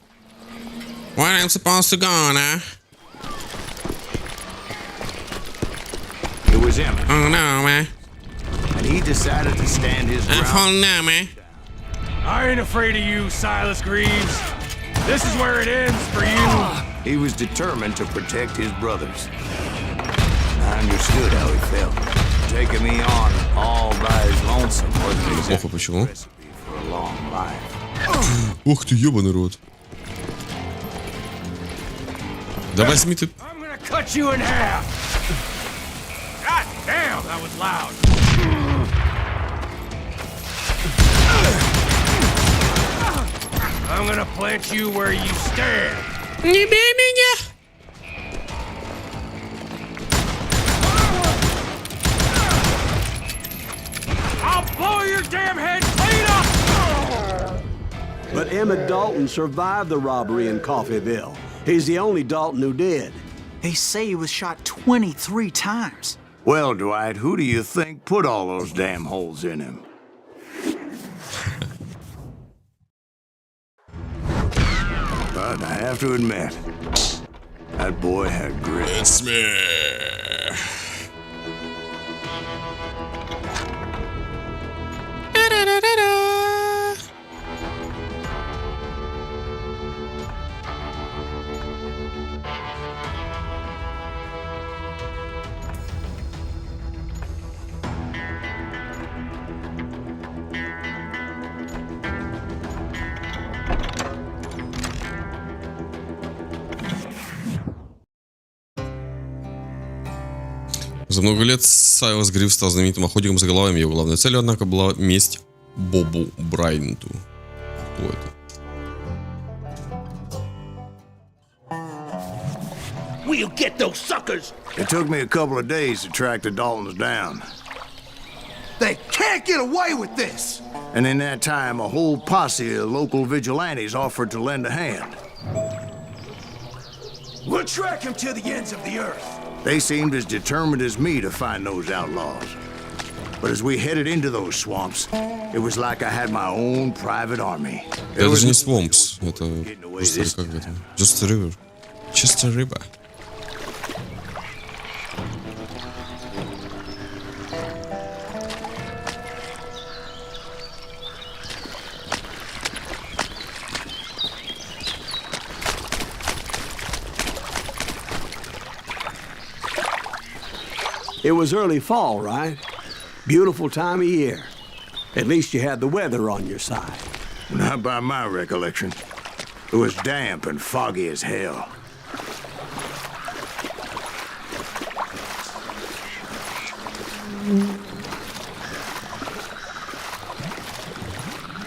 Where am I supposed to go now?
It was him,
Oh no, man.
and he decided to stand his
I'm
ground.
falling now, man.
I ain't afraid of you, Silas Greaves. This is where it ends for you.
He was determined to protect his brothers. I understood how he felt. Taking me on all by his lonesome wasn't exactly
почему?
a recipe for a long life.
Ух ты, ебаный рот. Да возьми ты...
I'm gonna cut you in half. God damn, that was loud. I'm gonna plant you where you stand.
Не бей меня!
I'll blow your damn head clean up!
But Emmett Dalton survived the robbery in Coffeyville. He's the only Dalton who did.
They say he was shot 23 times.
Well, Dwight, who do you think put all those damn holes in him? But I have to admit, that boy had grit.
It's me. За много лет Сайлас Гриф стал знаменитым охотником за головами. Его главной целью, однако, была месть Бобу Брайанту. Кто это?
We'll get those suckers!
It took me a couple of days to track the Daltons down.
They can't get away with this!
And in that time, a whole posse of local vigilantes offered to lend a hand.
We'll track him to the ends of the earth.
They seemed as determined as me to find those outlaws. But as we headed into those swamps, it was like I had my own private army.
Это даже не swamps, это просто как это? Just a river. Just a river.
It was early fall, right? Beautiful time of year. At least you had the weather on your side.
Not by my recollection. It was damp and foggy as hell.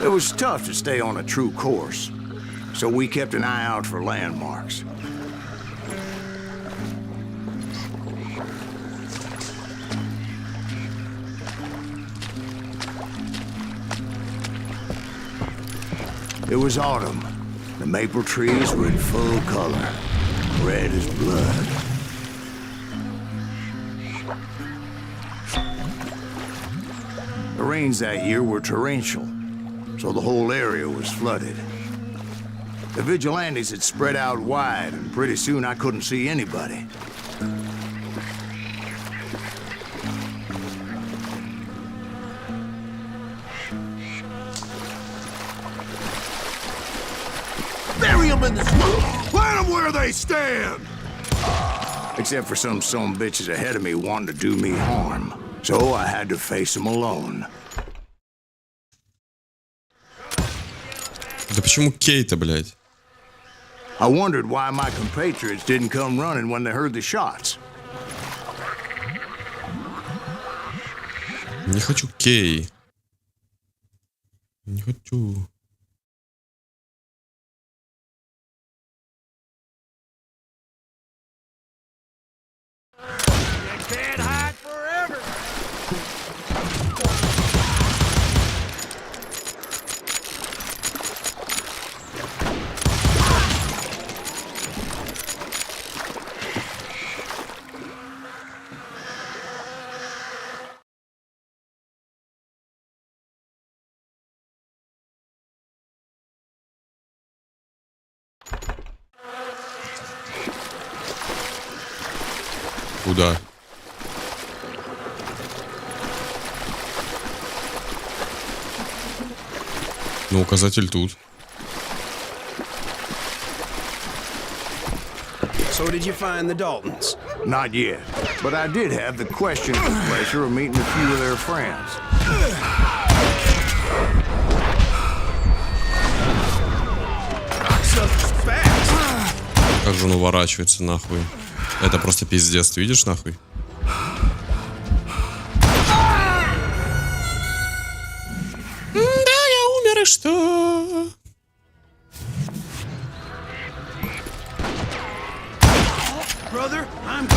It was tough to stay on a true course, so we kept an eye out for landmarks. It was autumn. The maple trees were in full color, red as blood. The rains that year were torrential, so the whole area was flooded. The vigilantes had spread out wide, and pretty soon I couldn't see anybody.
Bury them in the snow! Plant them where they stand!
Except for some bitches ahead of me wanting to do me harm. So I had to face them alone.
Да почему Кейта, блядь?
I wondered why my compatriots didn't come running when they heard the shots.
Не хочу Кей. Не хочу.
Can't hide forever!
Куда? Ну, указатель тут.
So did you find the Daltons?
Not yet, but I did have the questionable pleasure of meeting a few of their friends.
Как же он уворачивается, нахуй. Это просто пиздец, ты видишь, нахуй? Да, я умер, и что?
Brother, I'm...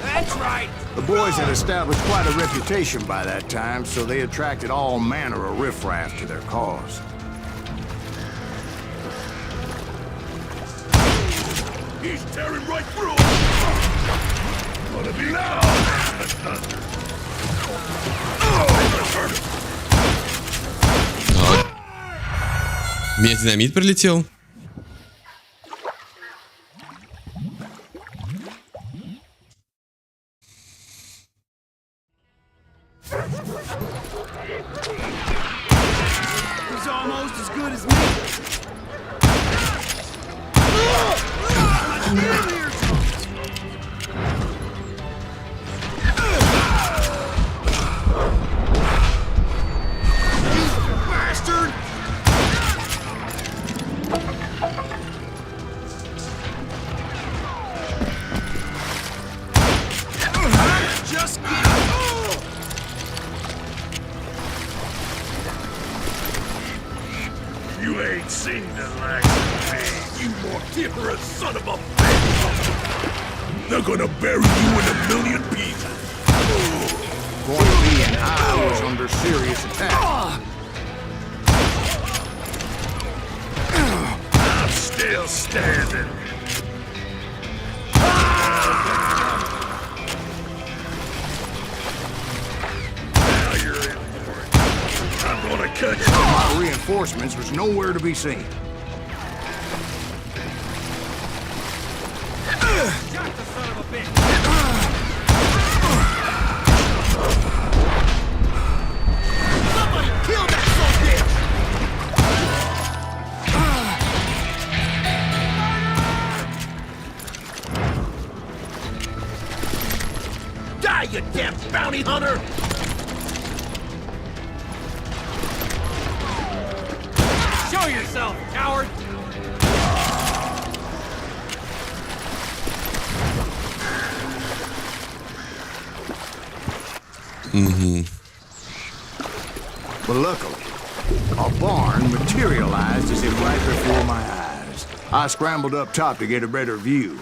That's right!
The boys had established quite a reputation by that time, so they attracted all manner of riffraff to their cause.
He's tearing right through him! Gonna be now!
Так. У меня динамит прилетел.
He's almost as good as me! Bastard! Just You ain't seen the likes of me, you mortiferous son of a bitch! They're gonna bury you in a million pieces!
Point being, I was under serious attack.
I'm still standing! Now you're in for it. I'm gonna cut you!
My reinforcements was nowhere to be seen.
Got the son of a bitch! Somebody kill that son of a bitch! Die, you damn bounty hunter! Show yourself, coward!
But luckily, a barn materialized as if right before my eyes. I scrambled up top to get a better view.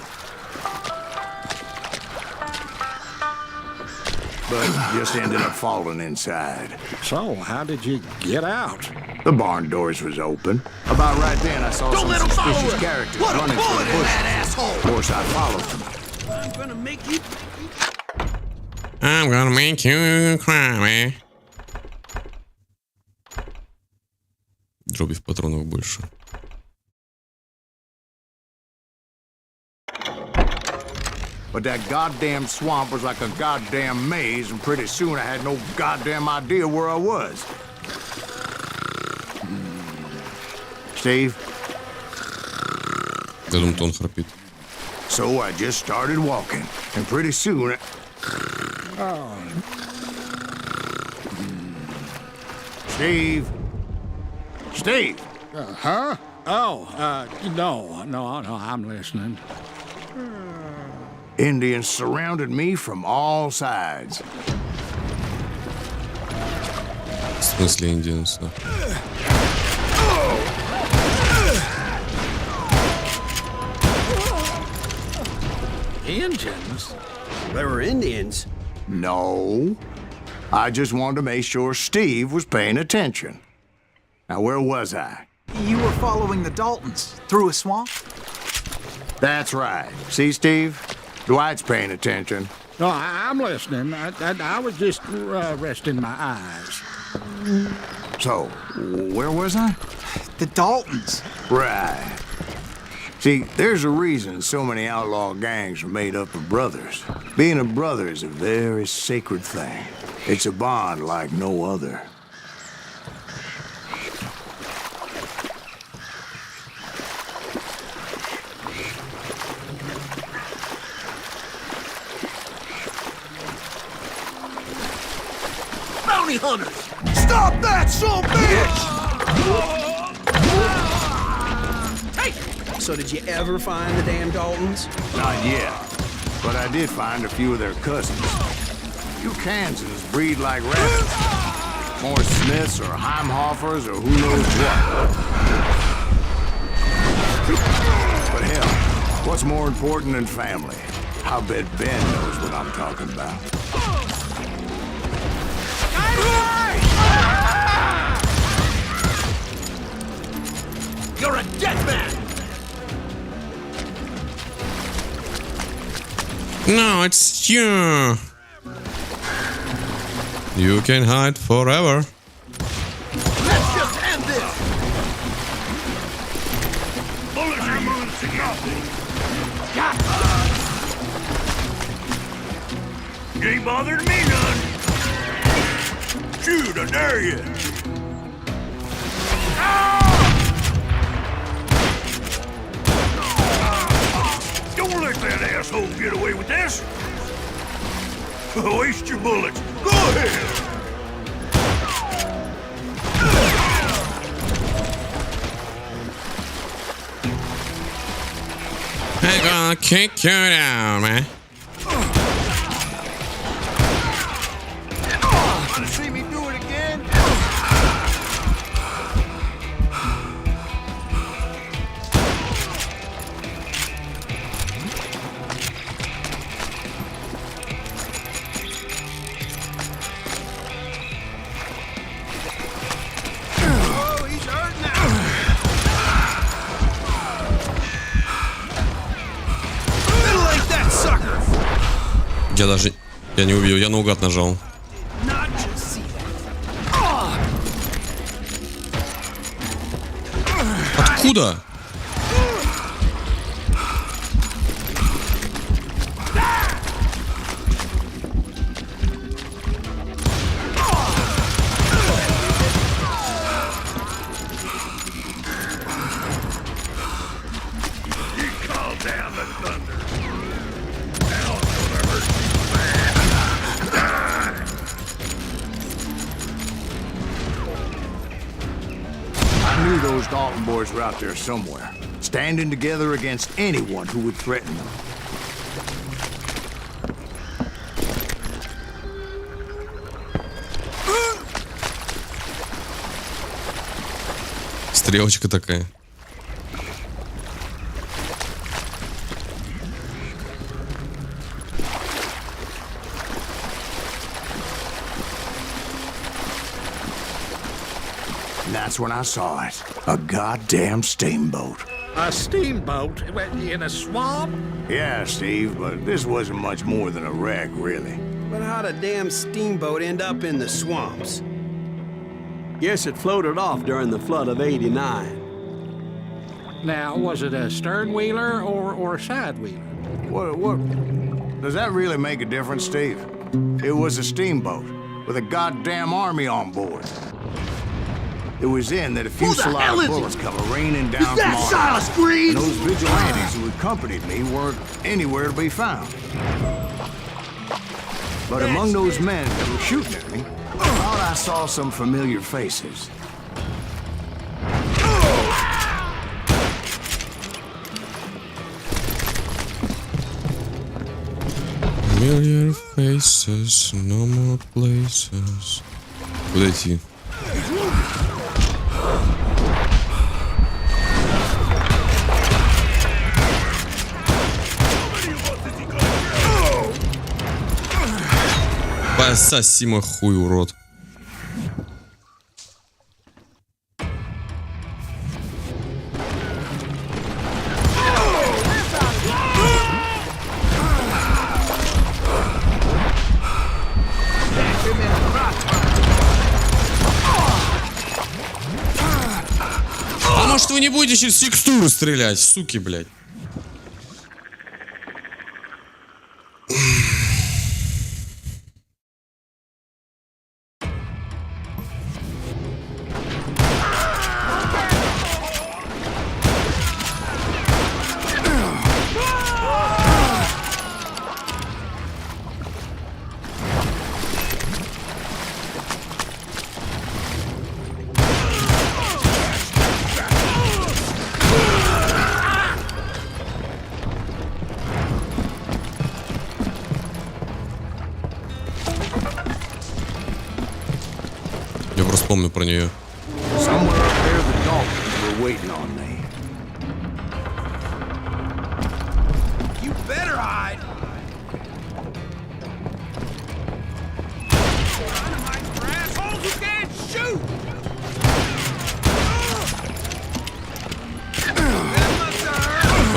But just ended up falling inside.
So, how did you get out?
The barn doors was open. About right then, I saw some suspicious characters running through the bushes. Of course, I followed them.
I'm gonna make you...
I'm gonna make you cry, man. Дробив патронов больше.
But that goddamn swamp was like a goddamn maze, and pretty soon I had no goddamn idea where I was. Steve?
Я думаю, он храпит.
So I just started walking, and pretty soon... Steve? Steve!
Huh? Oh, no, I'm listening.
Indians surrounded me from all sides.
В смысле индианцы?
Indians?
There were Indians.
No. I just wanted to make sure Steve was paying attention. Now, where was I?
You were following the Daltons through a swamp?
That's right. See, Steve? Dwight's paying attention.
No, I'm listening. I was just resting my eyes.
So, where was I?
The Daltons.
Right. See, there's a reason so many outlaw gangs are made up of brothers. Being a brother is a very sacred thing. It's a bond like no other.
Bounty hunters! Stop that, son of a bitch! Hey!
So did you ever find the damn Daltons?
Not yet. But I did find a few of their cousins. You Kansans breed like rabbits. More Smiths or Heimhoffers or who knows what. But hell, what's more important than family? I bet Ben knows what I'm talking about.
No, it's you. You can hide forever.
Let's just end this. Bullets are moving together. You ain't bothered me none. Shoot, I dare you. Don't let that asshole get away with this. Waste your bullets. Go ahead.
I'm gonna kick you down, man.
Want to see me do it again? Oh, he's hurt now. Middle-ace that sucker.
Я не убил, я наугад нажал. Откуда?
I knew those Dalton boys were out there somewhere, standing together against anyone who would threaten them.
Стрелочка такая.
That's when I saw it. A goddamn steamboat.
A steamboat in a swamp?
Yeah, Steve, but this wasn't much more than a wreck, really.
But how'd a damn steamboat end up in the swamps? Guess it floated off during the flood of '89.
Now, was it a stern-wheeler or a side-wheeler?
What? Does that really make a difference, Steve? It was a steamboat with a goddamn army on board. It was in that a fusillade of bullets come raining down from Juarez. And those vigilantes who accompanied me weren't anywhere to be found. But among those men that were shooting at me, I thought I saw some familiar faces.
Familiar faces, no more places. Куда идти? Пососи мой хуй, урод. А может вы не будете через текстуру стрелять, суки, блядь? Я просто помню про нее.
Somewhere up there, the Daltons were waiting on me.
You better hide. Dynamite for assholes who can't shoot.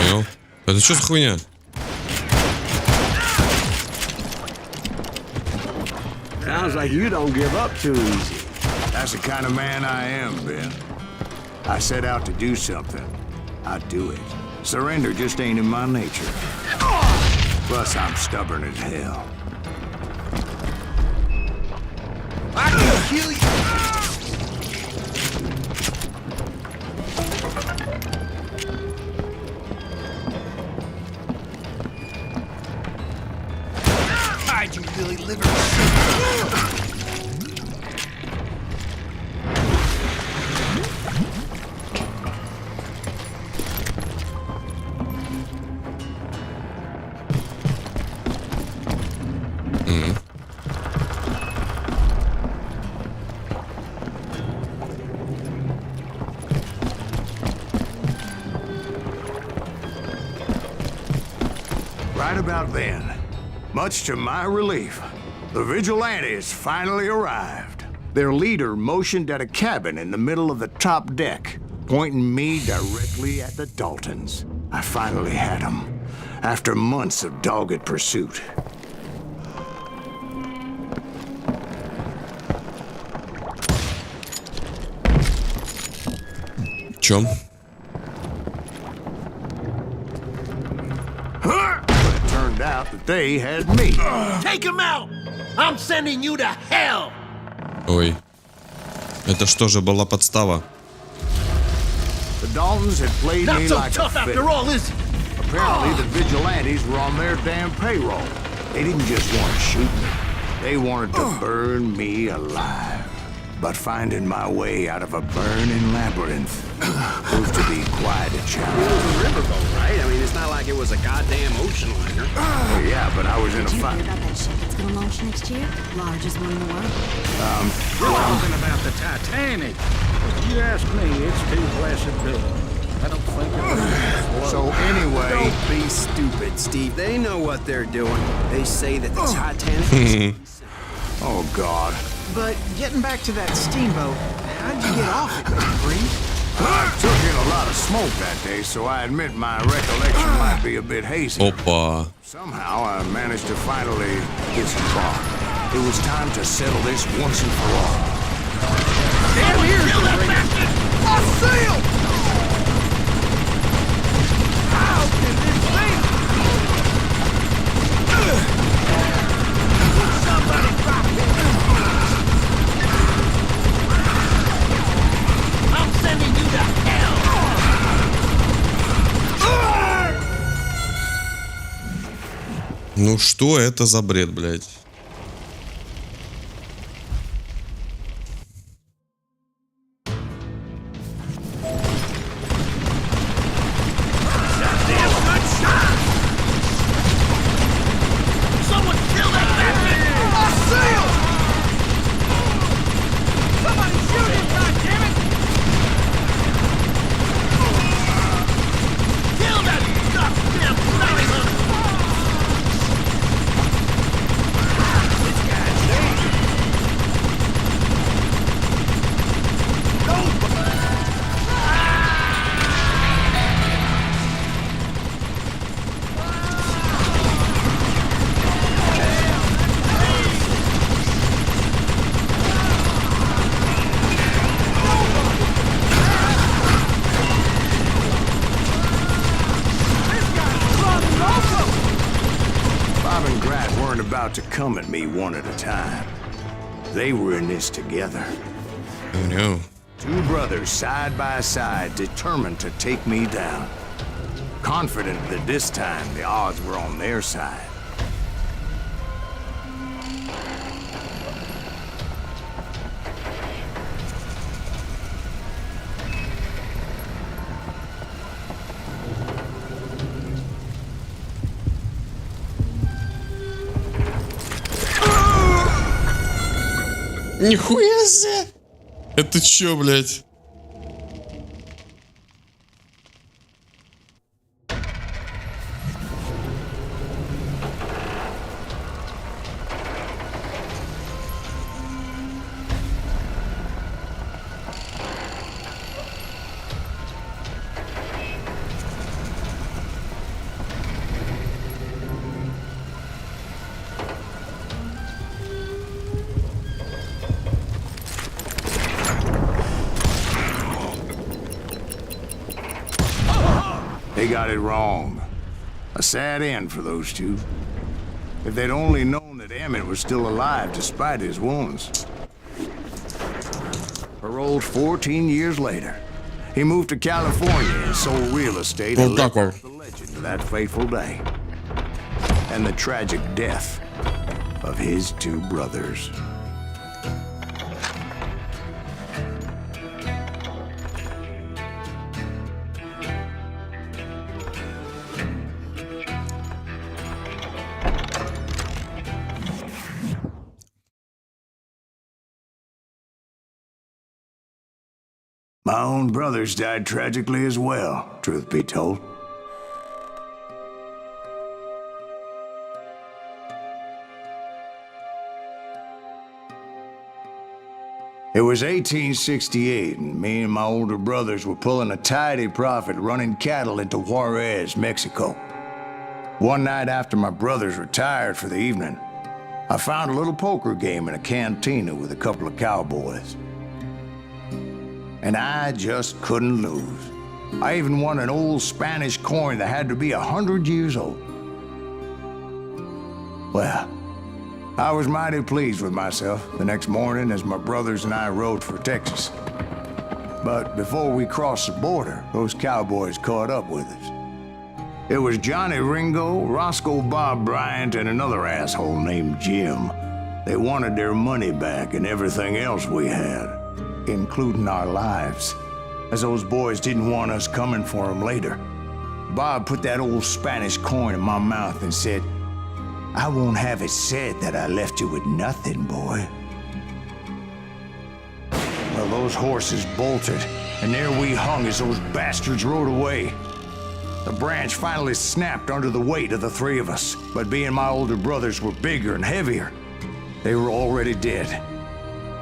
Понял. Это что за хуйня?
Sounds like you don't give up too easy.
That's the kind of man I am, Ben. I set out to do something. I do it. Surrender just ain't in my nature. Plus, I'm stubborn as hell.
I can kill you! Hide, you Billy liver.
Right about then, much to my relief, the vigilantes finally arrived. Their leader motioned at a cabin in the middle of the top deck, pointing me directly at the Daltons. I finally had them, after months of dogged pursuit.
Чё?
Turned out that they had me.
Take him out! I'm sending you to hell!
Ой. Это что же была подстава?
The Daltons had played
Not
me
so
like
tough
a fiddle.
after all, is he?
Apparently, the vigilantes were on their damn payroll. They didn't just want to shoot me. They wanted to burn me alive. But finding my way out of a burning labyrinth proved to be quite a
It
challenge.
was a riverboat, right? I mean, it's not like it was a goddamn ocean liner.
Yeah, but I was in a
Did you hear
fight.
about that ship that's gonna launch next year? Largest one in the world.
We're talking about the Titanic. If you ask me, it's too blessed big. I don't think it was.
So anyway,
Don't be stupid, Steve. They know what they're doing. They say that the Titanic is...
oh God.
But getting back to that steamboat, how'd you get off it, Bree?
I took in a lot of smoke that day, so I admit my recollection might be a bit hazy.
Опа.
Somehow I managed to finally get some bark. It was time to settle this once and for all.
Damn ears! Kill that bastard! I'll see him! How can this be? Somebody drop it! I'm sending you to hell!
Ну что это за бред, блядь?
Someone kill that bastard! I'll see him! Somebody shoot him, goddammit! Kill that goddamn bounty hunter! This guy's dangerous.
Bob and Grat weren't about to come at me one at a time. They were in this together.
Oh no.
Two brothers side by side, determined to take me down. Confident that this time the odds were on their side.
Нихуя себе! Это чё, блядь?
They got it wrong. A sad end for those two. If they'd only known that Emmett was still alive despite his wounds. Paroled 14 years later, he moved to California and sold real estate and lived up the legend of that fateful day. And the tragic death of his two brothers. My own brothers died tragically as well, truth be told. It was 1868, and me and my older brothers were pulling a tidy profit running cattle into Juarez, Mexico. One night after my brothers retired for the evening, I found a little poker game in a cantina with a couple of cowboys. And I just couldn't lose. I even won an old Spanish coin that had to be 100 years old. Well, I was mighty pleased with myself the next morning as my brothers and I rode for Texas. But before we crossed the border, those cowboys caught up with us. It was Johnny Ringo, Roscoe Bob Bryant, and another asshole named Jim. They wanted their money back and everything else we had, including our lives, as those boys didn't want us coming for them later. Bob put that old Spanish coin in my mouth and said, "I won't have it said that I left you with nothing, boy." Well, those horses bolted, and there we hung as those bastards rode away. The branch finally snapped under the weight of the three of us, but being my older brothers were bigger and heavier, they were already dead.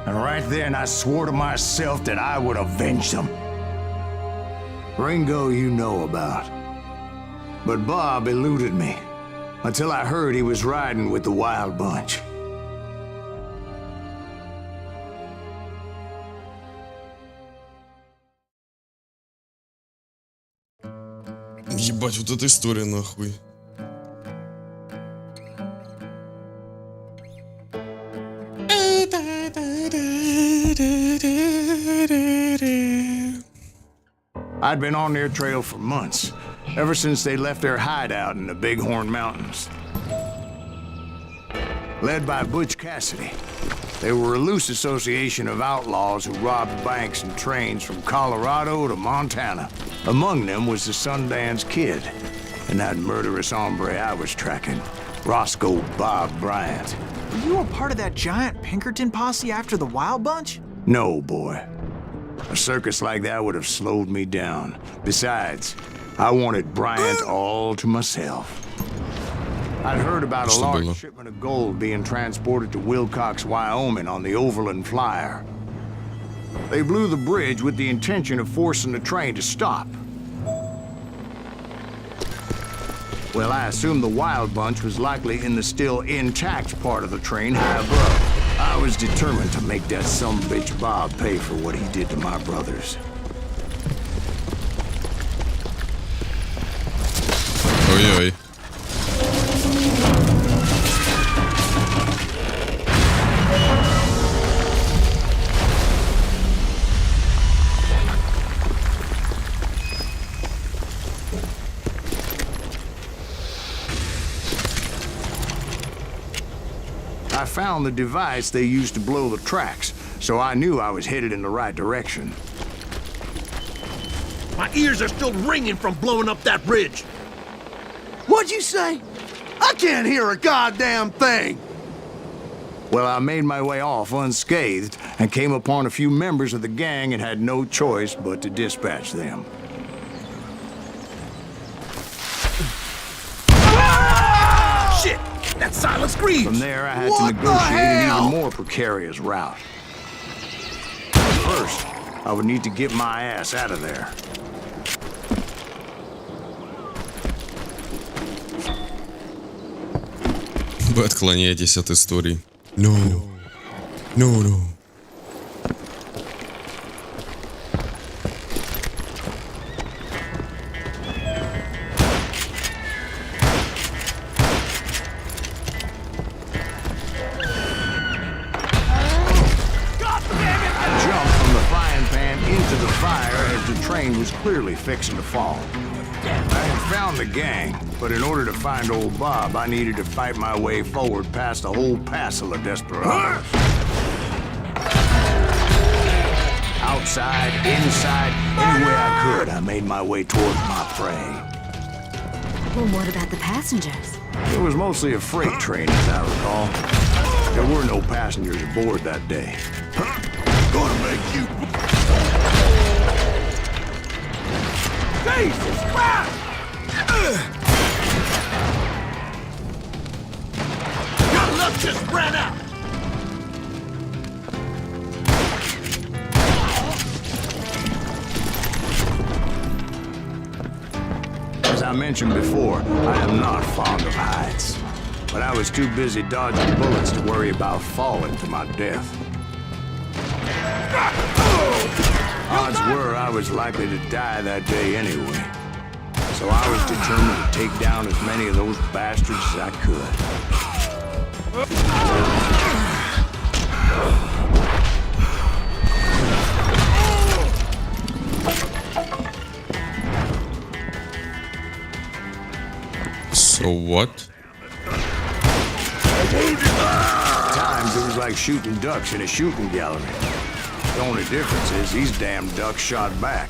And right then I swore to myself that I would avenge them. Ringo you know about. But Bob eluded me until I heard he was riding with the Wild Bunch.
Ебать, вот эта история нахуй.
I'd been on their trail for months, ever since they left their hideout in the Bighorn Mountains. Led by Butch Cassidy, they were a loose association of outlaws who robbed banks and trains from Colorado to Montana. Among them was the Sundance Kid, and that murderous hombre I was tracking, Roscoe Bob Bryant.
Were you a part of that giant Pinkerton posse after the Wild Bunch?
No, boy. A circus like that would have slowed me down. Besides, I wanted Bryant all to myself. I'd heard about a large shipment of gold being transported to Wilcox, Wyoming on the Overland Flyer. They blew the bridge with the intention of forcing the train to stop. Well, I assumed the Wild Bunch was likely in the still intact part of the train high above. I was determined to make that sumbitch Bob pay for what he did to my brothers.
Ой-ой.
I found the device they used to blow the tracks, so I knew I was headed in the right direction.
My ears are still ringing from blowing up that bridge. What'd you say? I can't hear a goddamn thing.
Well, I made my way off unscathed and came upon a few members of the gang and had no choice but to dispatch them.
Shit! That silent screams!
From there, I had to negotiate an even more precarious route. First, I would need to get my ass out of there.
Вы отклоняетесь от истории. No. No, no.
fire as the train was clearly fixing to fall. I had found the gang, but in order to find old Bob, I needed to fight my way forward past a whole passel of desperados. Outside, inside, any way I could, I made my way towards my prey.
Well, what about the passengers?
It was mostly a freight train, as I recall. There were no passengers aboard that day. Gonna make you...
Jesus Christ! Your luck just ran out!
As I mentioned before, I am not fond of heights. But I was too busy dodging bullets to worry about falling to my death. Odds were I was likely to die that day anyway. So I was determined to take down as many of those bastards as I could.
So what?
At times it was like shooting ducks in a shooting gallery. The only difference is these damn ducks shot back.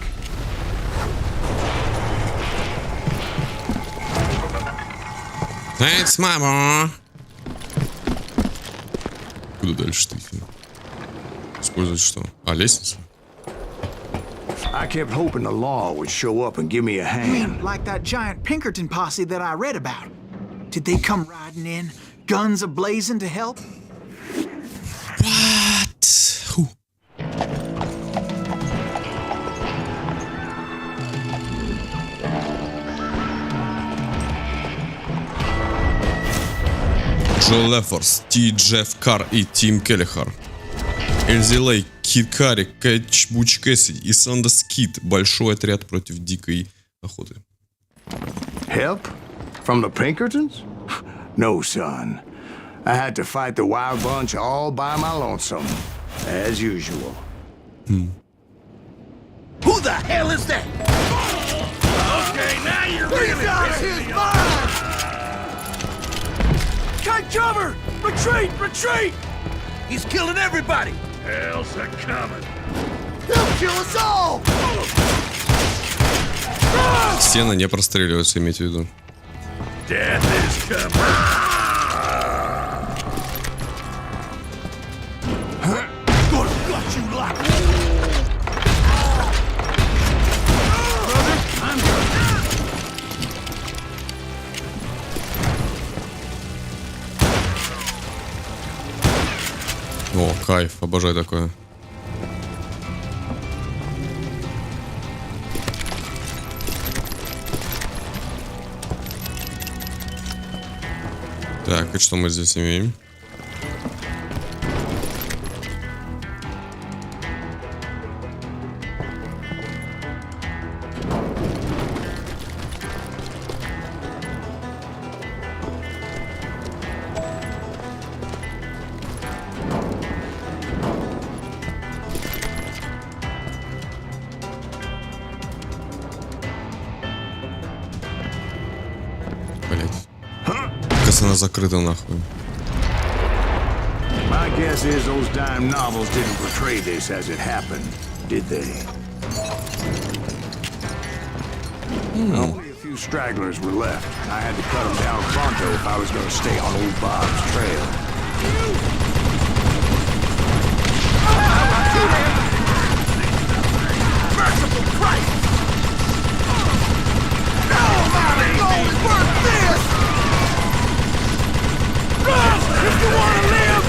Thanks, mama. Куда дальше ты? Использовать что? А, лестницу?
I kept hoping the law would show up and give me a
You
hand.
mean like that giant Pinkerton posse that I read about? Did they come riding in, guns a-blazing to help?
What? Who? Джо Лефорс, Ти Джефф Карр и Тим Келлихар. Эльзи Лей, Кид Карри, Кэтч Буч Кэссиди и Сандерс Кид. Большой отряд против дикой охоты.
Help? From the Pinkertons? No, son. I had to fight the wild bunch all by my lonesome, as usual.
Who the hell is that? Okay, now you're really his mind! Take cover! Retreat! Retreat! He's killing everybody! Hell's a coming! He'll kill us all!
Стены не простреливаются, имейте в виду.
Death is coming! Gonna gut you like... Brother, I'm done.
О, кайф, обожаю такое. Так, и что мы здесь имеем? Она закрыта нахуй.
My guess is those dime novels didn't portray this as it happened, did they? Only a few stragglers were left. I had to cut them down pronto if I was going to stay on old Bob's trail.
Merciful Christ! Nobody goes worth this! Run! If you want to live!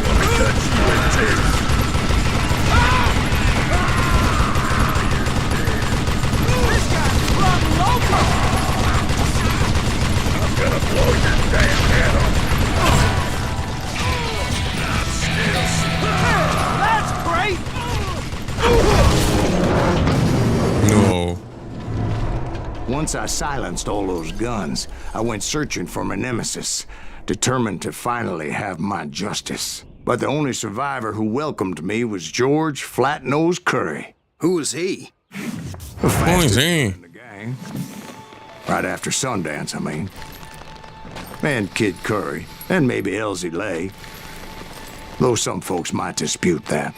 I'm gonna cut you in two. This guy's run loco! I'm gonna blow your damn head off. That's great!
No.
Once I silenced all those guns, I went searching for my nemesis. determined to finally have my justice. But the only survivor who welcomed me was George Flat-Nosed Curry.
Who was he?
The fastest in the gang. Right after Sundance, I mean. And Kid Curry, and maybe 𝔊𝔲𝔫𝔰🡪. Though some folks might dispute that.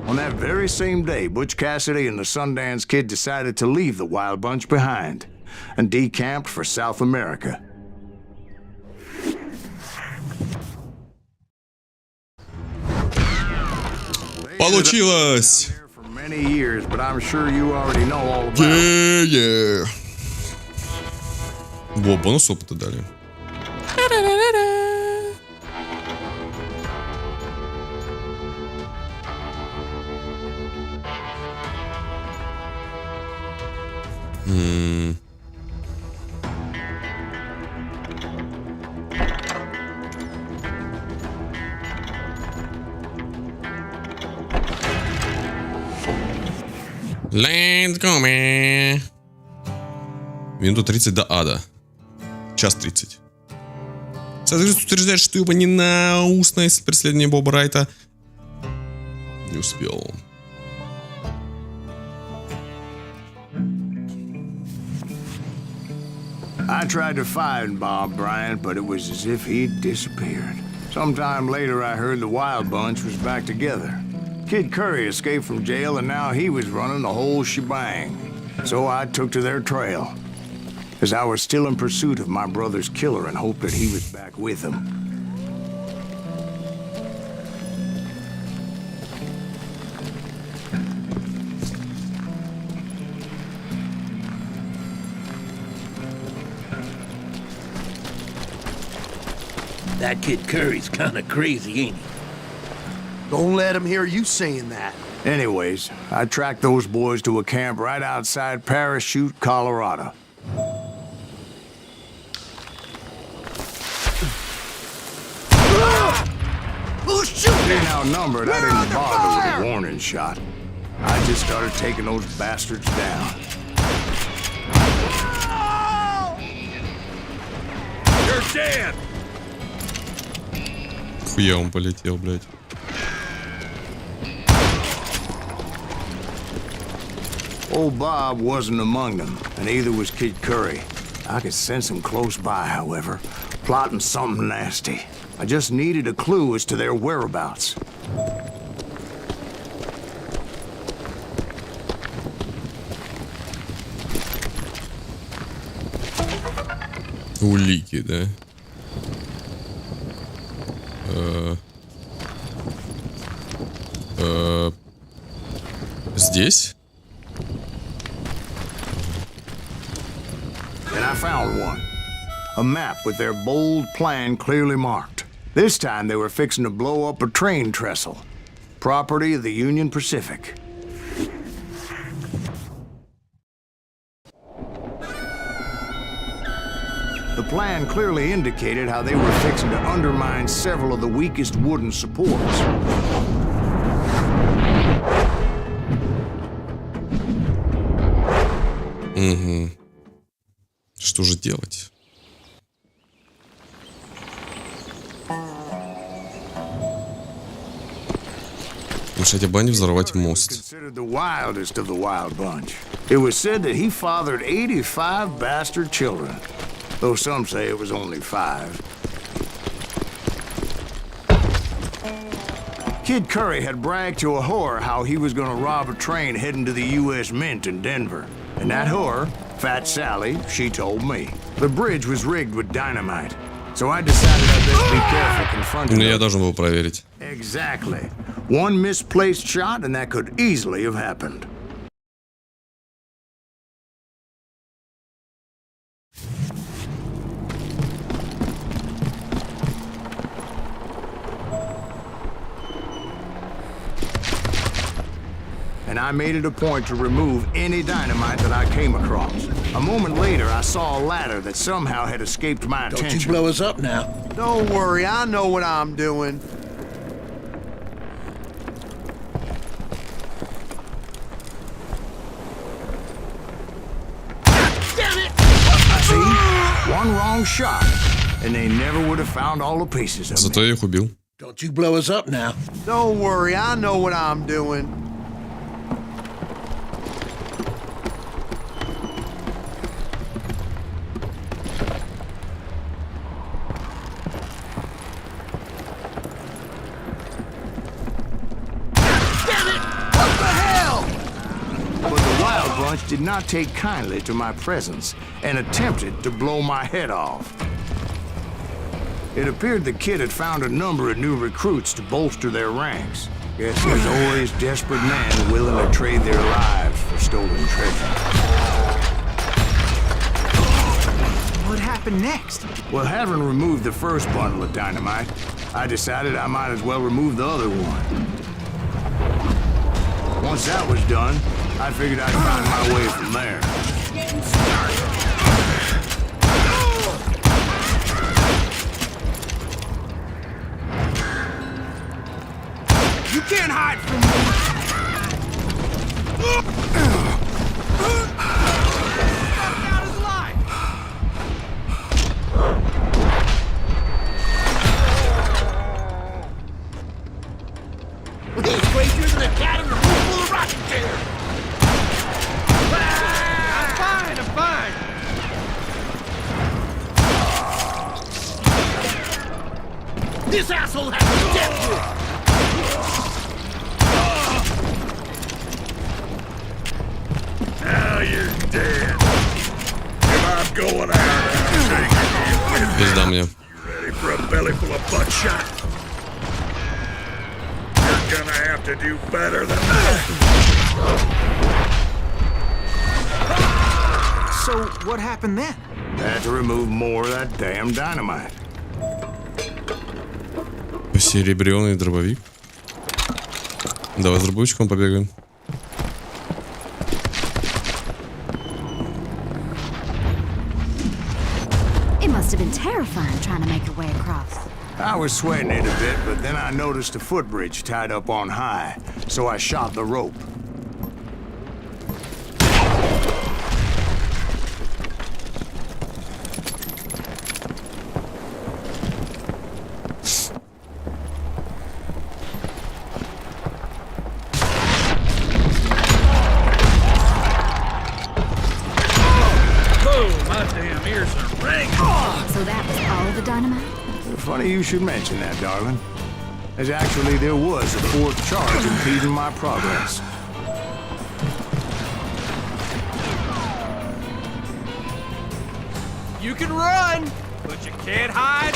On that very same day, Butch Cassidy and the Sundance Kid decided to leave the Wild Bunch behind and decamped for South America.
Получилось!
For many years, but I'm sure you already know all about it.
Yeah. Во, бонус опыта дали. Let's go, man. Минуту 30 до ада. Час 30. Соответственно, утверждает, что его не на устное преследование Боба Райта. Не успел.
I tried to find Bob Bryant, but it was as if he'd disappeared. Sometime later, I heard the Wild Bunch was back together. Kid Curry escaped from jail, and now he was running the whole shebang. So I took to their trail, as I was still in pursuit of my brother's killer and hoped that he was back with him.
That Kid Curry's kind of crazy, ain't he?
Don't let him hear you saying that.
Anyways, I tracked those boys to a camp right outside Parachute, Colorado.
Who's shooting?
Being outnumbered, I didn't bother with a warning shot. I just started taking those bastards down.
You're dead!
Хуя он полетел, блядь.
Old Bob wasn't among them, and neither was Kid Curry. I could sense him close by, however, plotting something nasty. I just needed a clue as to their whereabouts.
Улики, да? Здесь?
And I found one. A map with their bold plan clearly marked. This time they were fixing to blow up a train trestle. Property of the Union Pacific. The plan clearly indicated how they were fixing to undermine several of the weakest wooden supports.
Угу. Что же делать? Мешать Обане взорвать мост.
Considered the wildest of the Wild Bunch. It was said that he fathered 85 bastard children, though some say it was only 5. Kid Curry had bragged to a whore how he was going to rob a train heading to the U.S. Mint in Denver. And that whore, Fat Sally, she told me. The bridge was rigged with dynamite. So I decided I'd best be careful confronting
Я должен был проверить.
Exactly. One misplaced shot, and that could easily have happened. And I made it a point to remove any dynamite that I came across. A moment later, I saw a ladder that somehow had escaped my attention.
Don't you blow us up now.
Don't worry, I know what I'm doing.
See? One wrong shot, and they never would have found all the pieces of
Зато
me.
я их убил.
Don't you blow us up now.
Don't worry, I know what I'm doing.
But the Wild Bunch did not take kindly to my presence and attempted to blow my head off. It appeared the kid had found a number of new recruits to bolster their ranks. Guess there's always desperate men willing to trade their lives for stolen treasure.
What happened next?
Well, having removed the first bundle of dynamite, I decided I might as well remove the other one. Once that was done, I figured I'd find my way from there.
You can't hide from me. Out his life. He's crazier than a cat in a room full of rocking chairs. I'm fine, I'm fine. This asshole has to get you.
Now you're dead. If I'm going out, I'll take you.
Пизда мне.
You ready for a belly full of buckshot? You're gonna have to do better than that.
So, what happened then?
I had to remove more of that damn dynamite.
Посеребрённый дробовик. Давай с дробовичком побегаем.
It must have been terrifying trying to make your way across.
I was sweating it a bit, but then I noticed a footbridge tied up on high, so I shot the rope.
Oh, my damn ears are ringing.
So that was all the dynamite?
Funny you should mention that, darling. As actually there was a fourth charge impeding my progress.
You can run, but you can't hide.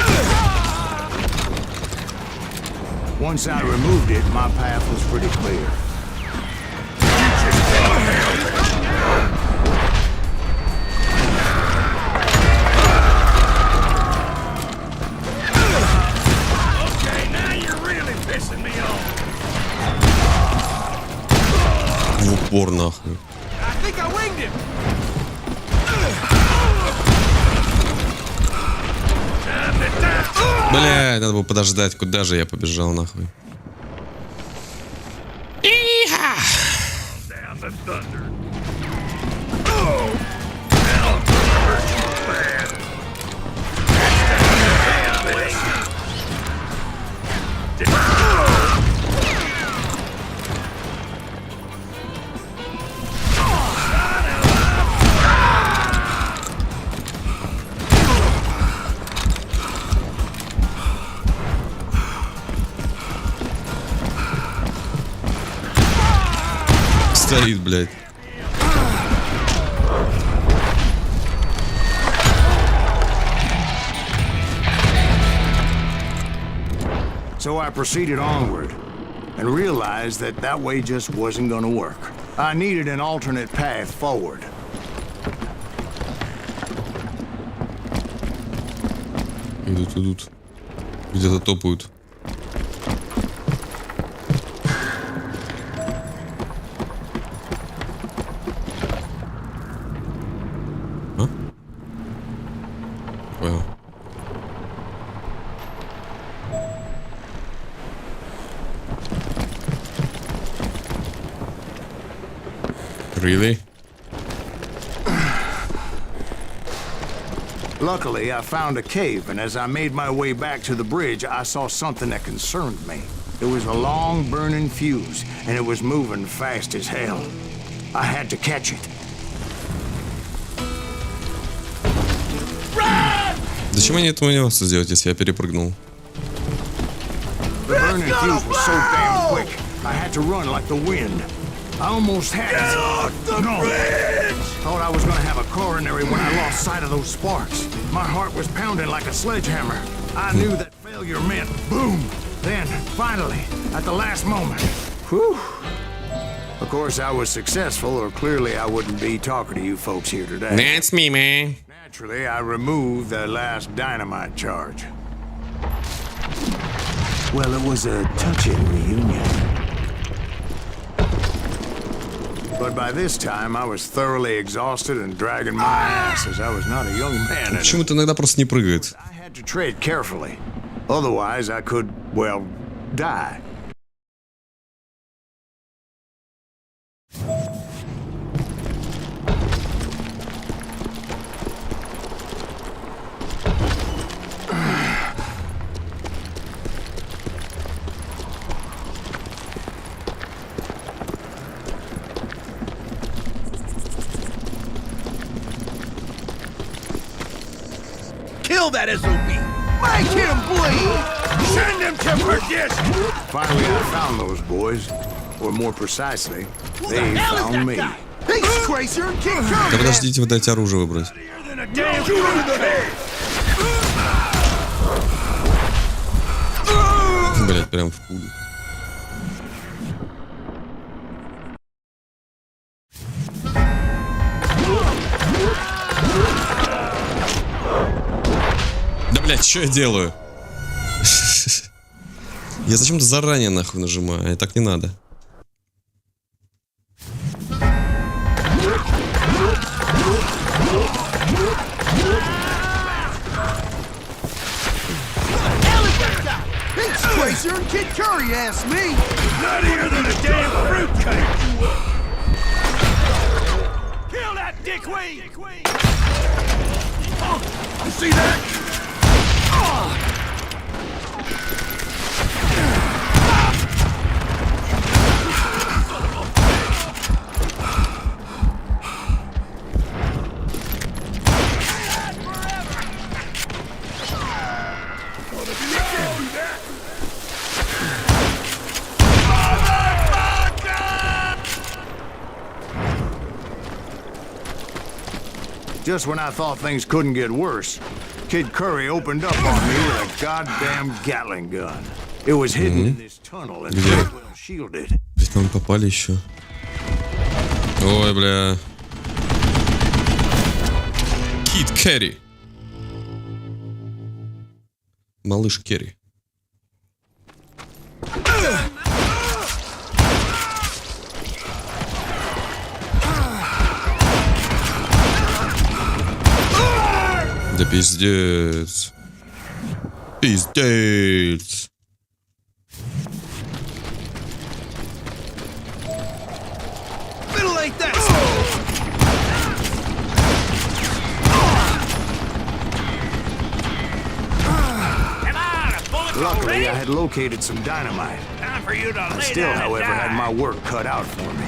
Once I removed it, my path was pretty clear.
Okay, now you're really pissing me off.
В упор нахуй.
I think I winged him.
Бля, надо было подождать, куда же я побежал нахуй.
Down the thunder.
Стоит, блядь.
So I proceeded onward and realized that that way just wasn't gonna work. I needed an alternate path forward.
Идут. Где-то топают. Really?
Luckily, I found a cave, and as I made my way back to the bridge, I saw something that concerned me. It was a long burning fuse, and it was moving fast as hell. I had to catch it.
Зачем они этого не могут сделать, если я перепрыгнул?
The burning fuse was so damn quick, I had to run like the wind. I almost had it.
Get off the bridge!
Thought I was gonna have a coronary when I lost sight of those sparks. My heart was pounding like a sledgehammer. I knew that failure meant boom. Then, finally, at the last moment, whew. Of course, I was successful, or clearly I wouldn't be talking to you folks here today.
That's me, man.
Naturally, I removed the last dynamite charge. Well, it was a touching reunion. But by this time, I was thoroughly exhausted and dragging my ass, as I was not a young man.
Почему-то иногда просто не прыгает.
I had to tread carefully. Otherwise, I could, well, die.
Kill that SOB! Make him bleed! Send him to perdition!
Finally, I found those boys. Or more precisely, they found me.
Hey, Tracer, kick
Да подождите, вы дайте оружие выбрать. Блять, прям в пулю. Да, блять, что я делаю? Я зачем-то заранее нахуй нажимаю, так не надо.
Tracer and Kid Curry asked me. Nuttier than a damn fruitcake. Kill that dickweed! Oh, you see that?
Just when I thought things couldn't get worse, Kid Curry opened up on me with a goddamn Gatling gun. It was hidden in this tunnel and very well shielded.
Ведь мы попали еще. Ой, бля. Кид Керри. Малыш Керри. Да пиздец. Пиздец.
Luckily, I had located some dynamite. I still, however, had my work cut out for me.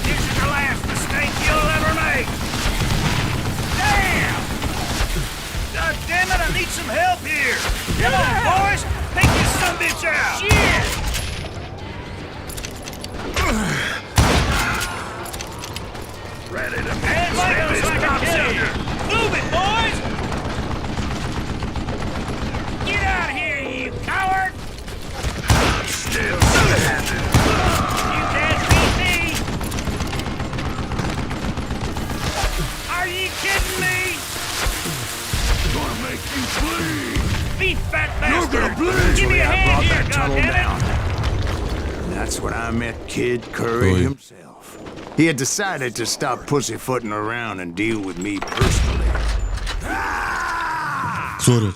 This is the last mistake you'll ever make! Damn! God damn it, I need some help here! Come on, boys! Take this sumbitch out! Shit! Ready to man sounds like a kill! Move it, boys! Get out of here, you coward! Still standing! You can't beat me! Are you kidding me? Gonna make you bleed! Beat fat bastard! You're gonna bleed! Give me a hand here, goddammit!
That's when I met Kid Curry himself. He had decided to stop pussyfooting around and deal with me personally.
Sorry.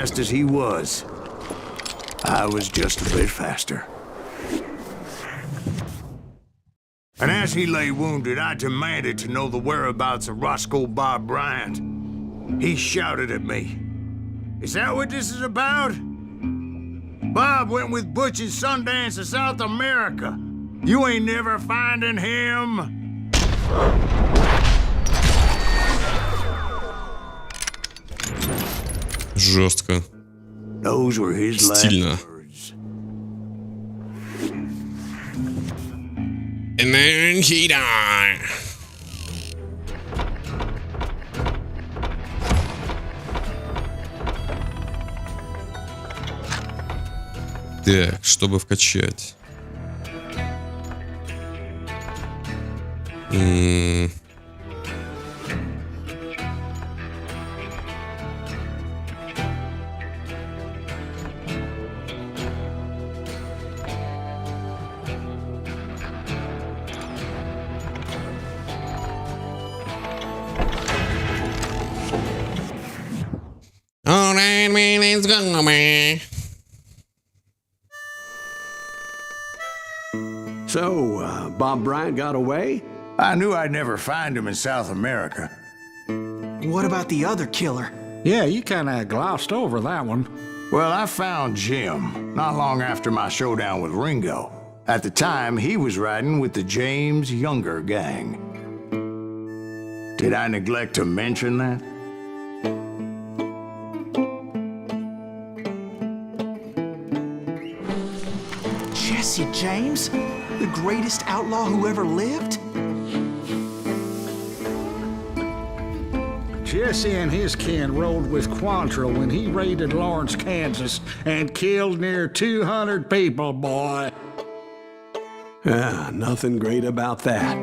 fast as he was. I was just a bit faster. And as he lay wounded, I demanded to know the whereabouts of Roscoe Bob Bryant. He shouted at me. Is that what this is about? Bob went with Butch and Sundance to South America. You ain't never finding him.
Жестко.
Those were his last
Стильно.
words.
And then he died. Так, чтобы вкачать. All right, man, it's gonna be.
So, Bob Bryant got away?
I knew I'd never find him in South America.
What about the other killer?
Yeah, you kind of glossed over that one.
Well, I found Jim not long after my showdown with Ringo. At the time, he was riding with the James Younger gang. Did I neglect to mention that?
Jesse James? The greatest outlaw who ever lived?
Jesse and his kin rode with Quantrill when he raided Lawrence, Kansas, and killed near 200 people, boy.
Nothing great about that.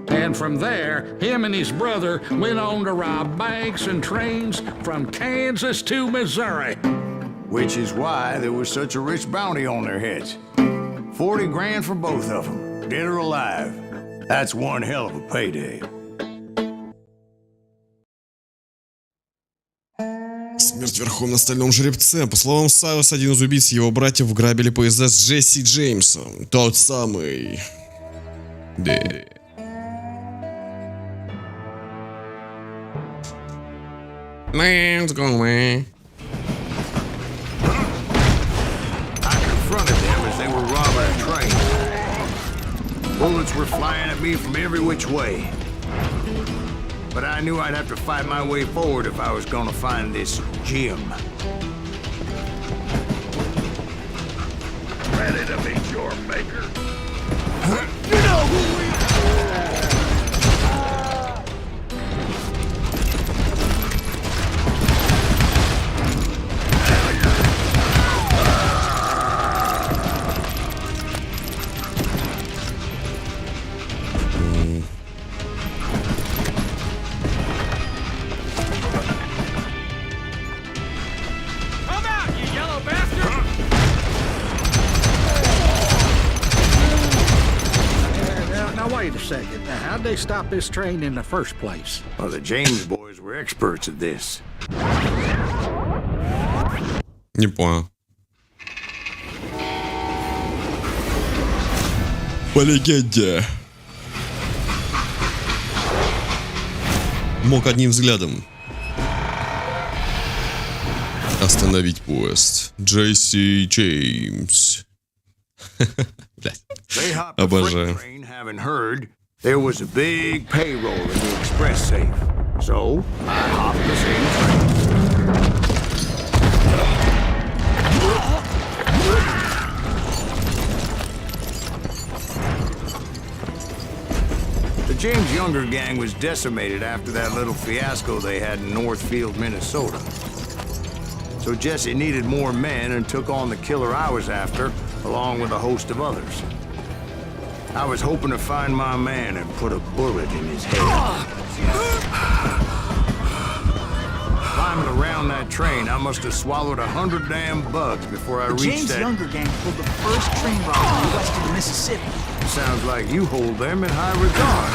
And from there, him and his brother went on to rob banks and trains from Kansas to Missouri.
Which is why there was such a rich bounty on their heads. 40 grand for both of them, dead or alive. That's one hell of a payday.
Смерть верхом на стальном жеребце. По словам Сайос, один из убийц его братьев грабили поезда с Джесси Джеймсом. Тот самый. Да. Let's go, man.
I confronted them as they were robbing a train. Bullets were flying at me from every which way. But I knew I'd have to fight my way forward if I was gonna find this Jim. Ready to meet your maker? You know who we
Wait a second. Now, how'd they stop this train in the first place?
Well, the James boys were experts at this.
Не понял. По легенде. Мог одним взглядом остановить поезд. Джесси Джеймс. Обожаю.
Having heard there was a big payroll in the express safe, so I hopped the same train. The James Younger gang was decimated after that little fiasco they had in Northfield, Minnesota. So Jesse needed more men and took on the killer I was after, along with a host of others. I was hoping to find my man and put a bullet in his head. Climbing around that train, I must have swallowed 100 damn bugs before I reached that...
The James Younger gang pulled the first train robbery west of the Mississippi.
Sounds like you hold them in high regard.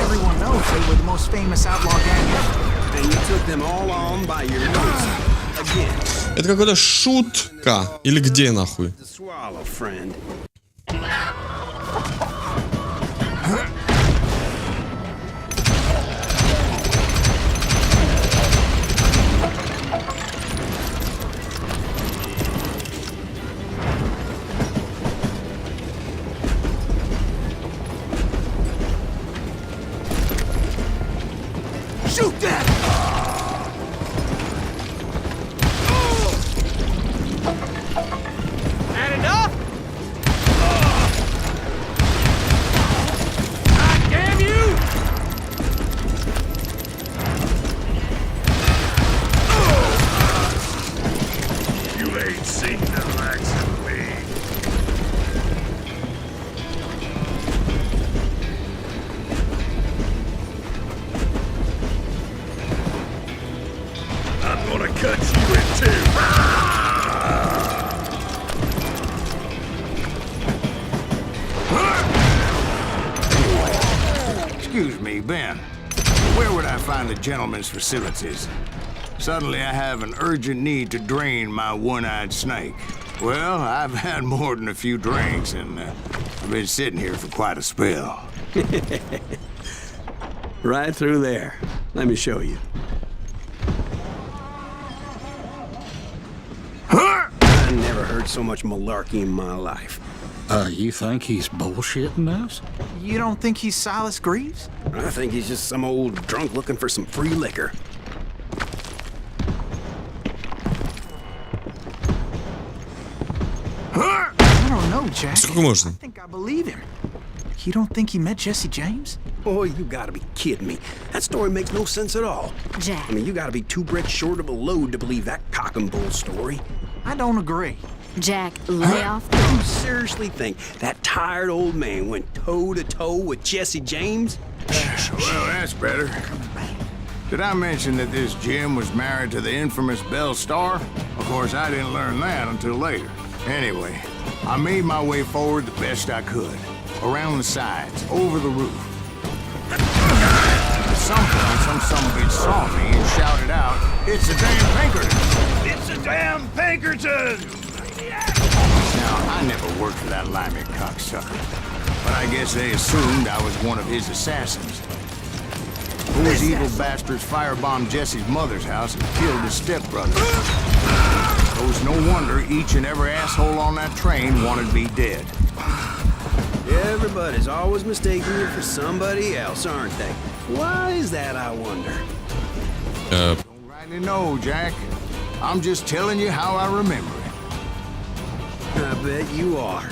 Everyone knows they were the most famous outlaw gang ever.
And you took them all on by your nose. Again.
Это какая-то шутка. Или где нахуй?
Swallow, friend.
Shoot that! Had enough? God damn you!
You ain't seen the likes of me. I'm gonna cut you in two. Excuse me, Ben. Where would I find the gentleman's facilities? Suddenly I have an urgent need to drain my one-eyed snake. Well, I've had more than a few drinks, and I've been sitting here for quite a spell.
Right through there. Let me show you. I never heard so much malarkey in my life.
You think he's bullshitting us?
You don't think he's Silas Greaves?
I think he's just some old drunk looking for some free liquor.
I don't know, Jack.
Сколько можно?
I think I believe him. You don't think he met Jesse James?
Boy, you gotta be kidding me. That story makes no sense at all.
Jack.
I mean, you gotta be two bricks short of a load to believe that cock and bull story.
I don't agree.
Jack, lay off the...
You seriously think that tired old man went toe-to-toe with Jesse James?
Well, that's better. Did I mention that this Jim was married to the infamous Belle Starr? Of course, I didn't learn that until later. Anyway, I made my way forward the best I could. Around the sides, over the roof. At some point, some sumbitch saw me and shouted out, "It's a damn Pinkerton! It's a damn Pinkerton!" Now, I never worked for that limey cocksucker, but I guess they assumed I was one of his assassins. Those evil bastards firebombed Jesse's mother's house and killed his stepbrother. It was no wonder each and every asshole on that train wanted me dead.
Everybody's always mistaking you for somebody else, aren't they? Why is that, I wonder?
Don't rightly know, Jack. I'm just telling you how I remember it.
I bet you are.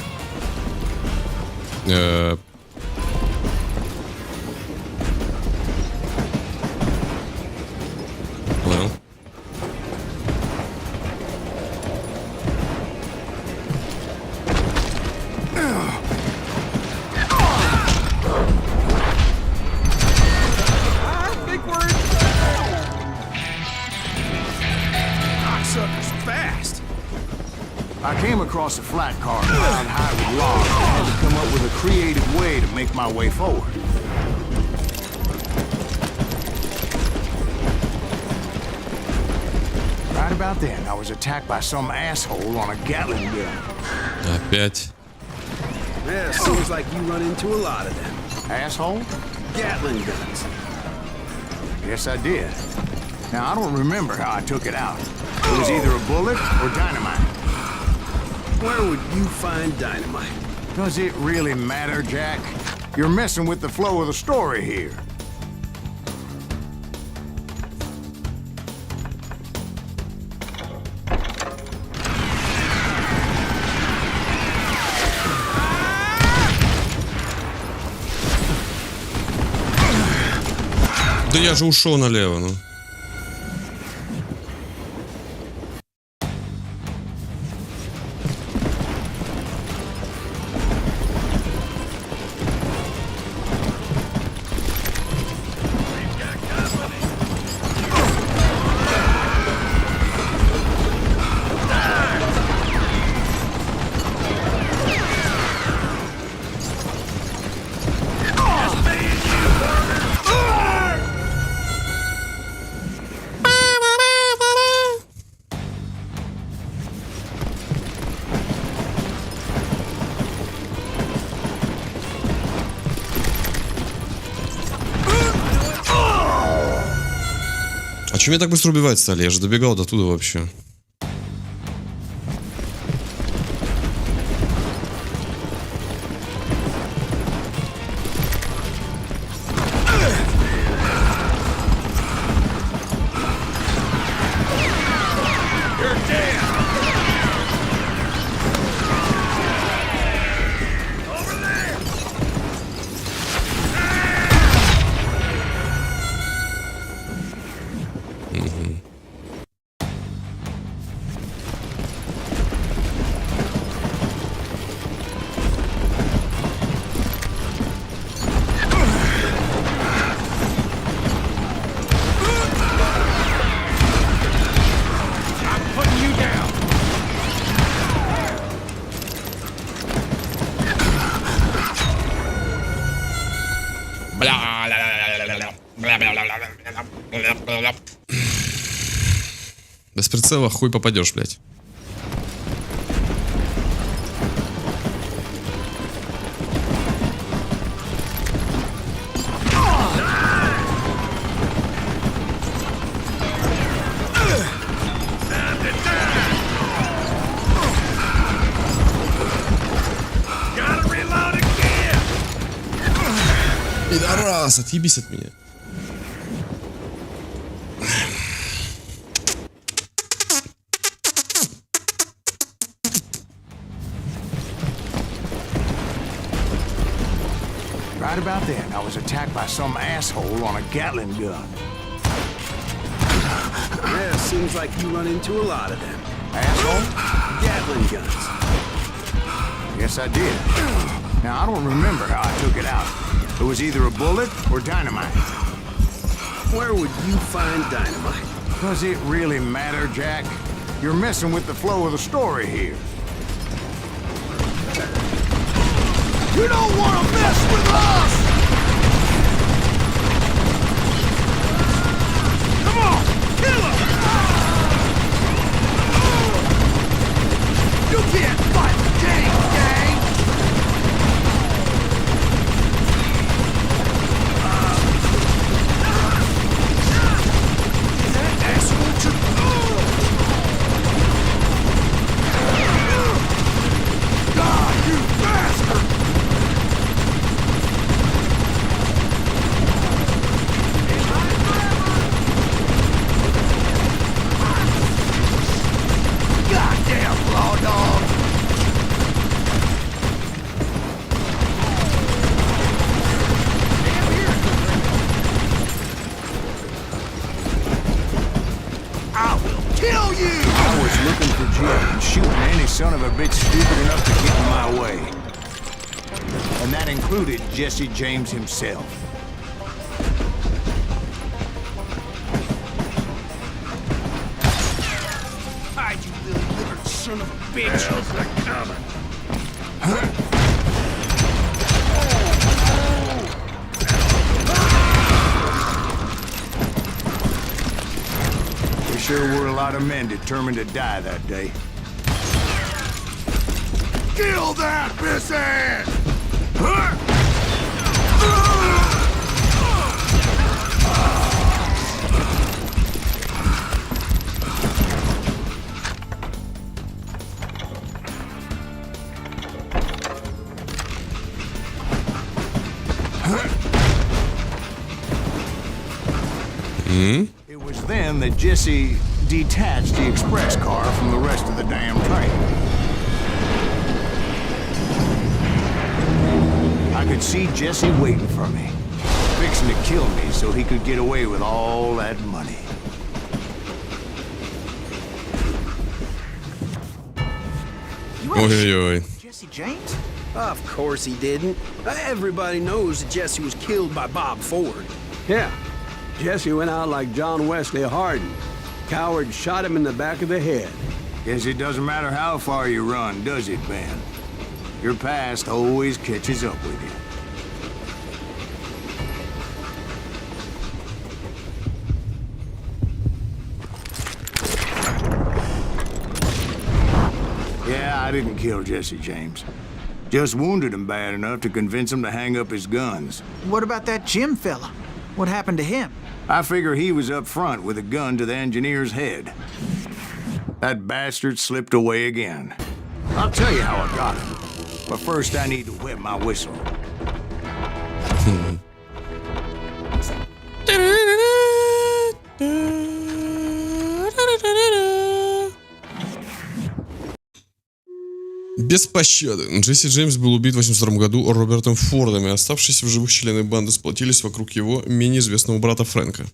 Well.
I think we're in. Cocksucker's fast.
I came across a flat car piled high with logs and had to come up with a creative way to make my way forward. Right about then, I was attacked by some asshole on a Gatling gun.
Опять.
Yeah, seems like you run into a lot of them.
Asshole?
Gatling guns.
Yes, I did. Now, I don't remember how I took it out. It was either a bullet or dynamite.
Where would you find dynamite?
Does it really matter, Jack? You're messing with the flow of the story here.
Да я же ушел налево, ну. чё меня так быстро убивать стали? Я же добегал до туда вообще. Без прицела хуй попадешь, блядь. Пидорас, отъебись от меня.
Right about then, I was attacked by some asshole on a Gatling gun.
Yeah, seems like you run into a lot of them.
Asshole?
Gatling guns.
Yes, I did. Now, I don't remember how I took it out. It was either a bullet or dynamite.
Where would you find dynamite?
Does it really matter, Jack? You're messing with the flow of the story here. You don't want to mess with us! Come on, kill him! You can't fight the James gang! That asshole took... God, you bastard! Goddamn law dog! I will kill you! I was looking for Jim and shooting any son of a bitch stupid enough to get in my way. And that included Jesse James himself.
Hide, you little livered son of a bitch!
We sure were a lot of men determined to die that day. Kill that pissant! It was then that Jesse detached the express car from the rest of the damn train. I could see Jesse waiting for me, fixing to kill me so he could get away with all that money.
Ой-ой-ой.
Jesse James?
Of course he didn't. Everybody knows that Jesse was killed by Bob Ford.
Yeah. Jesse went out like John Wesley Hardin. Coward shot him in the back of the head.
Guess it doesn't matter how far you run, does it, Ben? Your past always catches up with you. Yeah, I didn't kill Jesse James. Just wounded him bad enough to convince him to hang up his guns.
What about that Jim fella? What happened to him?
I figure he was up front with a gun to the engineer's head. That bastard slipped away again. I'll tell you how I got him. But first I need to wet my whistle.
Без пощады. Джесси Джеймс был убит в 1982 году Робертом Фордом, и оставшиеся в живых члены банды сплотились вокруг его менее известного брата Фрэнка.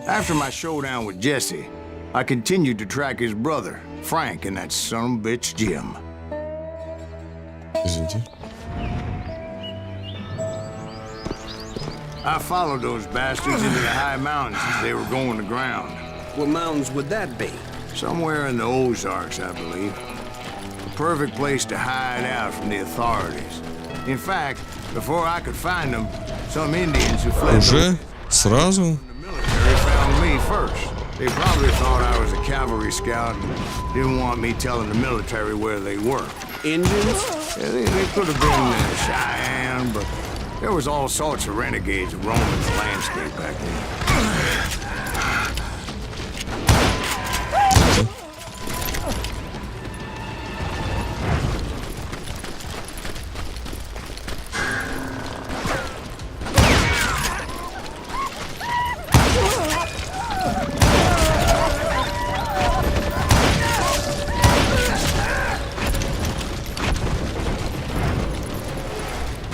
After my showdown with Jesse, I continued to track his brother, Frank, and that son of a bitch Jim.
Извините.
I followed those bastards into the high mountains as they were going to ground.
What mountains would that be?
Somewhere in the Ozarks, I believe. The perfect place to hide out from the authorities. In fact, before I could find them, some Indians who fled
Уже? Сразу?
from the military found me first. They probably thought I was a cavalry scout and didn't want me telling the military where they were.
Indians?
Yeah, they could have been Cheyenne, but there was all sorts of renegades roaming the landscape back then.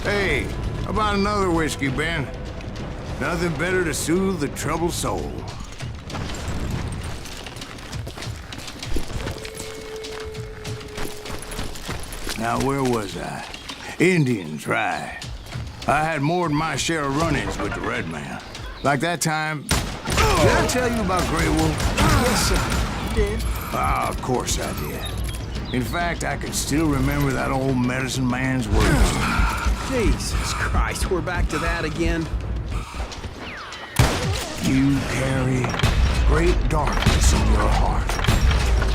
Hey, how about another whiskey, Ben? Nothing better to soothe the troubled soul. Now, where was I? Indians, right. I had more than my share of run-ins with the Red Man. Like that time... Did I tell you about Grey Wolf?
Yes, sir. You did.
Ah, of course I did. In fact, I can still remember that old medicine man's words.
Jesus Christ, we're back to that again?
You carry great darkness in your heart.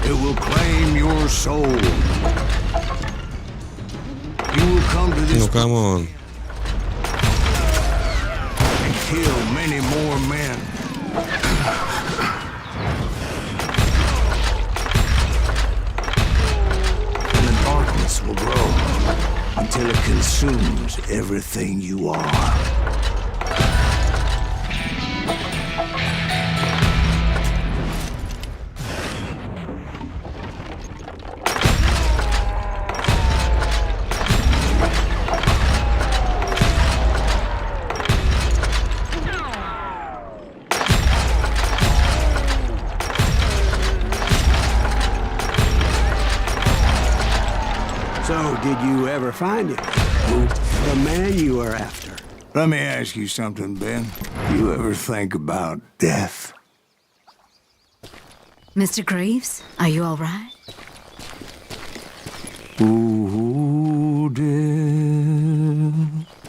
It will claim your soul. You will come to this
Ну, камон.
and kill many more men. And the darkness will grow until it consumes everything you are.
So, did you ever find him? The man you were after?
Let me ask you something, Ben. Do you ever think about death?
Mr. Greaves, are you all right?
Oh, death.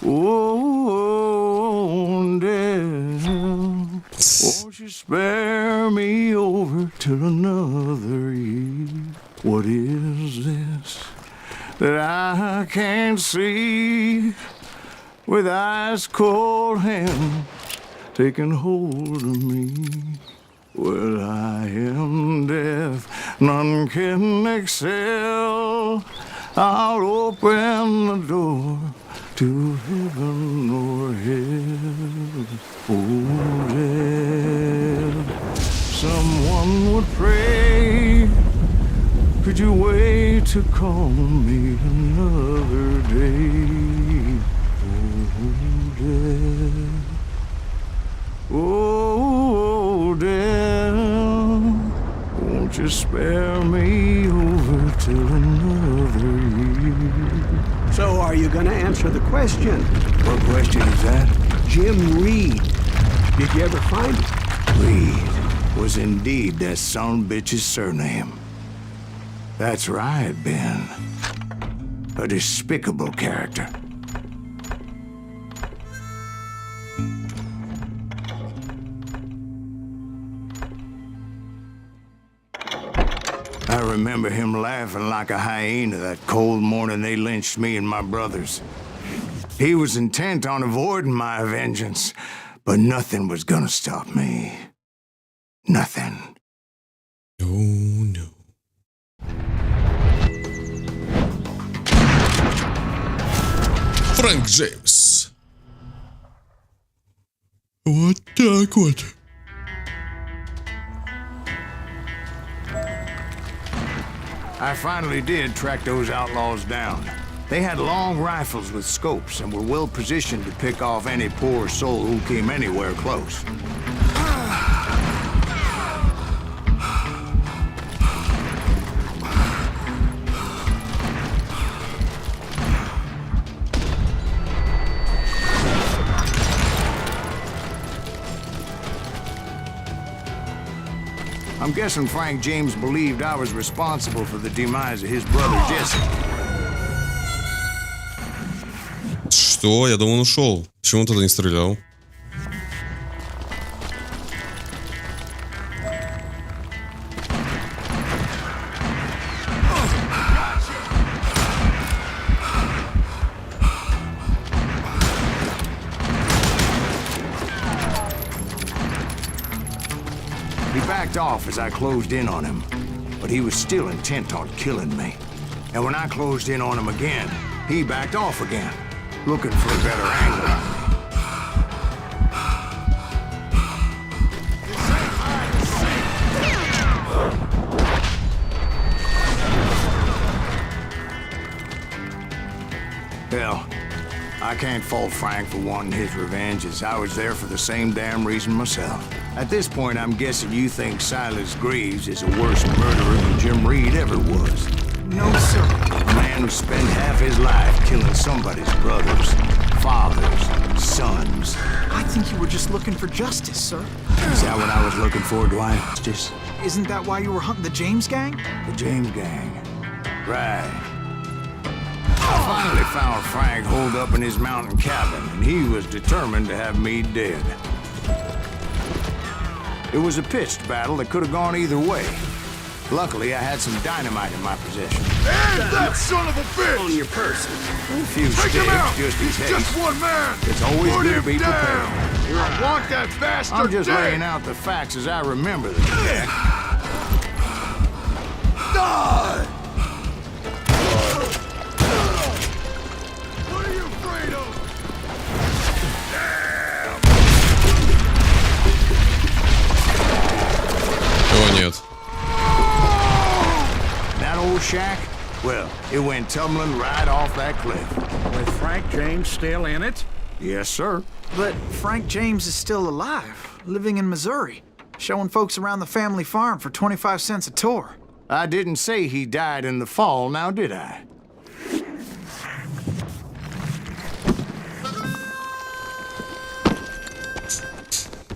Oh, death. Won't you spare me over till another year? What is this that I can't see with ice cold hand taking hold of me? Well, I am death, none can excel. I'll open the door to heaven or hell. Oh, death, someone would pray. Could you wait to call me another day? Oh, death. Oh, death. Won't you spare me over till another year?
So, are you gonna answer the question?
What question is that?
Jim Reed. Did you ever find him?
Reed was indeed that son of a bitch's surname. That's right, Ben. A despicable character. I remember him laughing like a hyena that cold morning they lynched me and my brothers. He was intent on avoiding my vengeance, but nothing was gonna stop me. Nothing.
Oh, no. Фрэнк Джеймс. Вот так вот.
I finally did track those outlaws down. They had long rifles with scopes and were well positioned to pick off any poor soul who came anywhere close. I'm guessing Frank James believed I was responsible for the demise of his brother Jesse.
Что? Я думал, он ушел. Почему он тогда не стрелял?
He backed off as I closed in on him, but he was still intent on killing me. And when I closed in on him again, he backed off again, looking for a better angle. Hell, I can't fault Frank for wanting his revenge, as I was there for the same damn reason myself. At this point, I'm guessing you think Silas Greaves is a worse murderer than Jim Reed ever was.
No, sir.
A man who spent half his life killing somebody's brothers, fathers, sons.
I think you were just looking for justice, sir.
Is that what I was looking for, Dwight? Just
Isn't that why you were hunting the James gang?
the James gang. Right. I finally found Frank holed up in his mountain cabin, and he was determined to have me dead. It was a pitched battle that could have gone either way. Luckily, I had some dynamite in my possession.
And that son of a bitch!
On your person.
A few
Take
sticks,
him out!
just in
He's
case.
just one man!
It's always
Put
good to
him
be prepared.
down! I want that bastard
I'm just
dead!
laying out the facts as I remember them, Jack.
Die! What are you afraid of?
О, нет.
That old shack? Well, it went tumbling right off that cliff.
With Frank James still in it?
Yes, sir.
But Frank James is still alive, living in Missouri, showing folks around the family farm for 25 cents a tour.
I didn't say he died in the fall, now did I?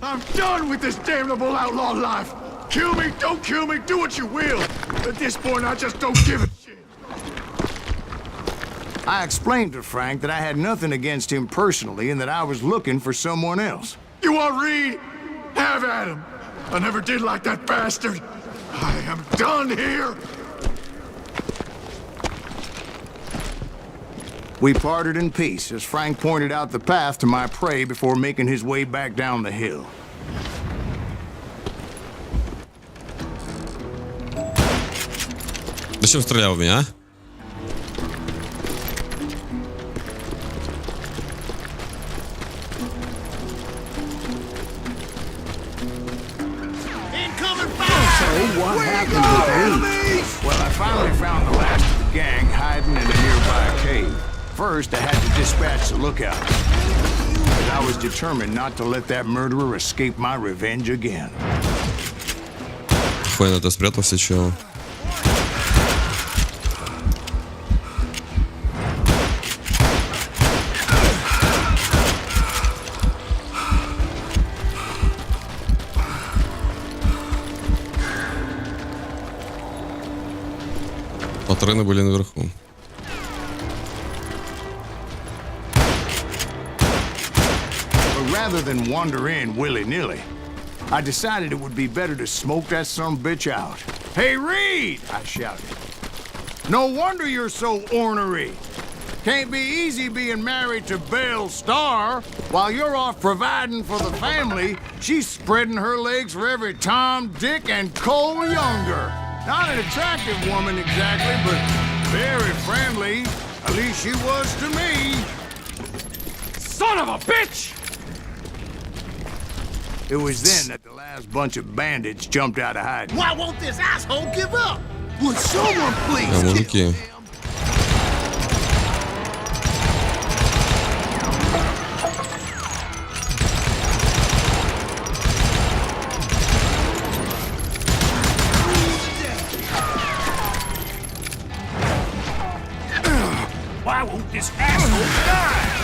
I'm done with this damnable outlaw life! Kill me, don't kill me, do what you will! At this point, I just don't give a shit.
I explained to Frank that I had nothing against him personally and that I was looking for someone else.
You want Reed? Have at him! I never did like that bastard! I am done here!
We parted in peace as Frank pointed out the path to my prey before making his way back down the hill.
Зачем стрелял в меня, а?
What happened with me?
Well, I finally found the last of the gang hiding in a nearby cave. First, I had to dispatch the lookout, but I was determined not to let that murderer escape my revenge again.
Понял, ты спрятался, чё? Патроны были наверху.
But rather than wander in willy-nilly, I decided it would be better to smoke that sumbitch out. Hey, Reed! I shouted. No wonder you're so ornery. Can't be easy being married to Belle Starr. While you're off providing for the family, she's spreading her legs for every Tom, Dick, and Cole Younger. Not an attractive woman exactly, but very friendly. At least she was to me.
Son of a bitch!
It was then that the last bunch of bandits jumped out of hiding.
Why won't this asshole give up? Would someone please
Да,
kill
мужики.
him?
Why won't this asshole die?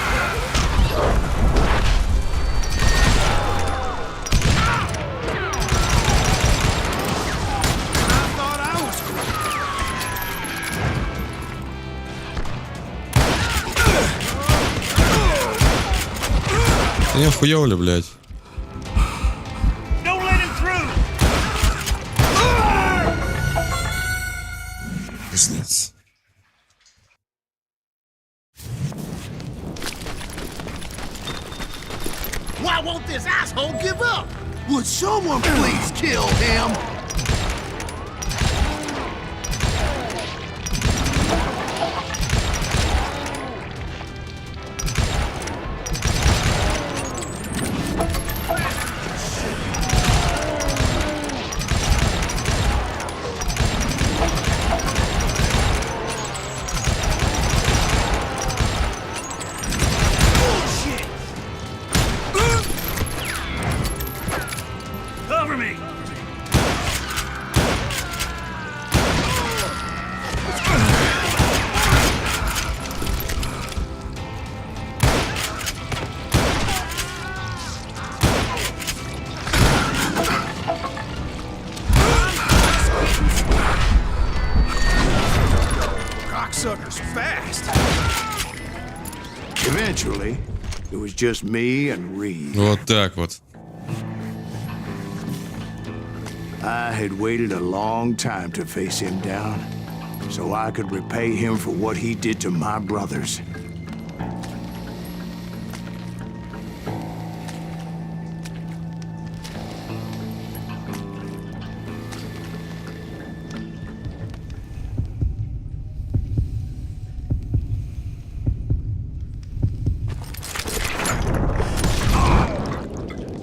Да не охуел ли, блядь?
Don't let him through!
Пиздец.
Why won't this asshole give up? Would someone please kill him?
Cover me!
Cocksucker's fast.
Eventually, it was just me and Reed.
Вот так вот.
I had waited a long time to face him down, so I could repay him for what he did to my brothers.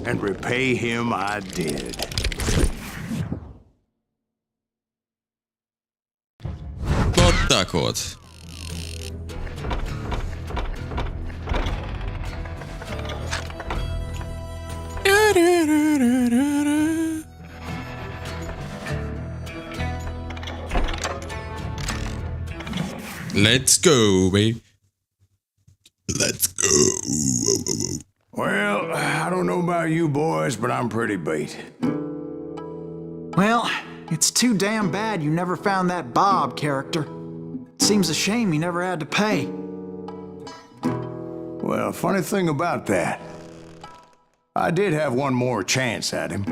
And repay him I did.
Вот так вот. Let's go, baby. Let's go.
Well, I don't know about you boys, but I'm pretty beat.
Well, it's too damn bad you never found that Bob character. Seems a shame you never had to pay.
Well, funny thing about that, I did have one more chance at him.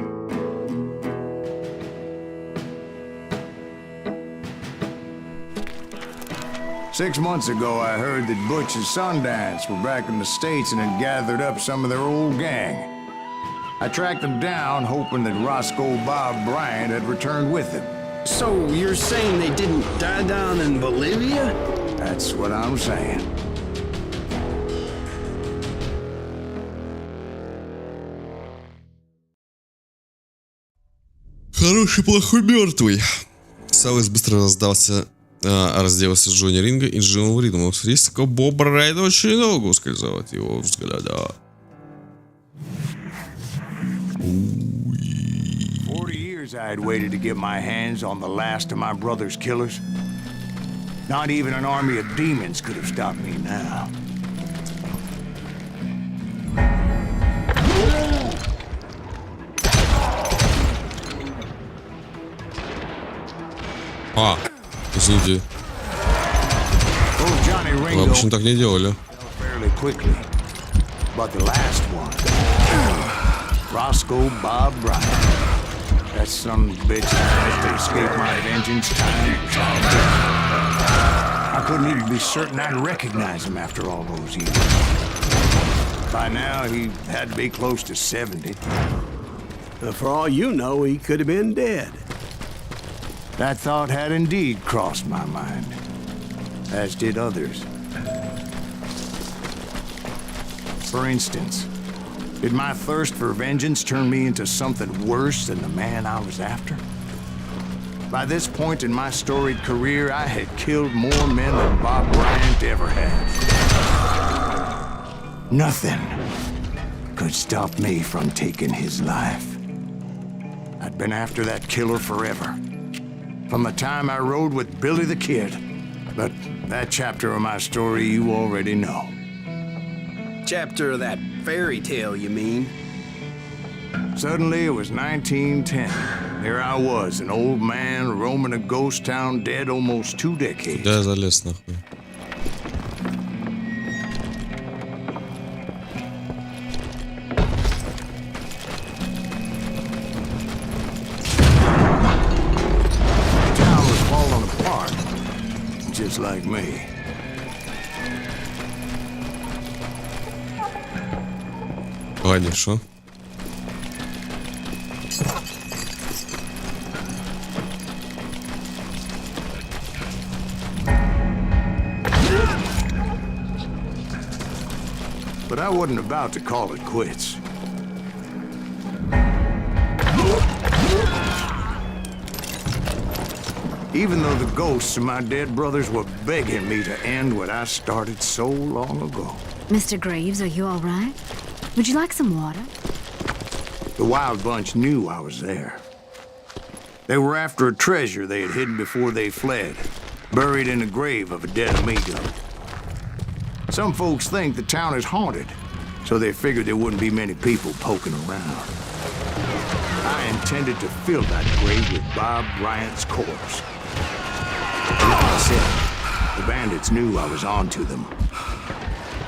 Six months ago, I heard that Butch and Sundance were back in the States and had gathered up some of their old gang. I tracked them down, hoping that Roscoe Bob Bryant had returned with them.
So you're saying they didn't die down in Bolivia?
That's what I'm saying.
Хороший, плохой, мертвый. Сауэс быстро разделался с Джонни Ринга и Джимом Ридом. С риска Боба Райда очень долго ускользал от его взгляда.
40 years I had waited to get my hands on the last of my brother's killers. Not even an army of demons could have stopped me now.
А, извините. Вы обычно так не делали.
But the last one, Roscoe Bob Bryant. That son of a bitch managed to escape my vengeance time and time again. I I couldn't even be certain I'd recognize him after all those years. By now, he had to be close to 70.
For all you know, he could have been dead.
That thought had indeed crossed my mind, as did others. For instance, did my thirst for vengeance turn me into something worse than the man I was after? By this point in my storied career, I had killed more men than Bob Bryant ever had. Nothing could stop me from taking his life. I'd been after that killer forever, from the time I rode with Billy the Kid. But that chapter of my story you already know.
Chapter of that fairy tale, you mean?
Suddenly, it was 1910. Here I was, an old man roaming a ghost town dead almost 2 decades.
Да, залез нахуй.
The town was falling apart, just like me.
Ладно, шо?
But I wasn't about to call it quits. Even though the ghosts of my dead brothers were begging me to end what I started so long ago.
Mr. Greaves, are you all right? Would you like some water?
The Wild Bunch knew I was there. They were after a treasure they had hidden before they fled, buried in the grave of a dead amigo. Some folks think the town is haunted, so they figured there wouldn't be many people poking around. I intended to fill that grave with Bob Bryant's corpse. But like I said, the bandits knew I was on to them.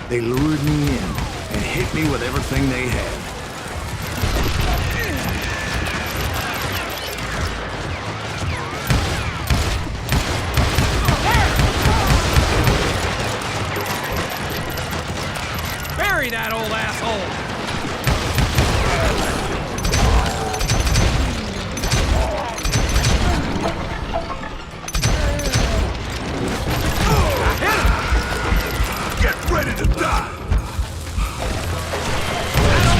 They lured me in and hit me with everything they had.
Bury that old asshole!
Get ready to die!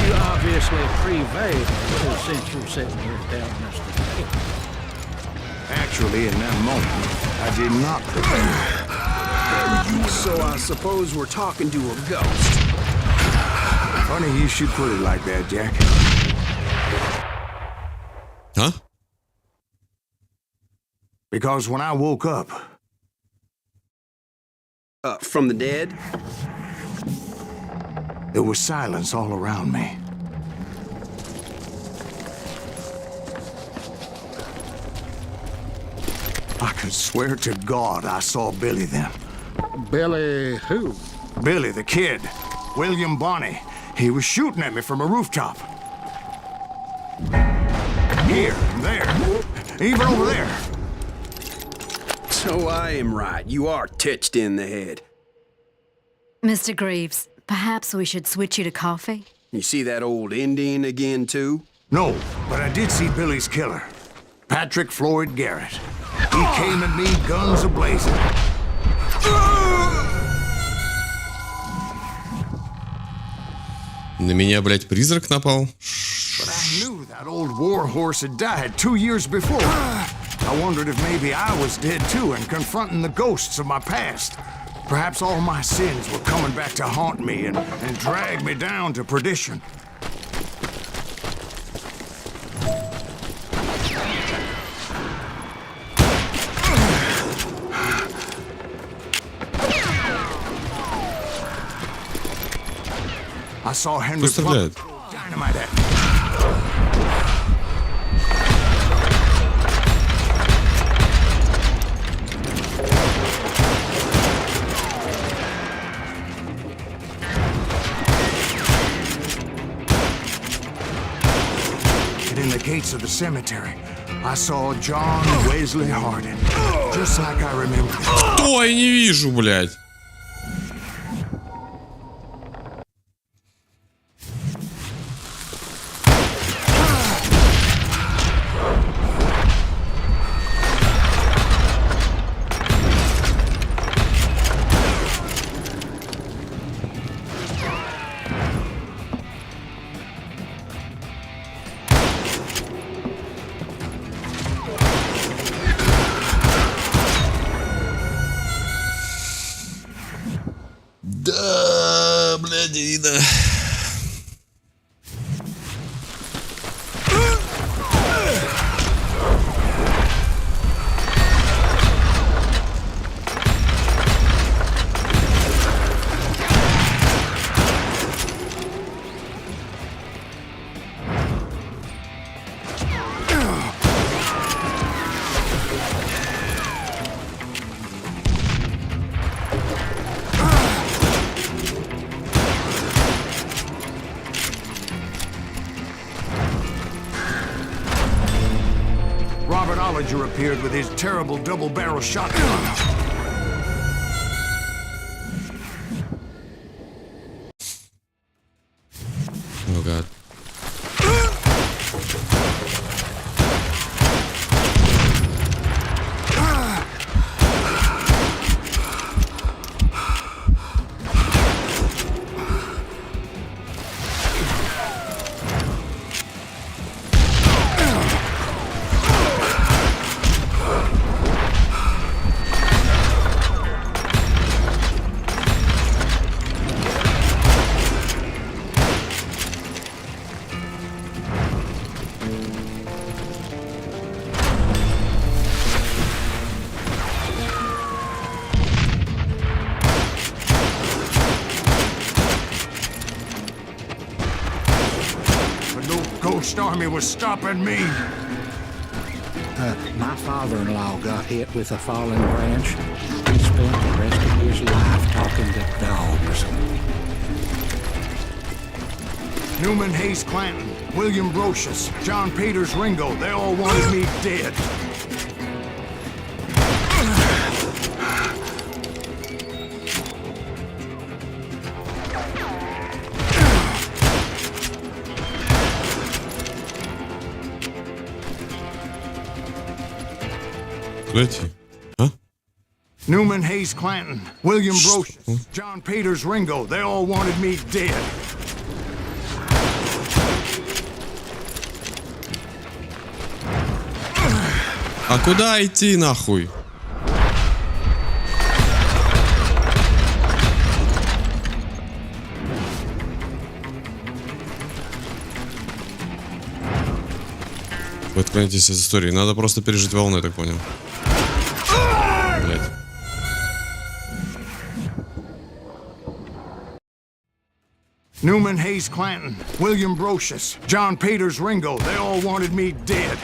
You obviously prevailed since you're sitting here telling us today.
Actually, in that moment, I did not prevail.
So I suppose we're talking to a ghost.
Funny you should put it like that, Jack.
Huh?
Because when I woke up,
From the dead?
there was silence all around me. I could swear to God I saw Billy then.
Billy who?
Billy the Kid, William Bonney. He was shooting at me from a rooftop. Here, there, even over there.
So I am right. You are titched in the head.
Mr. Greaves, perhaps we should switch you to coffee?
You see that old Indian again, too?
No, but I did see Billy's killer, Patrick Floyd Garrett. He came at me guns a-blazing.
На меня, блядь, призрак напал.
But I knew that old war horse had died 2 years before. I wondered if maybe I was dead too and confronting the ghosts of my past. Perhaps all my sins were coming back to haunt me and drag me down to perdition. I saw Henry
Плумер
dynamite at me. Get in the gates of the cemetery. I saw John Wesley Harding, just like I remember.
Кто? Я не вижу, блядь. Да, блядь, видно.
ℍ𝔬𝔫𝔰🡪 appeared with his terrible double-barrel shotgun.
Oh god.
Ghost army was stopping me.
My father-in-law got hit with a fallen branch. He spent the rest of his life talking to dogs.
Newman Hayes Clanton, William Brocious, John Peters Ringo, they all wanted me dead.
Huh?
Newman Hayes Clanton, William Brocious, John Peters Ringo, they all wanted me dead.
А куда идти, нахуй? Вы отклонитесь из истории. Надо просто пережить волну, я так понял. Блять.
Newman Hayes Clanton, William Brocious, John Peters Ringo, they all wanted me dead.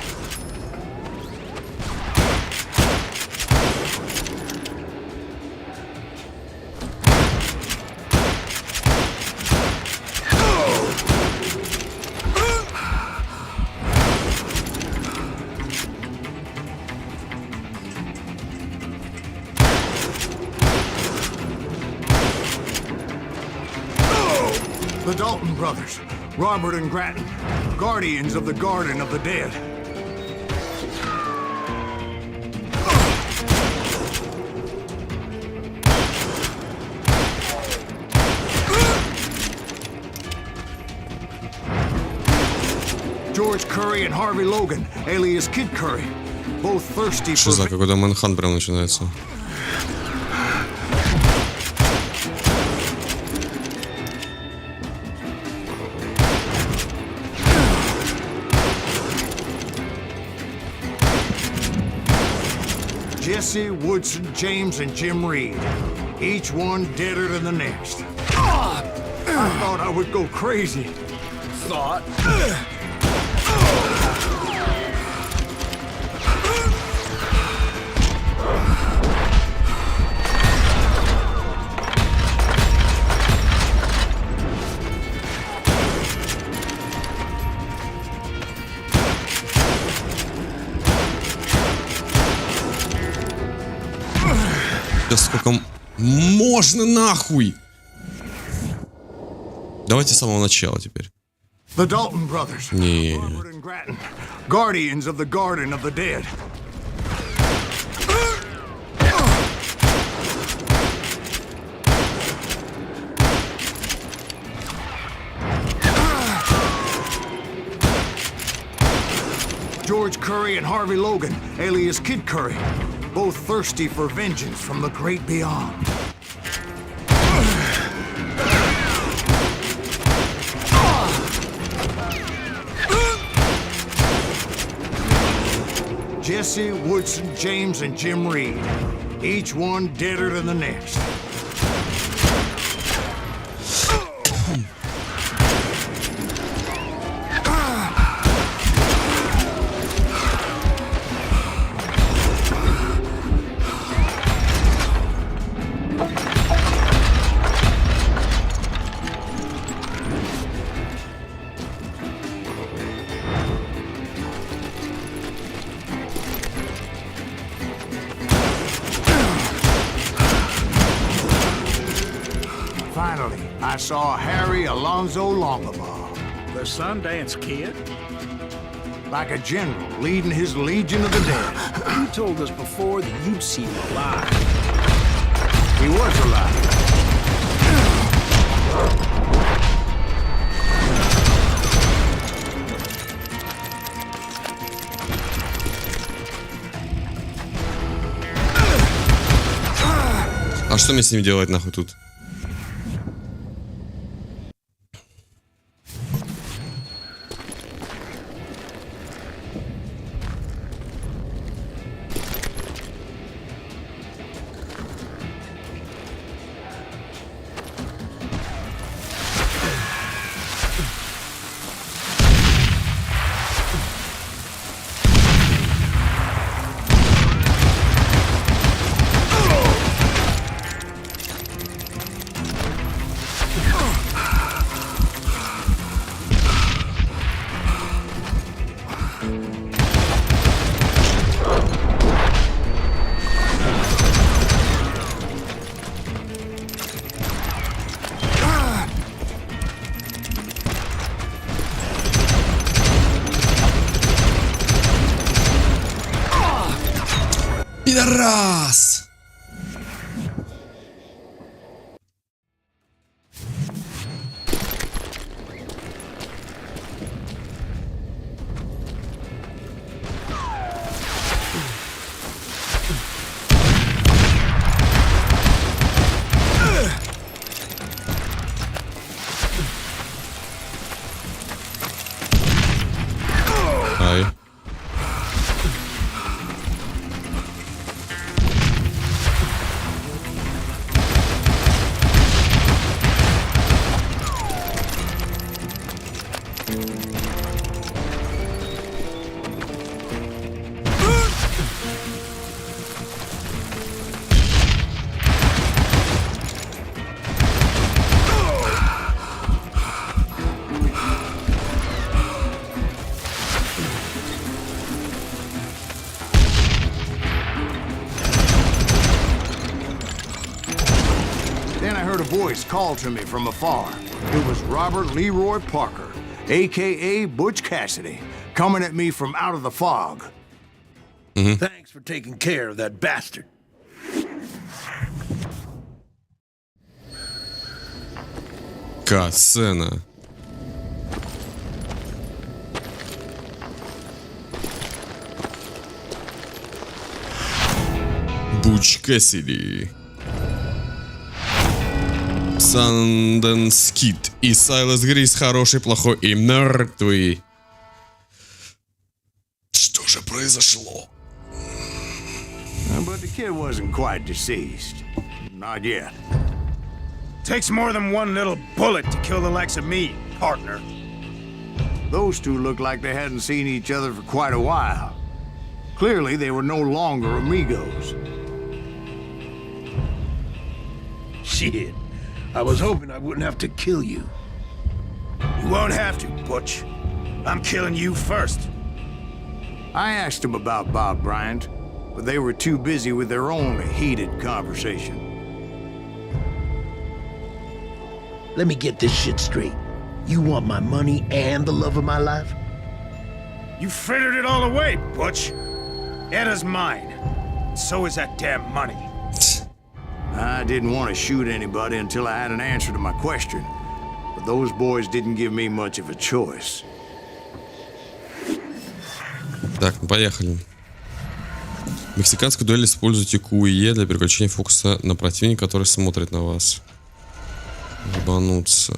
The Dalton brothers, Robert and Grattan, guardians of the Garden of the Dead. George Curry and Harvey Logan, alias Kid Curry, both thirsty
Что за
for...
какой-то Мэнхан прям начинается?
Jesse, Woodson, James, and Jim Reed. Each one deader than the next. I thought I would go crazy.
Thought?
сколько можно нахуй. Давайте с самого начала теперь.
The Dalton brothers.
Не.
Robert and Grattan, guardians of the Garden of the Dead. George Curry and Harvey Logan, alias Kid Curry, both thirsty for vengeance from the great beyond. Jesse, Woodson, James, and Jim Reed, each one deader than the next. Finally, I saw Harry Alonzo Longabaugh.
The Sundance Kid?
Like a general leading his legion of the dead.
You told us before that you'd seen him alive.
He was alive.
А что мне с ним делать нахуй тут? Пидорас! Ай.
Then I heard a voice call to me from afar. It was Robert Leroy Parker, a.k.a. Butch Cassidy, coming at me from out of the fog.
Thanks for taking care of that bastard.
Касцена. Буч Кэссиди. Санденс Кид и Сайлас Грис хороший, плохой и мертвый. Что же произошло?
But the kid wasn't quite deceased. Not yet.
Takes more than one little bullet to kill the likes of me, partner.
Those two looked like they hadn't seen each other for quite a while. Clearly, they were no longer amigos.
Shit. I was hoping I wouldn't have to kill you.
You won't have to, Butch. I'm killing you first.
I asked him about Bob Bryant, but they were too busy with their own heated conversation.
Let me get this shit straight. You want my money and the love of my life?
You frittered it all away, Butch. Eda's mine. So is that damn money.
I didn't want to shoot anybody until I had an answer to my question, but those boys didn't give me much of a choice.
Так, поехали. В мексиканской дуэли используйте ℍ𝔬𝔫 для переключения фокуса на противника, который смотрит на вас. Ебануться.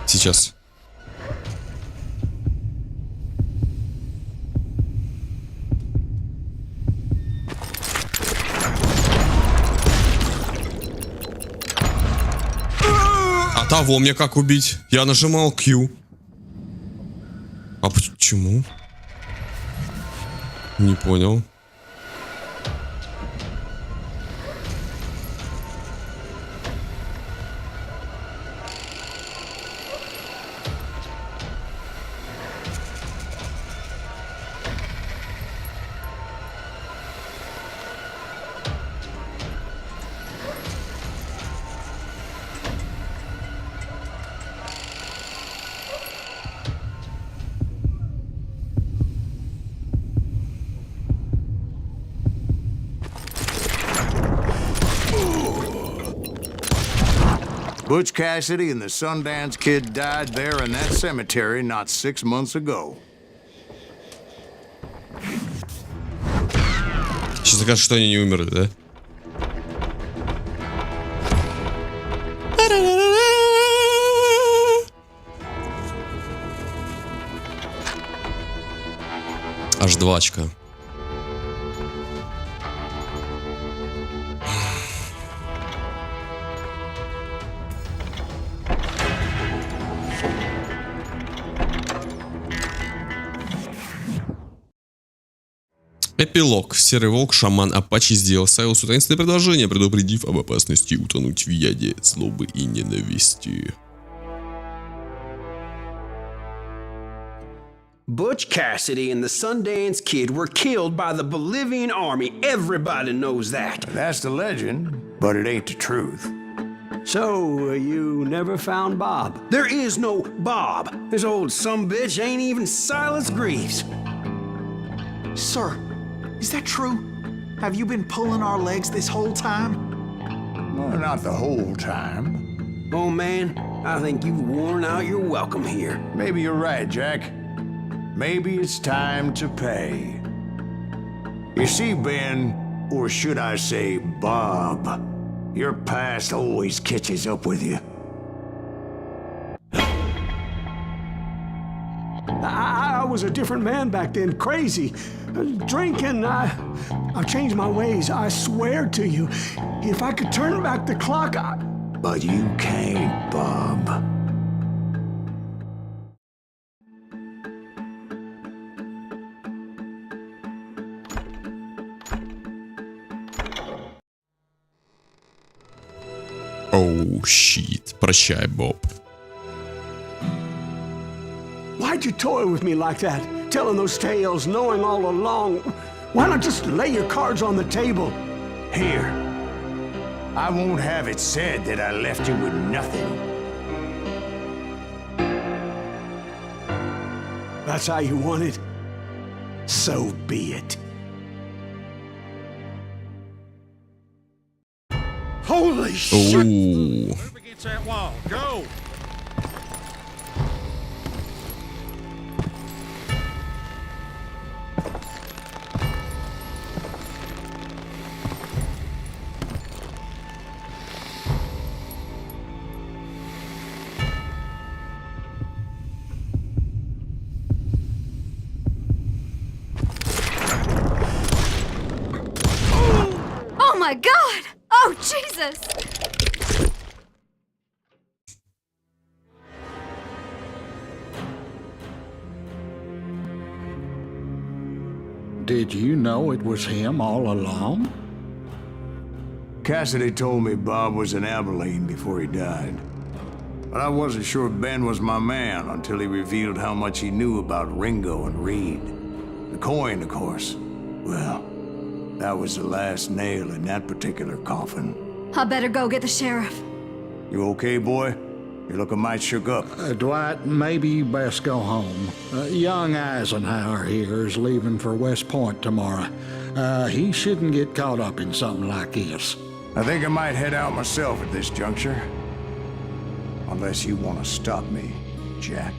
Сейчас. А того мне как убить? Я нажимал Q. А почему? Не понял.
Butch Cassidy and the Sundance Kid died there in that cemetery not 6 months ago.
Сейчас скажут, что они не умерли, да? Аж двачка. Эпилог. Серый волк, шаман Апачи сделал Сайлусу таинственное предложение, предупредив об опасности утонуть в яде злобы и ненависти.
Butch Cassidy and the Sundance Kid were killed by the Bolivian army. Everybody knows that.
That's the legend, but it ain't the truth.
So, you never found Bob? There is no Bob. This old sumbitch ain't even Silas Greaves.
Sir, is that true? Have you been pulling our legs this whole time?
Well, not the whole time.
Oh, man, I think you've worn out your welcome here.
Maybe you're right, Jack. Maybe it's time to pay. You see, Ben, or should I say Bob, your past always catches up with you.
I was a different man back then, crazy. Drinking, I've changed my ways, I swear to you. If I could turn back the clock,
But you can't, Bob.
Оу, щит. Прощай, Боб.
why'd you toy with me like that? Telling those tales, knowing all along. Why not just lay your cards on the table?
Here. I won't have it said that I left you with nothing.
That's how you want it? So be it.
Holy shit!
Ooh.
Move against that wall. Go!
Oh my God! Oh, Jesus!
Did you know it was him all along?
Cassidy told me Bob was in Abilene before he died. But I wasn't sure Ben was my man until he revealed how much he knew about Ringo and Reed. The coin, of course. Well, that was the last nail in that particular coffin.
I better go get the sheriff.
You okay, boy? You're looking mighty shook up.
Dwight, maybe you best go home. Young Eisenhower here is leaving for West Point tomorrow. He shouldn't get caught up in something like this.
I think I might head out myself at this juncture. Unless you want to stop me, Jack.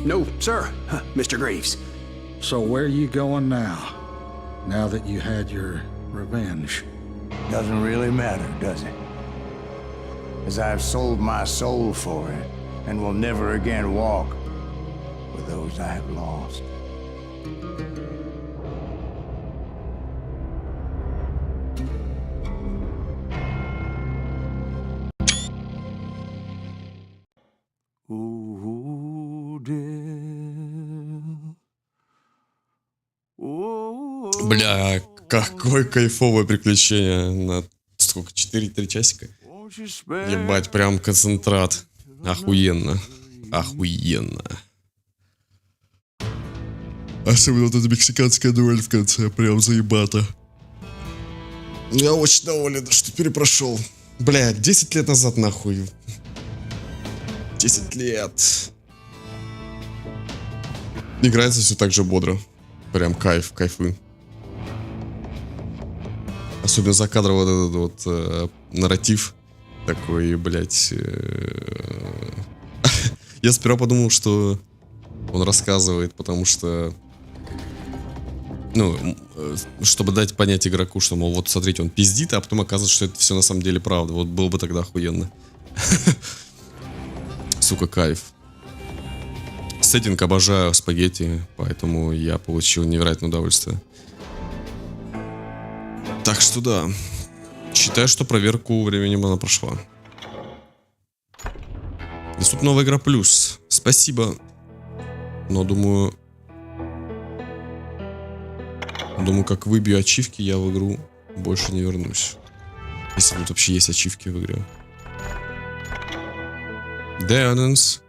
No, sir, Mr. Greaves.
So where you going now? Now that you had your revenge?
Doesn't really matter, does it? As I've sold my soul for it, and will never again walk with those I have lost.
Бля, какое кайфовое приключение на сколько, 4-3 часика? Ебать, прям концентрат. Охуенно. Охуенно. Особенно вот эта мексиканская дуэль в конце, прям заебато. Я очень доволен, что перепрошел. Бля, 10 лет назад нахуй. 10 лет. Играется все так же бодро. Прям кайф, кайфы. Особенно за кадром вот этот вот нарратив. Такой, блядь. Я сперва подумал, что он рассказывает, потому что... Ну, чтобы дать понять игроку, что, мол, вот смотрите, он пиздит, а потом оказывается, что это все на самом деле правда. Вот было бы тогда охуенно. Сука, кайф. Сеттинг обожаю спагетти, поэтому я получил невероятное удовольствие. Так что да. Считаю, что проверку временем она прошла. Доступна новая игра плюс. Спасибо. Но думаю, как выбью ачивки, я в игру больше не вернусь. Если тут вообще есть ачивки в игре. Deonance.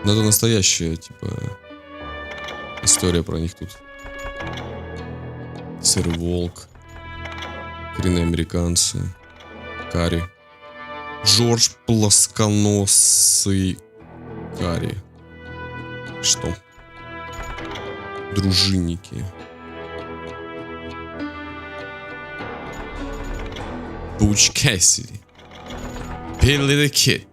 Ну, это настоящая, типа, история про них тут. Серый волк. Коренные американцы. Карри. Джордж Плосконосый Карри. Что? Дружинники. Буч Кэссиди. Билли the Kid.